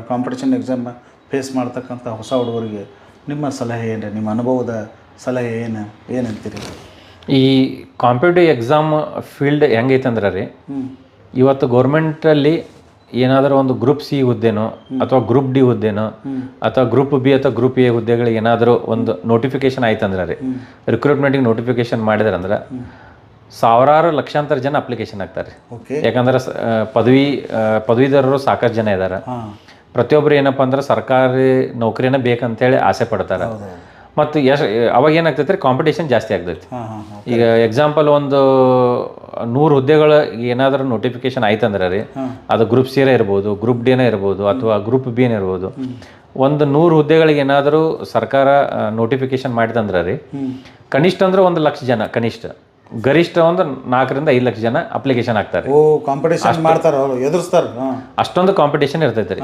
ಕಾಂಪಿಟೇಷನ್ ಎಕ್ಸಾಮ್ ಫೇಸ್ ಮಾಡ್ತಕ್ಕಂಥ ಹೊಸ ಹುಡುಗರಿಗೆ ನಿಮ್ಮ ಸಲಹೆ ಏನು? ನಿಮ್ಮ ಅನುಭವದ ಸಲಹೆ ಏನಂತೀರಿ? ಈ ಕಾಂಪಿಟೇಟಿವ್ ಎಕ್ಸಾಮ್ ಫೀಲ್ಡ್ ಹೆಂಗೈತೆ ಅಂದ್ರೆ ರೀ, ಇವತ್ತು ಗೌರ್ಮೆಂಟಲ್ಲಿ ಏನಾದರೂ ಒಂದು ಗ್ರೂಪ್ C ಹುದ್ದೆನೋ ಅಥವಾ ಗ್ರೂಪ್ D ಹುದ್ದೆನೋ ಅಥವಾ ಗ್ರೂಪ್ B ಅಥವಾ ಗ್ರೂಪ್ A ಹುದ್ದೆಗಳಿಗೆ ಏನಾದರೂ ಒಂದು ನೋಟಿಫಿಕೇಶನ್ ಆಯ್ತಂದ್ರೆ ರೀ, ರಿಕ್ರೂಟ್ಮೆಂಟಿಗೆ ನೋಟಿಫಿಕೇಶನ್ ಮಾಡಿದ್ರಂದ್ರೆ ಸಾವಿರಾರು ಲಕ್ಷಾಂತರ ಜನ ಅಪ್ಲಿಕೇಶನ್ ಆಗ್ತಾರೆ. ಯಾಕಂದ್ರೆ ಪದವೀಧರರು ಸಾಕಷ್ಟು ಜನ ಇದ್ದಾರೆ. ಪ್ರತಿಯೊಬ್ಬರು ಏನಪ್ಪ ಅಂದ್ರೆ ಸರ್ಕಾರಿ ನೌಕರಿನ ಬೇಕಂತೇಳಿ ಆಸೆ ಪಡ್ತಾರೆ. ಮತ್ತು ಅವಾಗ ಏನಾಗ್ತೈತೆ ರೀ, ಕಾಂಪಿಟೇಷನ್ ಜಾಸ್ತಿ ಆಗ್ತೈತಿ. ಈಗ ಎಕ್ಸಾಂಪಲ್ ಒಂದು 100 ಹುದ್ದೆಗಳು ಏನಾದರೂ ನೋಟಿಫಿಕೇಶನ್ ಆಯ್ತಂದ್ರೆ ರೀ, ಅದು ಗ್ರೂಪ್ C ಇರ್ಬೋದು, ಗ್ರೂಪ್ D ಇರ್ಬೋದು, ಅಥವಾ ಗ್ರೂಪ್ B ಇರ್ಬೋದು. ಒಂದು 100 ಹುದ್ದೆಗಳಿಗೆ ಏನಾದರೂ ಸರ್ಕಾರ ನೋಟಿಫಿಕೇಶನ್ ಮಾಡಿದಂದ್ರೆ ರೀ, ಕನಿಷ್ಠ ಅಂದ್ರೆ 1 ಲಕ್ಷ ಜನ, ಕನಿಷ್ಠ ಗರಿಷ್ಠ ಒಂದು 4 ರಿಂದ 5 ಲಕ್ಷ ಜನ ಅಪ್ಲಿಕೇಶನ್ ಆಗ್ತಾರೆ. ಅಷ್ಟೊಂದು ಕಾಂಪಿಟೇಷನ್ ಇರ್ತೈತೆ ರೀ.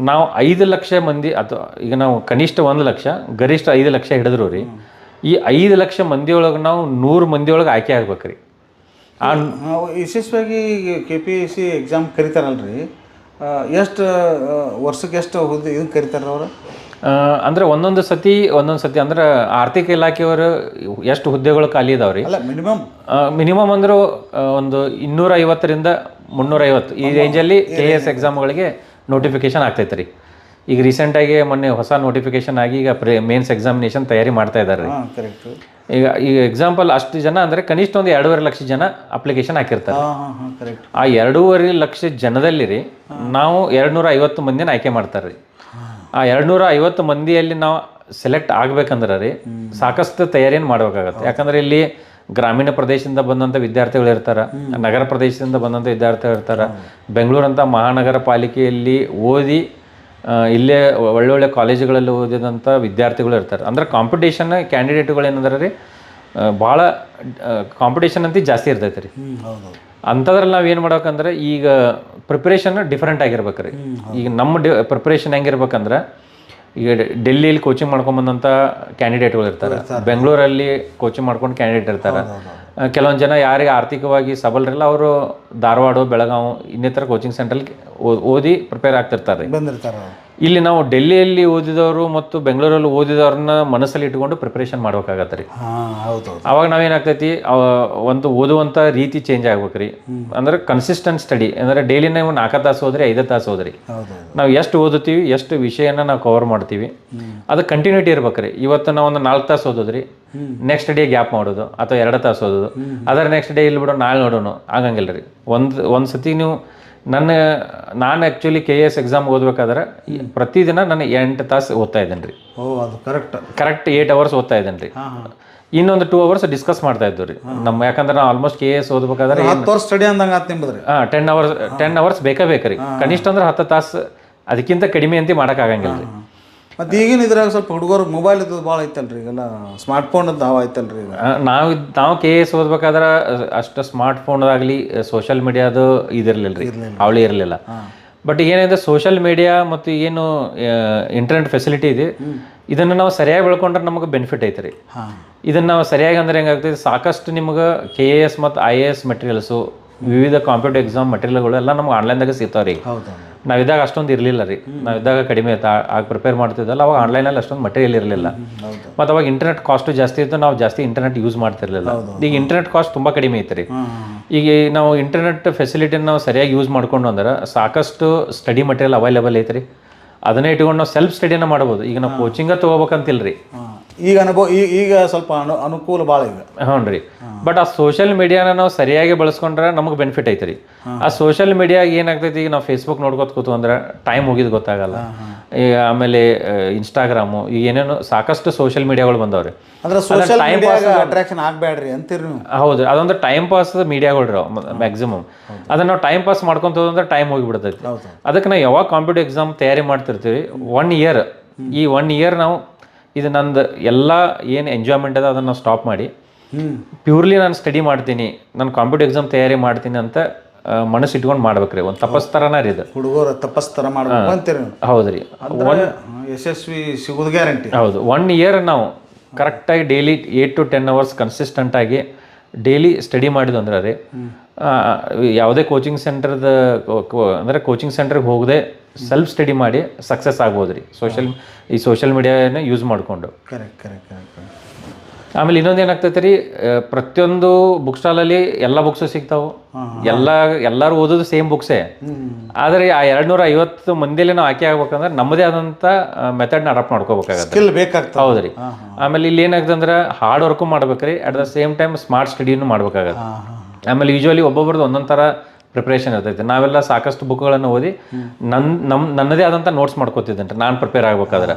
ನಾವು 5 ಲಕ್ಷ ಮಂದಿ, ಅಥವಾ ಈಗ ನಾವು ಕನಿಷ್ಠ 1 ಲಕ್ಷ, ಗರಿಷ್ಠ 5 ಲಕ್ಷ ಹಿಡಿದ್ರು ರೀ, ಈ 5 ಲಕ್ಷ ಮಂದಿ ಒಳಗೆ ನಾವು 100 ಮಂದಿ ಒಳಗೆ ಆಯ್ಕೆ ಆಗ್ಬೇಕ್ರಿ. ವಿಶೇಷವಾಗಿ KPSC ಎಕ್ಸಾಮ್ ಕರಿತಾರಲ್ರಿ, ಎಷ್ಟು ವರ್ಷಕ್ಕೆ ಎಷ್ಟು ಹುದ್ದೆ ಇದನ್ನು ಕರಿತಾರ ಅವರು? ಅಂದ್ರೆ ಒಂದೊಂದು ಸತಿ ಅಂದ್ರೆ ಆರ್ಥಿಕ ಇಲಾಖೆಯವರು ಎಷ್ಟು ಹುದ್ದೆಗಳು ಖಾಲಿ ಇದಾವ್ರಿ, ಮಿನಿಮಮ್ ಅಂದ್ರೆ ಒಂದು 250 ರಿಂದ 350 ಈ ರೇಂಜಲ್ಲಿ KS ಎಕ್ಸಾಮ್ಗಳಿಗೆ ನೋಟಿಫಿಕೇಶನ್ ಆಗ್ತೈತೆ ರೀ. ಈಗ ರೀಸೆಂಟಾಗಿ ಮೊನ್ನೆ ಹೊಸ ನೋಟಿಫಿಕೇಶನ್ ಆಗಿ ಈಗ ಮೇನ್ಸ್ ಎಕ್ಸಾಮಿನೇಷನ್ ತಯಾರಿ ಮಾಡ್ತಾ ಇದ್ದಾರೆ. ಕರೆಕ್ಟ್. ಈಗ ಎಕ್ಸಾಂಪಲ್ ಅಷ್ಟು ಜನ ಅಂದರೆ ಕನಿಷ್ಠ ಒಂದು 2.5 ಲಕ್ಷ ಜನ ಅಪ್ಲಿಕೇಶನ್ ಹಾಕಿರ್ತಾರೆ. ಕರೆಕ್ಟ್. ಆ 2.5 ಲಕ್ಷ ಜನದಲ್ಲಿ ರೀ ನಾವು 250 ಮಂದಿನ ಆಯ್ಕೆ ಮಾಡ್ತಾರೆ ರೀ. ಆ 250 ಮಂದಿಯಲ್ಲಿ ನಾವು ಸೆಲೆಕ್ಟ್ ಆಗ್ಬೇಕಂದ್ರೆ ರೀ ಸಾಕಷ್ಟು ತಯಾರಿಯನ್ನು ಮಾಡ್ಬೇಕಾಗತ್ತೆ. ಯಾಕಂದರೆ ಇಲ್ಲಿ ಗ್ರಾಮೀಣ ಪ್ರದೇಶದಿಂದ ಬಂದಂಥ ವಿದ್ಯಾರ್ಥಿಗಳು ಇರ್ತಾರೆ, ನಗರ ಪ್ರದೇಶದಿಂದ ಬಂದಂಥ ವಿದ್ಯಾರ್ಥಿಗಳು ಇರ್ತಾರೆ, ಬೆಂಗಳೂರಂಥ ಮಹಾನಗರ ಪಾಲಿಕೆಯಲ್ಲಿ ಓದಿ ಇಲ್ಲೇ ಒಳ್ಳೊಳ್ಳೆ ಕಾಲೇಜುಗಳಲ್ಲಿ ಓದಿದಂಥ ವಿದ್ಯಾರ್ಥಿಗಳು ಇರ್ತಾರೆ. ಅಂದ್ರೆ ಕಾಂಪಿಟೇಷನ್ ಕ್ಯಾಂಡಿಡೇಟ್ಗಳು ಏನಂದ್ರೆ ರೀ ಭಾಳ ಕಾಂಪಿಟೇಷನ್ ಅಂತ ಜಾಸ್ತಿ ಇರ್ತೈತೆ ರೀ. ಅಂಥದ್ರಲ್ಲಿ ನಾವು ಏನು ಮಾಡ್ಬೇಕಂದ್ರೆ ಈಗ ಪ್ರಿಪ್ರೇಷನ್ ಡಿಫ್ರೆಂಟ್ ಆಗಿರ್ಬೇಕು ರೀ. ಈಗ ನಮ್ಮ ಪ್ರಿಪ್ರೇಷನ್ ಹೆಂಗಿರ್ಬೇಕಂದ್ರೆ ಈಗ ಡೆಲ್ಲಿಯಲ್ಲಿ ಕೋಚಿಂಗ್ ಮಾಡ್ಕೊಂಬಂದಂಥ ಕ್ಯಾಂಡಿಡೇಟ್ಗಳು ಇರ್ತಾರೆ, ಬೆಂಗಳೂರಲ್ಲಿ ಕೋಚಿಂಗ್ ಮಾಡ್ಕೊಂಡು ಕ್ಯಾಂಡಿಡೇಟ್ ಇರ್ತಾರೆ. ಕೆಲವೊಂದು ಜನ ಯಾರಿಗೆ ಆರ್ಥಿಕವಾಗಿ ಸಬಲರಿಲ್ಲ ಅವರು ಧಾರವಾಡ, ಬೆಳಗಾವಿ ಇನ್ನಿತರ ಕೋಚಿಂಗ್ ಸೆಂಟ್ರಲ್ಲಿ ಓದಿ ಪ್ರಿಪೇರ್ ಆಗ್ತಿರ್ತಾರೆ. ಇಲ್ಲಿ ನಾವು ಡೆಲ್ಲಿಯಲ್ಲಿ ಓದಿದವರು ಮತ್ತು ಬೆಂಗಳೂರಲ್ಲಿ ಓದಿದವ್ರನ್ನ ಮನಸ್ಸಲ್ಲಿ ಇಟ್ಕೊಂಡು ಪ್ರಿಪ್ರೇಷನ್ ಮಾಡ್ಬೇಕಾಗತ್ತೆ ರೀ. ಅವಾಗ ನಾವೇನಾಗ್ತೈತಿ ಒಂದು ಓದುವಂಥ ರೀತಿ ಚೇಂಜ್ ಆಗ್ಬೇಕು ರೀ. ಅಂದ್ರೆ ಕನ್ಸಿಸ್ಟೆಂಟ್ ಸ್ಟಡಿ ಅಂದರೆ ಡೈಲಿ ನಾವು 4 ತಾಸು ಹೋದ್ರಿ 5 ತಾಸು ಹೋದ್ರಿ ನಾವು ಎಷ್ಟು ಓದುತ್ತೀವಿ, ಎಷ್ಟು ವಿಷಯನ ನಾವು ಕವರ್ ಮಾಡ್ತೀವಿ, ಅದು ಕಂಟಿನ್ಯೂಟಿ ಇರ್ಬೇಕು ರೀ. ಇವತ್ತು ನಾವು ಒಂದು 4 ತಾಸು ಓದೋದ್ರಿ, ನೆಕ್ಸ್ಟ್ ಡೇ ಗ್ಯಾಪ್ ಮಾಡೋದು ಅಥವಾ 2 ತಾಸು ಓದೋದು, ಅದರ ನೆಕ್ಸ್ಟ್ ಡೇ ಇಲ್ಲಿ ಬಿಡೋ ನಾಳೆ ನೋಡೋಣ, ಆಗಂಗಿಲ್ಲ ರೀ. ಒಂದು ಸತಿ ನೀವು ನಾನು ಆ್ಯಕ್ಚುಲಿ KS ಎಕ್ಸಾಮ್ ಓದ್ಬೇಕಾದ್ರೆ ಪ್ರತಿದಿನ ನಾನು 8 ತಾಸು ಓದ್ತಾ ಇದ್ದೇನೆ ರೀ. ಕರೆಕ್ಟ್ 8 ಅವರ್ಸ್ ಓದ್ತಾ ಇದ್ದೇನೆ ರೀ. ಇನ್ನೊಂದು 2 ಅವರ್ಸ್ ಡಿಸ್ಕಸ್ ಮಾಡ್ತಾ ಇದ್ದು ರೀ ನಮ್ಮ. ಯಾಕಂದ್ರೆ ನಾವು ಆಲ್ಮೋಸ್ಟ್ KS ಓದ್ಬೇಕಾದ್ರೆ 10 ಅವರ್ಸ್ ಬೇಕೇ ರೀ. ಕನಿಷ್ಠ ಅಂದ್ರೆ 10 ತಾಸು, ಅದಕ್ಕಿಂತ ಕಡಿಮೆ ಅಂತ ಮಾಡೋಕ್ಕಾಗಂಗಿಲ್ಲ ರೀ. ಮತ್ತು ಈಗಿನ ಇದ್ರಾಗ ಸ್ವಲ್ಪ ಹುಡುಗರು ಮೊಬೈಲ್ ಇದ್ದು ಭಾಳ ಐತಲ್ರಿ, ಈಗೆಲ್ಲ ಸ್ಮಾರ್ಟ್ಫೋನ್ ಅಂತ ಐತಲ್ರಿ. ಈಗ ನಾವು KS ಓದ್ಬೇಕಾದ್ರೆ ಅಷ್ಟು ಸ್ಮಾರ್ಟ್ಫೋನ್ದಾಗಲಿ ಸೋಷಿಯಲ್ ಮೀಡಿಯಾದು ಇದಿರಲಿಲ್ಲ ರೀ, ಅವಳಿ ಇರಲಿಲ್ಲ. ಬಟ್ ಏನಿದೆ ಸೋಷಿಯಲ್ ಮೀಡಿಯಾ ಮತ್ತು ಏನು ಇಂಟರ್ನೆಟ್ ಫೆಸಿಲಿಟಿ ಇದೆ, ಇದನ್ನು ನಾವು ಸರಿಯಾಗಿ ಬೆಳ್ಕೊಂಡ್ರೆ ನಮಗೆ ಬೆನಿಫಿಟ್ ಐತೆ ರೀ. ಇದನ್ನು ನಾವು ಸರಿಯಾಗಿ ಅಂದ್ರೆ ಹೆಂಗಾಗ್ತದೆ, ಸಾಕಷ್ಟು ನಿಮ್ಗೆ KS ಮತ್ತು IAS ಮೆಟೀರಿಯಲ್ಸು, ವಿವಿಧ ಕಾಂಪಿಟೇಟಿವ್ ಎಕ್ಸಾಮ್ ಮೆಟೀರಿಯಲ್ಗಳು ಎಲ್ಲ ನಮ್ಗೆ ಆನ್ಲೈನ್ದಾಗ ಸಿಗ್ತಾವೆ ರೀ. ನಾವಿದ್ದಾಗ ಅಷ್ಟೊಂದು ಇರಲಿಲ್ಲ ರೀ. ನಾವಿದ್ದಾಗ ಕಡಿಮೆ ಇತ್ತು, ಆಗ ಪ್ರಿಪೇರ್ ಮಾಡ್ತಿದ್ದಲ್ಲ, ಅವಾಗ ಆನ್ಲೈನಲ್ಲಿ ಅಷ್ಟೊಂದು ಮಟೀರಿಯಲ್ ಇರಲಿಲ್ಲ. ಮತ್ತು ಅವಾಗ ಇಂಟರ್ನೆಟ್ ಕಾಸ್ಟು ಜಾಸ್ತಿ ಇತ್ತು, ನಾವು ಜಾಸ್ತಿ ಇಂಟರ್ನೆಟ್ ಯೂಸ್ ಮಾಡ್ತಿರ್ಲಿಲ್ಲ. ಈಗ ಇಂಟರ್ನೆಟ್ ಕಾಸ್ಟ್ ತುಂಬ ಕಡಿಮೆ ಐತೆ ರೀ. ಈಗ ನಾವು ಇಂಟರ್ನೆಟ್ ಫೆಸಿಲಿಟಿನ ನಾವು ಸರಿಯಾಗಿ ಯೂಸ್ ಮಾಡ್ಕೊಂಡು ಅಂದ್ರೆ ಸಾಕಷ್ಟು ಸ್ಟಡಿ ಮಟೀರಿಯಲ್ ಅವೈಲೇಬಲ್ ಐತೆ ರೀ. ಅದನ್ನೇ ಇಟ್ಕೊಂಡು ನಾವು ಸೆಲ್ಫ್ ಸ್ಟಡಿನ ಮಾಡ್ಬೋದು. ಈಗ ನಾವು ಕೋಚಿಂಗ ತೊಗೋಬೇಕಂತಿಲ್ಲ ರೀ. ಈಗ ಈಗ ಸ್ವಲ್ಪ ಅನುಕೂಲ ಭಾಳ ಈಗ. ಹ್ಞೂ ರೀ. ಬಟ್ ಆ ಸೋಷಿಯಲ್ ಮೀಡಿಯಾನ ನಾವು ಸರಿಯಾಗಿ ಬಳಸ್ಕೊಂಡ್ರೆ ನಮಗೆ ಬೆನಿಫಿಟ್ ಐತೆ ರೀ. ಆ ಸೋಷಿಯಲ್ ಮೀಡಿಯಾಗ ಏನಾಗ್ತೈತಿ, ಈಗ ನಾವು ಫೇಸ್ಬುಕ್ ನೋಡ್ಕೊತ ಕೂತು ಅಂದ್ರೆ ಟೈಮ್ ಹೋಗಿದ್ದು ಗೊತ್ತಾಗಲ್ಲ. ಆಮೇಲೆ ಇನ್ಸ್ಟಾಗ್ರಾಮು, ಈಗ ಏನೇನು ಸಾಕಷ್ಟು ಸೋಷಿಯಲ್ ಮೀಡಿಯಾಗಳು ಬಂದವ್ರಿ. ಟೈಮ್ ಪಾಸ್ ಅಟ್ರಾಕ್ಷನ್ ಆಗಬೇಡ್ರಿ ಅಂತೀರಿ ನೀವು. ಹೌದು, ಅದೊಂದು ಟೈಮ್ ಪಾಸ್ ಮೀಡಿಯಾಗಳು ರೀ ಮ್ಯಾಕ್ಸಿಮಮ್. ಅದನ್ನ ನಾವು ಟೈಮ್ ಪಾಸ್ ಮಾಡ್ಕೊಂತ ಹೋದಂದ್ರೆ ಟೈಮ್ ಹೋಗಿಬಿಡ್ತೈತಿ. ಅದಕ್ಕೆ ನಾವು ಯಾವಾಗ ಕಾಂಪಿಟೇಟಿವ್ ಎಕ್ಸಾಮ್ ತಯಾರಿ ಮಾಡ್ತಿರ್ತೀವಿ 1 ಇಯರ್, ಈ 1 ಇಯರ್ ನಾವು ಇದು ನಂದು ಎಲ್ಲ ಏನು ಎಂಜಾಯ್ಮೆಂಟ್ ಅದ ಅದನ್ನು ನಾವು ಸ್ಟಾಪ್ ಮಾಡಿ ಪ್ಯೂರ್ಲಿ ನಾನು ಸ್ಟಡಿ ಮಾಡ್ತೀನಿ, ನಾನು ಕಾಂಪಿಟೇಟಿವ್ ಎಕ್ಸಾಮ್ ತಯಾರಿ ಮಾಡ್ತೀನಿ ಅಂತ ಮನಸ್ಸು ಇಟ್ಕೊಂಡು ಮಾಡ್ಬೇಕ್ರಿ. ಒಂದು ತಪಸ್ತಾರನ ರೀ ಇದು. ಹುಡುಗರು ತಪಸ್ತರ ಮಾಡ್ಬೇಕು ಅಂತೀರಿ. ಹೌದು ರೀ, ಯಶಸ್ವಿ ಸಿಗೋದು ಗ್ಯಾರಂಟಿ. ಹೌದು, 1 ಇಯರ್ ನಾವು ಕರೆಕ್ಟಾಗಿ ಡೈಲಿ 8 to 10 ಅವರ್ಸ್ ಕನ್ಸಿಸ್ಟೆಂಟಾಗಿ ಡೈಲಿ ಸ್ಟಡಿ ಮಾಡಿದ್ದು ಅಂದ್ರೆ ರೀ ಯಾವುದೇ ಕೋಚಿಂಗ್ ಸೆಂಟರ್ದ ಅಂದರೆ ಕೋಚಿಂಗ್ ಸೆಂಟರ್ಗೆ ಹೋಗದೆ ಸೆಲ್ಫ್ ಸ್ಟಡಿ ಮಾಡಿ ಸಕ್ಸಸ್ ಆಗ್ಬೋದು ರೀ. ಈ ಸೋಷಿಯಲ್ ಮೀಡಿಯಾನ ಯೂಸ್ ಮಾಡಿಕೊಂಡು. ಆಮೇಲೆ ಇನ್ನೊಂದು ಏನಾಗ್ತೈತೆ ರೀ, ಪ್ರತಿಯೊಂದು ಬುಕ್ ಸ್ಟಾಲಲ್ಲಿ ಎಲ್ಲ ಬುಕ್ಸು ಸಿಗ್ತಾವೆ, ಎಲ್ಲರೂ ಓದೋದು ಸೇಮ್ ಬುಕ್ಸೇ. ಆದರೆ ಆ 250 ಮಂದಿಯಲ್ಲಿ ನಾವು ಆಯ್ಕೆ ಆಗ್ಬೇಕಂದ್ರೆ ನಮ್ಮದೇ ಆದಂಥ ಮೆಥಡ್ನ ಅಡಾಪ್ಟ್ ಮಾಡ್ಕೋಬೇಕಾಗತ್ತೆ. ಹೌದು ರೀ. ಆಮೇಲೆ ಇಲ್ಲಿ ಏನಾಗ್ತದೆ ಅಂದ್ರೆ ಹಾರ್ಡ್ ವರ್ಕು ಮಾಡ್ಬೇಕ್ರಿ, at the same time smart ಸ್ಟಡಿನೂ ಮಾಡ್ಬೇಕಾಗತ್ತೆ. ಆಮೇಲೆ ಯೂಶ್ವಲಿ ಒಬ್ಬೊಬ್ರದ್ದು ಒಂದೊಂದು ಥರ ಪ್ರಿಪ್ರೇಷನ್ ಇರ್ತೈತೆ. ನಾವೆಲ್ಲ ಸಾಕಷ್ಟು ಬುಕ್ಗಳನ್ನು ಓದಿ ನನ್ನದೇ ಆದಂಥ ನೋಟ್ಸ್ ಮಾಡ್ಕೋತಿದ್ದೇನೆ ನಾನು ಪ್ರಿಪೇರ್ ಆಗ್ಬೇಕಾದ್ರೆ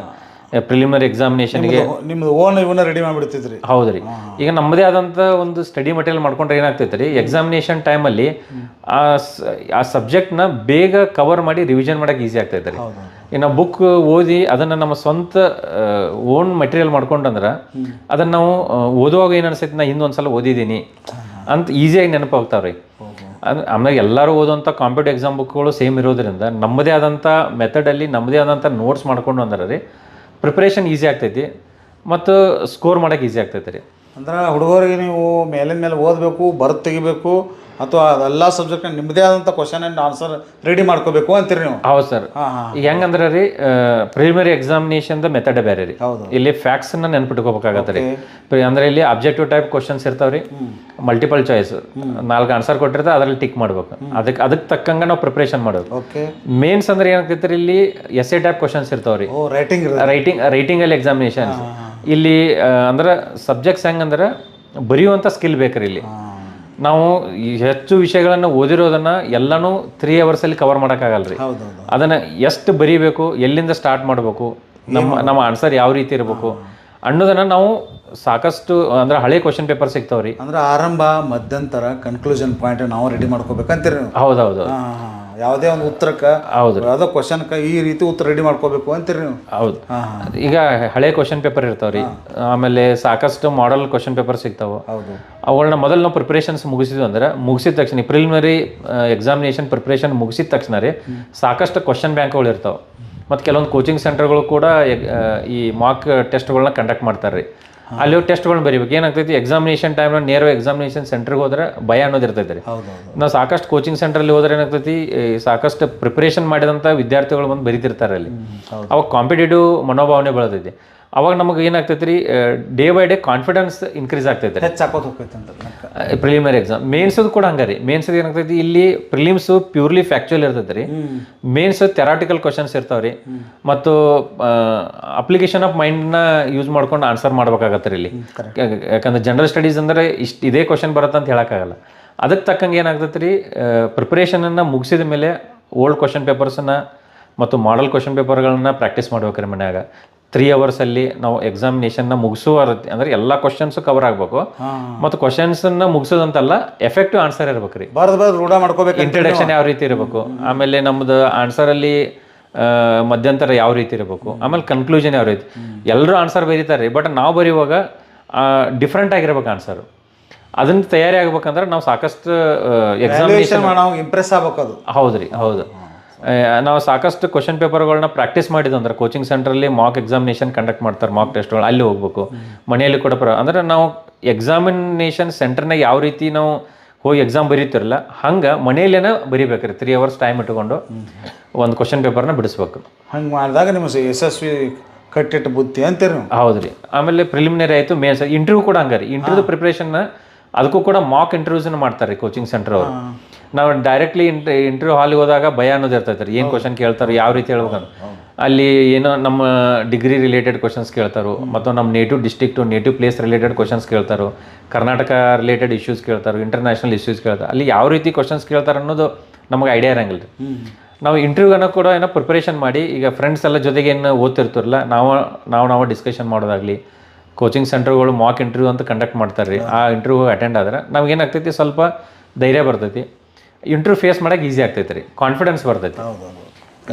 ಪ್ರಿಲಿಮಿನರಿ ಎಕ್ಸಾಮಿನೇಷನ್ಗೆ. ನಿಮ್ದು ಓನ್ ಇವನ್ನ ರೆಡಿ ಮಾಡಿಬಿಡ್ತಿದ್ರಿ. ಹೌದು ರೀ. ಈಗ ನಮ್ಮದೇ ಆದಂಥ ಒಂದು ಸ್ಟಡಿ ಮಟೀರಿಯಲ್ ಮಾಡ್ಕೊಂಡ್ರೆ ಏನಾಗ್ತೈತೆ ರೀ, ಎಕ್ಸಾಮಿನೇಷನ್ ಟೈಮಲ್ಲಿ ಆ ಸಬ್ಜೆಕ್ಟ್ನ ಬೇಗ ಕವರ್ ಮಾಡಿ ರಿವಿಷನ್ ಮಾಡೋಕೆ ಈಸಿ ಆಗ್ತೈತೆ ರೀ. ಇನ್ನು ಬುಕ್ ಓದಿ ಅದನ್ನು ನಮ್ಮ ಸ್ವಂತ ಓನ್ ಮೆಟೀರಿಯಲ್ ಮಾಡ್ಕೊಂಡಂದ್ರೆ ಅದನ್ನು ನಾವು ಓದುವಾಗ ಏನು ಅನಿಸ್ತೈತೆ, ನಾ ಹಿಂದೊಂದ್ಸಲ ಓದಿದ್ದೀನಿ ಅಂತ ಈಸಿಯಾಗಿ ನೆನಪು ಹೋಗ್ತಾವ್ರಿ. ಆಮೇಲೆ ಎಲ್ಲರೂ ಓದುವಂಥ ಕಾಂಪಿಟೇಟಿವ್ ಎಕ್ಸಾಮ್ ಬುಕ್ಗಳು ಸೇಮ್ ಇರೋದ್ರಿಂದ ನಮ್ಮದೇ ಆದಂಥ ಮೆಥಡಲ್ಲಿ ನಮ್ಮದೇ ಆದಂಥ ನೋಟ್ಸ್ ಮಾಡ್ಕೊಂಡು ಅಂದ್ರೆ ರೀ ಪ್ರಿಪ್ರೇಷನ್ ಈಸಿ ಆಗ್ತೈತಿ ಮತ್ತು ಸ್ಕೋರ್ ಮಾಡೋಕೆ ಈಸಿ ಆಗ್ತೈತೆ ರೀ. ಅಂದ್ರೆ ಹುಡುಗರಿಗೆ ನೀವು ಮೇಲಿನ ಮೇಲೆ ಓದಬೇಕು, ಬರೆದು ತೆಗಿಬೇಕು, ಅಥವಾ ಅದೆಲ್ಲ ಸಬ್ಜೆಕ್ಟ್ ನಿಮ್ಮದೇ ಆದಂಥ ಕ್ವಶನ್ ಆ್ಯಂಡ್ ಆನ್ಸರ್ ರೆಡಿ ಮಾಡ್ಕೋಬೇಕು ಅಂತೀರಿ ನೀವು? ಹೌದು ಸರ್. ಹೆಂಗಂದ್ರೆ ರೀ ಪ್ರಿಲಿಮಿನರಿ ಎಕ್ಸಾಮಿನೇಷನ್ದ ಮೆಥಡ್ ಬೇರೆ ರೀ. ಇಲ್ಲಿ ಫ್ಯಾಕ್ಟ್ಸನ್ನ ನೆನ್ಪಿಟ್ಕೋಬೇಕಾಗತ್ತೆ ರೀ. ಅಂದ್ರೆ ಇಲ್ಲಿ ಅಬ್ಜೆಕ್ಟಿವ್ ಟೈಪ್ ಕ್ವಶನ್ಸ್ ಇರ್ತಾವ್ರಿ, ಮಲ್ಟಿಪಲ್ ಚಾಯ್ಸ್ 4 ಆನ್ಸರ್ ಕೊಟ್ಟಿರ್ತಾರೆ, ಅದ್ರಲ್ಲಿ ಟಿಕ್ ಮಾಡ್ಬೇಕು. ಅದಕ್ಕೆ ತಕ್ಕಂಗೆ ನಾವು ಪ್ರಿಪ್ರೇಷನ್ ಮಾಡಬೇಕು. ಮೇನ್ಸ್ ಅಂದ್ರೆ ಏನಾಗ್ತೈತೆ ರೀ, ಇಲ್ಲಿ ಎಸ್ಎ ಟೈಪ್ ಕ್ವಶನ್ಸ್ ಇರ್ತಾವ್ರಿ, ರೈಟಿಂಗಲ್ಲಿ ಎಕ್ಸಾಮಿನೇಷನ್. ಇಲ್ಲಿ ಅಂದ್ರೆ ಸಬ್ಜೆಕ್ಟ್ಸ್ ಹೆಂಗಂದ್ರೆ ಬರೆಯುವಂಥ ಸ್ಕಿಲ್ ಬೇಕ್ರಿ. ಇಲ್ಲಿ ನಾವು ಹೆಚ್ಚು ವಿಷಯಗಳನ್ನು ಓದಿರೋದನ್ನ ಎಲ್ಲನೂ 3 ಅವರ್ಸಲ್ಲಿ ಕವರ್ ಮಾಡೋಕ್ಕಾಗಲ್ಲ ರೀ. ಅದನ್ನು ಎಷ್ಟು ಬರೀಬೇಕು, ಎಲ್ಲಿಂದ ಸ್ಟಾರ್ಟ್ ಮಾಡಬೇಕು, ನಮ್ಮ ಆನ್ಸರ್ ಯಾವ ರೀತಿ ಇರಬೇಕು ಅನ್ನೋದನ್ನು ನಾವು ಸಾಕಷ್ಟು ಅಂದ್ರೆ ಹಳೆ ಕ್ವಶನ್ ಪೇಪರ್ ಸಿಗ್ತಾವ್ರಿ. ಅಂದ್ರೆ ಆರಂಭ, ಮಧ್ಯಂತರ, ಕನ್ಕ್ಲೂಷನ್ ಪಾಯಿಂಟ್ ನಾವು ರೆಡಿ ಮಾಡ್ಕೋಬೇಕಂತೀರಿ. ಹೌದೌದು. ಯಾವುದೇ ಒಂದು ಉತ್ತರಕ್ಕೆ, ಹೌದು, ಯಾವುದೋ ಕ್ವಶನ್ಗೆ ಈ ರೀತಿ ಉತ್ತರ ರೆಡಿ ಮಾಡ್ಕೋಬೇಕು ಅಂತೀರಿ ನೀವು? ಹೌದು. ಈಗ ಹಳೆ ಕ್ವಶನ್ ಪೇಪರ್ ಇರ್ತಾವ್ರಿ, ಆಮೇಲೆ ಸಾಕಷ್ಟು ಮಾಡೆಲ್ ಕ್ವಶನ್ ಪೇಪರ್ ಸಿಗ್ತಾವೆ. ಅವುಗಳನ್ನ ಮೊದಲು ನಾವು ಪ್ರಿಪ್ರೇಷನ್ಸ್ ಮುಗಿಸಿದ್ವಿ ಅಂದ್ರೆ, ಮುಗಿಸಿದ ತಕ್ಷಣ ಪ್ರಿಲಿಮಿನರಿ ಎಕ್ಸಾಮಿನೇಷನ್ ಪ್ರಿಪ್ರೇಷನ್ ಮುಗಿಸಿದ ತಕ್ಷಣ ರೀ ಸಾಕಷ್ಟು ಕ್ವಶನ್ ಬ್ಯಾಂಕ್ಗಳು ಇರ್ತಾವೆ. ಮತ್ತು ಕೆಲವೊಂದು ಕೋಚಿಂಗ್ ಸೆಂಟರ್ಗಳು ಕೂಡ ಈ ಮಾಕ್ ಟೆಸ್ಟ್ಗಳನ್ನ ಕಂಡಕ್ಟ್ ಮಾಡ್ತಾರೆ ರೀ. ಅಲ್ಲಿ ಟೆಸ್ಟ್ಗಳನ್ನ ಬರೀಬೇಕು. ಏನಾಗ್ತೈತಿ, ಎಕ್ಸಾಮಿನೇಷನ್ ಟೈಮ್ನ ನೇರ ಎಕ್ಸಾಮಿನೇಷನ್ ಸೆಂಟರ್ಗೆ ಹೋದ್ರೆ ಭಯ ಅನ್ನೋದು ಇರ್ತೈತೆ ರೀ. ನಾವು ಸಾಕಷ್ಟು ಕೋಚಿಂಗ್ ಸೆಂಟ್ರಲ್ಲಿ ಹೋದ್ರೆ ಏನಾಗ್ತೈತಿ, ಸಾಕಷ್ಟು ಪ್ರಿಪ್ರೇಷನ್ ಮಾಡಿದಂಥ ವಿದ್ಯಾರ್ಥಿಗಳು ಬಂದು ಬರೀತಿರ್ತಾರೆ ಅಲ್ಲಿ. ಅವಾಗ ಕಾಂಪಿಟೇಟಿವ್ ಮನೋಭಾವನೆ ಬೆಳೆದೈತಿ. ಅವಾಗ ನಮಗೆ ಏನಾಗ್ತೈತೆ ರೀ, day by day confidence increase ಆಗ್ತೈತೆ ರೀ. Preliminary exam. ಮೇನ್ಸದು ಕೂಡ ಹಂಗೆ ರೀ. ಮೇನ್ಸದು ಏನಾಗ್ತೈತಿ, ಇಲ್ಲಿ ಪ್ರಿಲಿಮ್ಸು ಪ್ಯೂರ್ಲಿ ಫ್ಯಾಕ್ಚುಯಲ್ ಇರ್ತೈತೆ ರೀ, ಮೇನ್ಸ್ ಥೆರಾಟಿಕಲ್ ಕ್ವಶನ್ಸ್ ಇರ್ತಾವೆ ರೀ, ಮತ್ತು ಅಪ್ಲಿಕೇಶನ್ ಆಫ್ ಮೈಂಡ್ನ ಯೂಸ್ ಮಾಡ್ಕೊಂಡು ಆನ್ಸರ್ ಮಾಡ್ಬೇಕಾಗತ್ತೆ ರೀ ಇಲ್ಲಿ. ಯಾಕಂದ್ರೆ ಜನರಲ್ ಸ್ಟಡೀಸ್ ಅಂದರೆ ಇದೇ ಕ್ವಶನ್ ಬರುತ್ತೆ ಅಂತ ಹೇಳೋಕ್ಕಾಗಲ್ಲ. ಅದಕ್ಕೆ ತಕ್ಕಂಗೆ ಏನಾಗ್ತೈತೆ ರೀ, ಪ್ರಿಪ್ರೇಷನನ್ನು ಮುಗಿಸಿದ ಮೇಲೆ ಓಲ್ಡ್ ಕ್ವಶನ್ ಪೇಪರ್ಸನ್ನು ಮತ್ತು ಮಾಡೆಲ್ ಕ್ವಶನ್ ಪೇಪರ್ಗಳನ್ನ ಪ್ರಾಕ್ಟೀಸ್ ಮಾಡ್ಬೇಕ್ರಿ ಮನ್ಯಾಗ. 3 ಅವರ್ಸಲ್ಲಿ ನಾವು ಎಕ್ಸಾಮಿನೇಷನ್ನ ಮುಗಿಸುವ ಅಂದರೆ ಎಲ್ಲ ಕ್ವಶನ್ಸು ಕವರ್ ಆಗಬೇಕು. ಮತ್ತು ಕ್ವಶನ್ಸನ್ನ ಮುಗಿಸೋದಂತಲ್ಲ, ಎಫೆಕ್ಟಿವ್ ಆನ್ಸರ್ ಇರ್ಬೇಕು ರೀ. ಇಂಟ್ರಡಕ್ಷನ್ ಯಾವ ರೀತಿ ಇರಬೇಕು, ಆಮೇಲೆ ನಮ್ಮದು ಆನ್ಸರಲ್ಲಿ ಮಧ್ಯಂತರ ಯಾವ ರೀತಿ ಇರಬೇಕು, ಆಮೇಲೆ ಕನ್ಕ್ಲೂಷನ್ ಯಾವ ರೀತಿ. ಎಲ್ಲರೂ ಆನ್ಸರ್ ಬರೀತಾರೆ ರೀ, ಬಟ್ ನಾವು ಬರೆಯುವಾಗ ಡಿಫ್ರೆಂಟ್ ಆಗಿರ್ಬೇಕು ಆನ್ಸರು. ಅದನ್ನ ತಯಾರಿ ಆಗ್ಬೇಕಂದ್ರೆ ನಾವು ಸಾಕಷ್ಟು ಎಕ್ಸಾಮಿನೇಷನ್ ಇಂಪ್ರೆಸ್ ಆಗ್ಬೇಕು. ಅದು ಹೌದು ರೀ, ಹೌದು. ನಾವು ಸಾಕಷ್ಟು ಕ್ವಶನ್ ಪೇಪರ್ಗಳನ್ನ ಪ್ರಾಕ್ಟೀಸ್ ಮಾಡಿದ್ದು ಅಂದ್ರೆ ಕೋಚಿಂಗ್ ಸೆಂಟ್ರಲ್ಲಿ ಮಾಕ್ ಎಕ್ಸಾಮಿನೇಷನ್ ಕಂಡಕ್ಟ್ ಮಾಡ್ತಾರೆ, ಮಾಕ್ ಟೆಸ್ಟ್ಗಳು, ಅಲ್ಲಿ ಹೋಗ್ಬೇಕು. ಮನೆಯಲ್ಲಿ ಕೂಡ ಅಂದ್ರೆ ನಾವು ಎಕ್ಸಾಮಿನೇಷನ್ ಸೆಂಟರ್ನಾಗ ಯಾವ ರೀತಿ ನಾವು ಹೋಗಿ ಎಕ್ಸಾಮ್ ಬರೀತಿರಲ್ಲ, ಹಂಗೆ ಮನೆಯಲ್ಲೇನ ಬರೀಬೇಕ್ರಿ. 3 ಅವರ್ಸ್ ಟೈಮ್ ಇಟ್ಕೊಂಡು ಒಂದು ಕ್ವಶನ್ ಪೇಪರ್ನ ಬಿಡಿಸ್ಬೇಕು. ಹಂಗೆ ಮಾಡಿದಾಗ ನಿಮಗೆ ಯಶಸ್ವಿ ಕಟ್ಟಿಟ್ಟು ಬುದ್ಧಿ ಅಂತೀರಿ. ಹೌದು ರೀ. ಆಮೇಲೆ ಪ್ರಿಲಿಮಿನರಿ ಆಯಿತು, ಮೇನ್ಸ್, ಇಂಟರ್ವ್ಯೂ ಕೂಡ ಹಂಗೆ ರೀ. ಇಂಟರ್ವ್ಯೂ ಪ್ರಿಪ್ರೇಷನ್ನ ಅದಕ್ಕೂ ಕೂಡ ಮಾಕ್ ಇಂಟರ್ವ್ಯೂಸನ್ನು ಮಾಡ್ತಾರೆ ರೀ ಕೋಚಿಂಗ್ ಸೆಂಟರ್ ಅವರು. ನಾವು ಡೈರೆಕ್ಟ್ಲಿ ಇಂಟರ್ವ್ಯೂ ಹಾಲಿಗೆ ಹೋದಾಗ ಭಯ ಅನ್ನೋದು ಇರ್ತೈತೆ ರೀ, ಏನು ಕ್ವಶನ್ ಕೇಳ್ತಾರೆ, ಯಾವ ರೀತಿ ಹೇಳ್ಬೇಕಂತ. ಅಲ್ಲಿ ಏನೋ ನಮ್ಮ ಡಿಗ್ರಿ ರಿಲೇಟೆಡ್ ಕ್ವಶನ್ಸ್ ಕೇಳ್ತಾರೋ, ಮತ್ತು ನಮ್ಮ native district native place related questions ಕೇಳ್ತಾರೋ, ಕರ್ನಾಟಕ ರಿಲೇಟೆಡ್ ಇಶ್ಯೂಸ್ ಕೇಳ್ತಾರೋ, ಇಂಟರ್ನ್ಯಾಷನಲ್ ಇಶ್ಯೂಸ್ ಕೇಳ್ತಾರೆ. ಅಲ್ಲಿ ಯಾವ ರೀತಿ ಕ್ವಶನ್ಸ್ ಕೇಳ್ತಾರೆ ಅನ್ನೋದು ನಮಗೆ ಐಡಿಯಾ ಇರಂಗಿಲ್ಲ ರೀ. ನಾವು ಇಂಟರ್ವ್ಯೂಗನ್ನು ಕೂಡ ಏನೋ ಪ್ರಿಪ್ರೇಷನ್ ಮಾಡಿ, ಈಗ ಫ್ರೆಂಡ್ಸ್ ಎಲ್ಲ ಜೊತೆಗೆ ಏನು ಓದ್ತಿರ್ತಿರಲ್ಲ, ನಾವು ಡಿಸ್ಕಷನ್ ಮಾಡೋದಾಗಲಿ, ಕೋಚಿಂಗ್ ಸೆಂಟರ್ಗಳು ಮಾಕ್ ಇಂಟರ್ವ್ಯೂ ಅಂತ ಕಂಡಕ್ಟ್ ಮಾಡ್ತಾರೆ ರೀ. ಆ ಇಂಟರ್ವ್ಯೂ ಅಟೆಂಡ್ ಆದ್ರೆ ನಮಗೇನಾಗ್ತೈತಿ, ಸ್ವಲ್ಪ ಧೈರ್ಯ ಬರ್ತೈತಿ, ಇಂಟರ್ವ್ಯೂ ಫೇಸ್ ಮಾಡೋಕೆ ಈಸಿ ಆಗ್ತೈತೆ ರೀ, ಕಾನ್ಫಿಡೆನ್ಸ್ ಬರ್ತೈತಿ.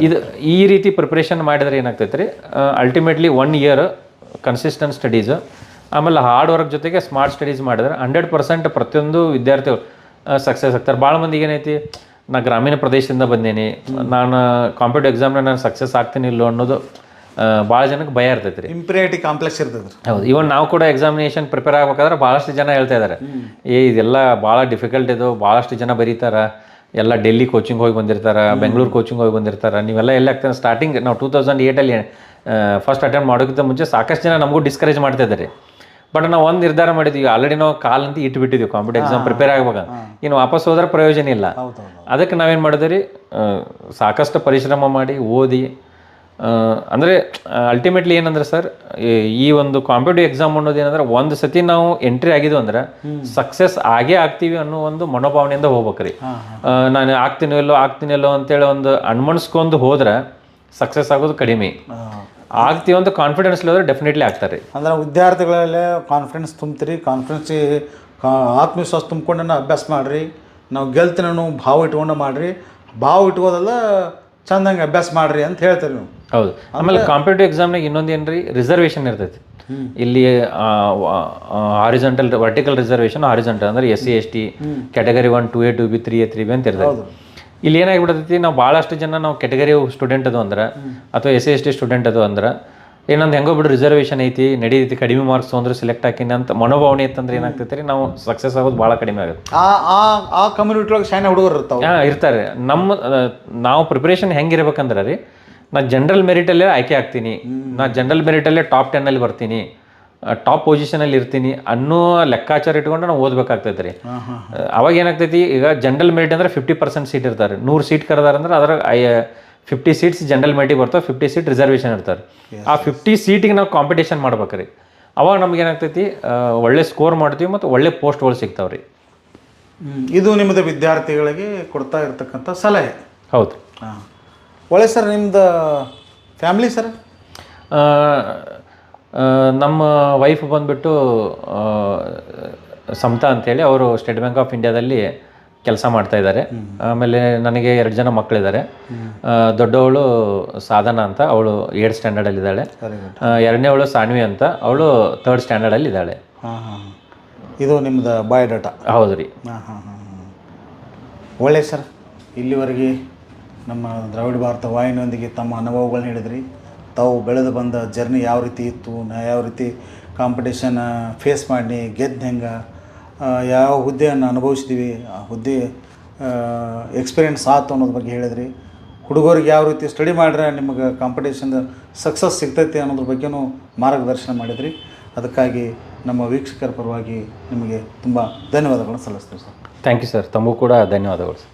ಇದು ಈ ರೀತಿ ಪ್ರಿಪ್ರೇಷನ್ ಮಾಡಿದ್ರೆ ಏನಾಗ್ತೈತೆ ರೀ, ಅಲ್ಟಿಮೇಟ್ಲಿ 1 ಇಯರ್ ಕನ್ಸಿಸ್ಟೆಂಟ್ ಸ್ಟಡೀಸು, ಆಮೇಲೆ ಹಾರ್ಡ್ ವರ್ಕ್ ಜೊತೆಗೆ ಸ್ಮಾರ್ಟ್ ಸ್ಟಡೀಸ್ ಮಾಡಿದ್ರೆ 100% ಪ್ರತಿಯೊಂದು ವಿದ್ಯಾರ್ಥಿಗಳು ಸಕ್ಸಸ್ ಆಗ್ತಾರೆ. ಭಾಳ ಮಂದಿಗೆ ಏನೈತಿ, ನಾ ಗ್ರಾಮೀಣ ಪ್ರದೇಶದಿಂದ ಬಂದೇನಿ, ನಾನು ಕಾಂಪಿಟೇಟಿವ್ ಎಕ್ಸಾಮ್ನ ನಾನು ಸಕ್ಸಸ್ ಆಗ್ತೀನಿ ಇಲ್ಲೋ ಅನ್ನೋದು ಭಾಳ ಜನಕ್ಕೆ ಭಯ ಇರ್ತೈತೆ ರೀ. ಇಂಪೀರಿಯಾರಿಟಿ ಕಾಂಪ್ಲೆಕ್ಸ್ ಇರ್ತದೆ. ಹೌದು. ಇವನ್ ನಾವು ಕೂಡ ಎಕ್ಸಾಮಿನೇಷನ್ ಪ್ರಿಪೇರ್ ಆಗ್ಬೇಕಾದ್ರೆ ಭಾಳಷ್ಟು ಜನ ಹೇಳ್ತಾ ಇದ್ದಾರೆ, ಇದೆಲ್ಲ ಭಾಳ ಡಿಫಿಕಲ್ಟ್ ಇದು, ಭಾಳಷ್ಟು ಜನ ಬರೀತಾರೆ, ಎಲ್ಲ ಡೆಲ್ಲಿ ಕೋಚಿಂಗ್ ಹೋಗಿ ಬಂದಿರ್ತಾರೆ, ಬೆಂಗಳೂರು ಕೋಚಿಂಗ್ ಹೋಗಿ ಬಂದಿರ್ತಾರೆ, ನೀವೆಲ್ಲ ಎಲ್ಲಿ ಆಗ್ತಾರೆ. ಸ್ಟಾರ್ಟಿಂಗ್ ನಾವು 2008 ಫಸ್ಟ್ ಅಟೆಂಪ್ಟ್ ಮಾಡೋಕ್ಕಿಂತ ಮುಂಚೆ ಸಾಕಷ್ಟು ಜನ ನಮಗೂ ಡಿಸ್ಕರೇಜ್ ಮಾಡ್ತಾ ಇದ್ದಾರೆ. ಬಟ್ ನಾವು ಒಂದು ನಿರ್ಧಾರ ಮಾಡಿದ್ವಿ, ಆಲ್ರೆಡಿ ನಾವು ಕಾಲಂತ ಇಟ್ಬಿಟ್ಟಿದ್ವಿ ಕಾಂಪಿಟೇಟಿವ್ ಎಕ್ಸಾಮ್ ಪ್ರಿಪೇರ್ ಆಗ್ಬೇಕು, ಇನ್ನು ವಾಪಸ್ ಹೋದ್ರೆ ಪ್ರಯೋಜನ ಇಲ್ಲ. ಅದಕ್ಕೆ ನಾವೇನು ಮಾಡಿದ್ವಿ ರೀ, ಸಾಕಷ್ಟು ಪರಿಶ್ರಮ ಮಾಡಿ ಓದಿ, ಅಂದರೆ ಅಲ್ಟಿಮೇಟ್ಲಿ ಏನಂದ್ರೆ ಸರ್, ಈ ಒಂದು ಕಾಂಪಿಟೇಟಿವ್ ಎಕ್ಸಾಮ್ ಅನ್ನೋದು ಏನಂದ್ರೆ, ಒಂದು ಸತಿ ನಾವು ಎಂಟ್ರಿ ಆಗಿದ್ವು ಅಂದ್ರೆ ಸಕ್ಸಸ್ ಆಗೇ ಆಗ್ತೀವಿ ಅನ್ನೋ ಒಂದು ಮನೋಭಾವನೆಯಿಂದ ಹೋಗ್ಬೇಕ್ರಿ. ನಾನು ಆಗ್ತೀನೋ ಇಲ್ಲೋ ಅಂತೇಳಿ ಒಂದು ಅನ್ಮನ್ಸ್ಕೊಂಡು ಹೋದ್ರೆ ಸಕ್ಸಸ್ ಆಗೋದು ಕಡಿಮೆ. ಆಗ್ತೀವಿ ಅಂತ ಕಾನ್ಫಿಡೆನ್ಸ್ ಹೋದ್ರೆ ಡೆಫಿನೆಟ್ಲಿ ಆಗ್ತಾರೆ. ಅಂದ್ರೆ ವಿದ್ಯಾರ್ಥಿಗಳಲ್ಲೇ ಕಾನ್ಫಿಡೆನ್ಸ್ ತುಂಬ್ತೀರಿ, ಆತ್ಮವಿಶ್ವಾಸ ತುಂಬ್ಕೊಂಡು ಅಭ್ಯಾಸ ಮಾಡಿರಿ, ನಾವು ಗೆಲ್ತೀನಿ ಅನ್ನೋ ಭಾವ ಇಟ್ಕೊಂಡು ಮಾಡಿರಿ, ಭಾವ ಇಟ್ಕೋದಲ್ಲ ಚಂದಂಗೆ ಅಭ್ಯಾಸ ಮಾಡ್ರಿ ಅಂತ ಹೇಳ್ತೀರಿ ನೀವು. ಹೌದು. ಆಮೇಲೆ ಕಾಂಪಿಟೇಟಿವ್ ಎಕ್ಸಾಮ್ನಾಗ ಇನ್ನೊಂದು ಏನ್ರಿ, ರಿಸರ್ವೇಷನ್ ಇರ್ತೈತಿ. ಇಲ್ಲಿ ಹಾರಿಜಾಂಟಲ್, ವರ್ಟಿಕಲ್ ರಿಸರ್ವೇಷನ್, ಹಾರಿಜಾಂಟಲ್ ಅಂದ್ರೆ SC ST category 1 2A 2B 3A 3B ಅಂತ ಇರ್ತೈತಿ. ಇಲ್ಲಿ ಏನಾಗಿಬಿಡ್ತೈತಿ, ನಾವು ಭಾಳಷ್ಟು ಜನ ನಾವು ಕ್ಯಾಟಗರಿ ಸ್ಟೂಡೆಂಟ್ ಅದು ಅಂದ್ರೆ, ಅಥವಾ SC ST ಸ್ಟೂಡೆಂಟ್ ಅದು ಅಂದ್ರೆ, ಏನಂದ್ರೆ ಹೆಂಗೋ ಬಿಡು ರಿಸರ್ವೇಷನ್ ಐತಿ ನಡೀತಿ, ಕಡಿಮೆ ಮಾರ್ಕ್ಸ್ ತೊಂದ್ರೆ ಸೆಲೆಕ್ಟ್ ಹಾಕಿನಿ ಅಂತ ಮನೋಭಾವನೆ ಇತ್ತಂದ್ರೆ ಏನಾಗ್ತೈತೆ ರೀ, ನಾವು ಸಕ್ಸಸ್ ಆಗೋದು ಭಾಳ ಕಡಿಮೆ ಆಗುತ್ತೆ. ಆ ಕಮ್ಯುನಿಟಿ ಒಳಗೆ ಶಾನೆ ಹುಡುಗರು ಇರ್ತಾವೆ. ಇರ್ತಾರೆ. ನಾವು ಪ್ರಿಪ್ರೇಷನ್ ಹೆಂಗಿರ್ಬೇಕಂದ್ರೆ ರೀ, ನಾ ಜನರಲ್ ಮೆರಿಟಲ್ಲೇ ಆಯ್ಕೆ ಆಗ್ತೀನಿ, ನಾ ಜನರಲ್ ಮೆರಿಟಲ್ಲೇ ಟಾಪ್ 10 ಬರ್ತೀನಿ, ಟಾಪ್ ಪೊಸಿಷನಲ್ಲಿ ಇರ್ತೀನಿ ಅನ್ನೋ ಲೆಕ್ಕಾಚಾರ ಇಟ್ಕೊಂಡು ನಾವು ಓದ್ಬೇಕಾಗ್ತೈತೆ ರೀ. ಅವಾಗ ಏನಾಗ್ತೈತಿ, ಈಗ ಜನರಲ್ ಮೆರಿಟ್ ಅಂದ್ರೆ 50% ಸೀಟ್ ಇರ್ತಾರೆ. 100 ಸೀಟ್ ಕರೆದಾರಂದ್ರೆ ಅದ್ರ 50 ಸೀಟ್ಸ್ ಜನರಲ್ ಮೆರಿಟಿಗೆ ಬರ್ತಾವೆ, 50 ಸೀಟ್ ರಿಸರ್ವೇಷನ್ ಇರ್ತಾರೆ. ಆ 50 ಸೀಟಿಗೆ ನಾವು ಕಾಂಪಿಟೇಷನ್ ಮಾಡ್ಬೇಕ್ರಿ. ಅವಾಗ ನಮ್ಗೆ ಏನಾಗ್ತೈತಿ, ಒಳ್ಳೆ ಸ್ಕೋರ್ ಮಾಡ್ತೀವಿ ಮತ್ತು ಒಳ್ಳೆ ಪೋಸ್ಟ್ಗಳು ಸಿಗ್ತಾವ್ರಿ. ಇದು ನಿಮ್ಮದು ವಿದ್ಯಾರ್ಥಿಗಳಿಗೆ ಕೊಡ್ತಾ ಇರ್ತಕ್ಕಂಥ ಸಲಹೆ. ಹೌದು. ಹಾಂ, ಒಳ್ಳೆ ಸರ್. ನಿಮ್ಮದು ಫ್ಯಾಮ್ಲಿ ಸರ್? ನಮ್ಮ ವೈಫ್ ಬಂದುಬಿಟ್ಟು ಸಮತಾ ಅಂತೇಳಿ, ಅವರು ಸ್ಟೇಟ್ ಬ್ಯಾಂಕ್ ಆಫ್ ಇಂಡಿಯಾದಲ್ಲಿ ಕೆಲಸ ಮಾಡ್ತಾ ಇದ್ದಾರೆ. ಆಮೇಲೆ ನನಗೆ 2 ಜನ ಮಕ್ಕಳಿದ್ದಾರೆ. ದೊಡ್ಡವಳು ಸಾಧನಾ ಅಂತ, ಅವಳು 8th ಸ್ಟ್ಯಾಂಡರ್ಡಲ್ಲಿ ಇದ್ದಾಳೆ. ಎರಡನೇವಳು ಸಾನ್ವಿ ಅಂತ, ಅವಳು 3rd ಸ್ಟ್ಯಾಂಡರ್ಡಲ್ಲಿ ಇದ್ದಾಳೆ. ಇದು ನಿಮ್ಮದು ಬಯೋಡಾಟಾ? ಹೌದು ರೀ. ಒಳ್ಳೆ ಸರ್. ಇಲ್ಲಿವರೆಗೆ ನಮ್ಮ ದ್ರಾವಿಡ ಭಾರತ ವಾಹಿನಿಯೊಂದಿಗೆ ತಮ್ಮ ಅನುಭವಗಳನ್ನ ಹೇಳಿದ್ರಿ. ತಾವು ಬೆಳೆದು ಬಂದ ಜರ್ನಿ ಯಾವ ರೀತಿ ಇತ್ತು, ಯಾವ ರೀತಿ ಕಾಂಪಿಟೇಷನ್ ಫೇಸ್ ಮಾಡಿ ಗೆದ್ದು ಹೆಂಗೆ, ಯಾವ ಹುದ್ದೆಯನ್ನು ಅನುಭವಿಸ್ತೀವಿ, ಆ ಹುದ್ದೆ ಎಕ್ಸ್ಪೀರಿಯೆನ್ಸ್ ಆಯ್ತು ಅನ್ನೋದ್ರ ಬಗ್ಗೆ ಹೇಳಿದ್ರಿ. ಹುಡುಗರಿಗೆ ಯಾವ ರೀತಿ ಸ್ಟಡಿ ಮಾಡಿದ್ರೆ ನಿಮಗೆ ಕಾಂಪಿಟೇಷನ್ ಸಕ್ಸಸ್ ಸಿಗ್ತೈತೆ ಅನ್ನೋದ್ರ ಬಗ್ಗೆನೂ ಮಾರ್ಗದರ್ಶನ ಮಾಡಿದ್ರಿ. ಅದಕ್ಕಾಗಿ ನಮ್ಮ ವೀಕ್ಷಕರ ಪರವಾಗಿ ನಿಮಗೆ ತುಂಬ ಧನ್ಯವಾದಗಳನ್ನು ಸಲ್ಲಿಸ್ತೀವಿ ಸರ್. Thank you sir. ತಮಗೂ ಕೂಡ ಧನ್ಯವಾದಗಳು ಸರ್.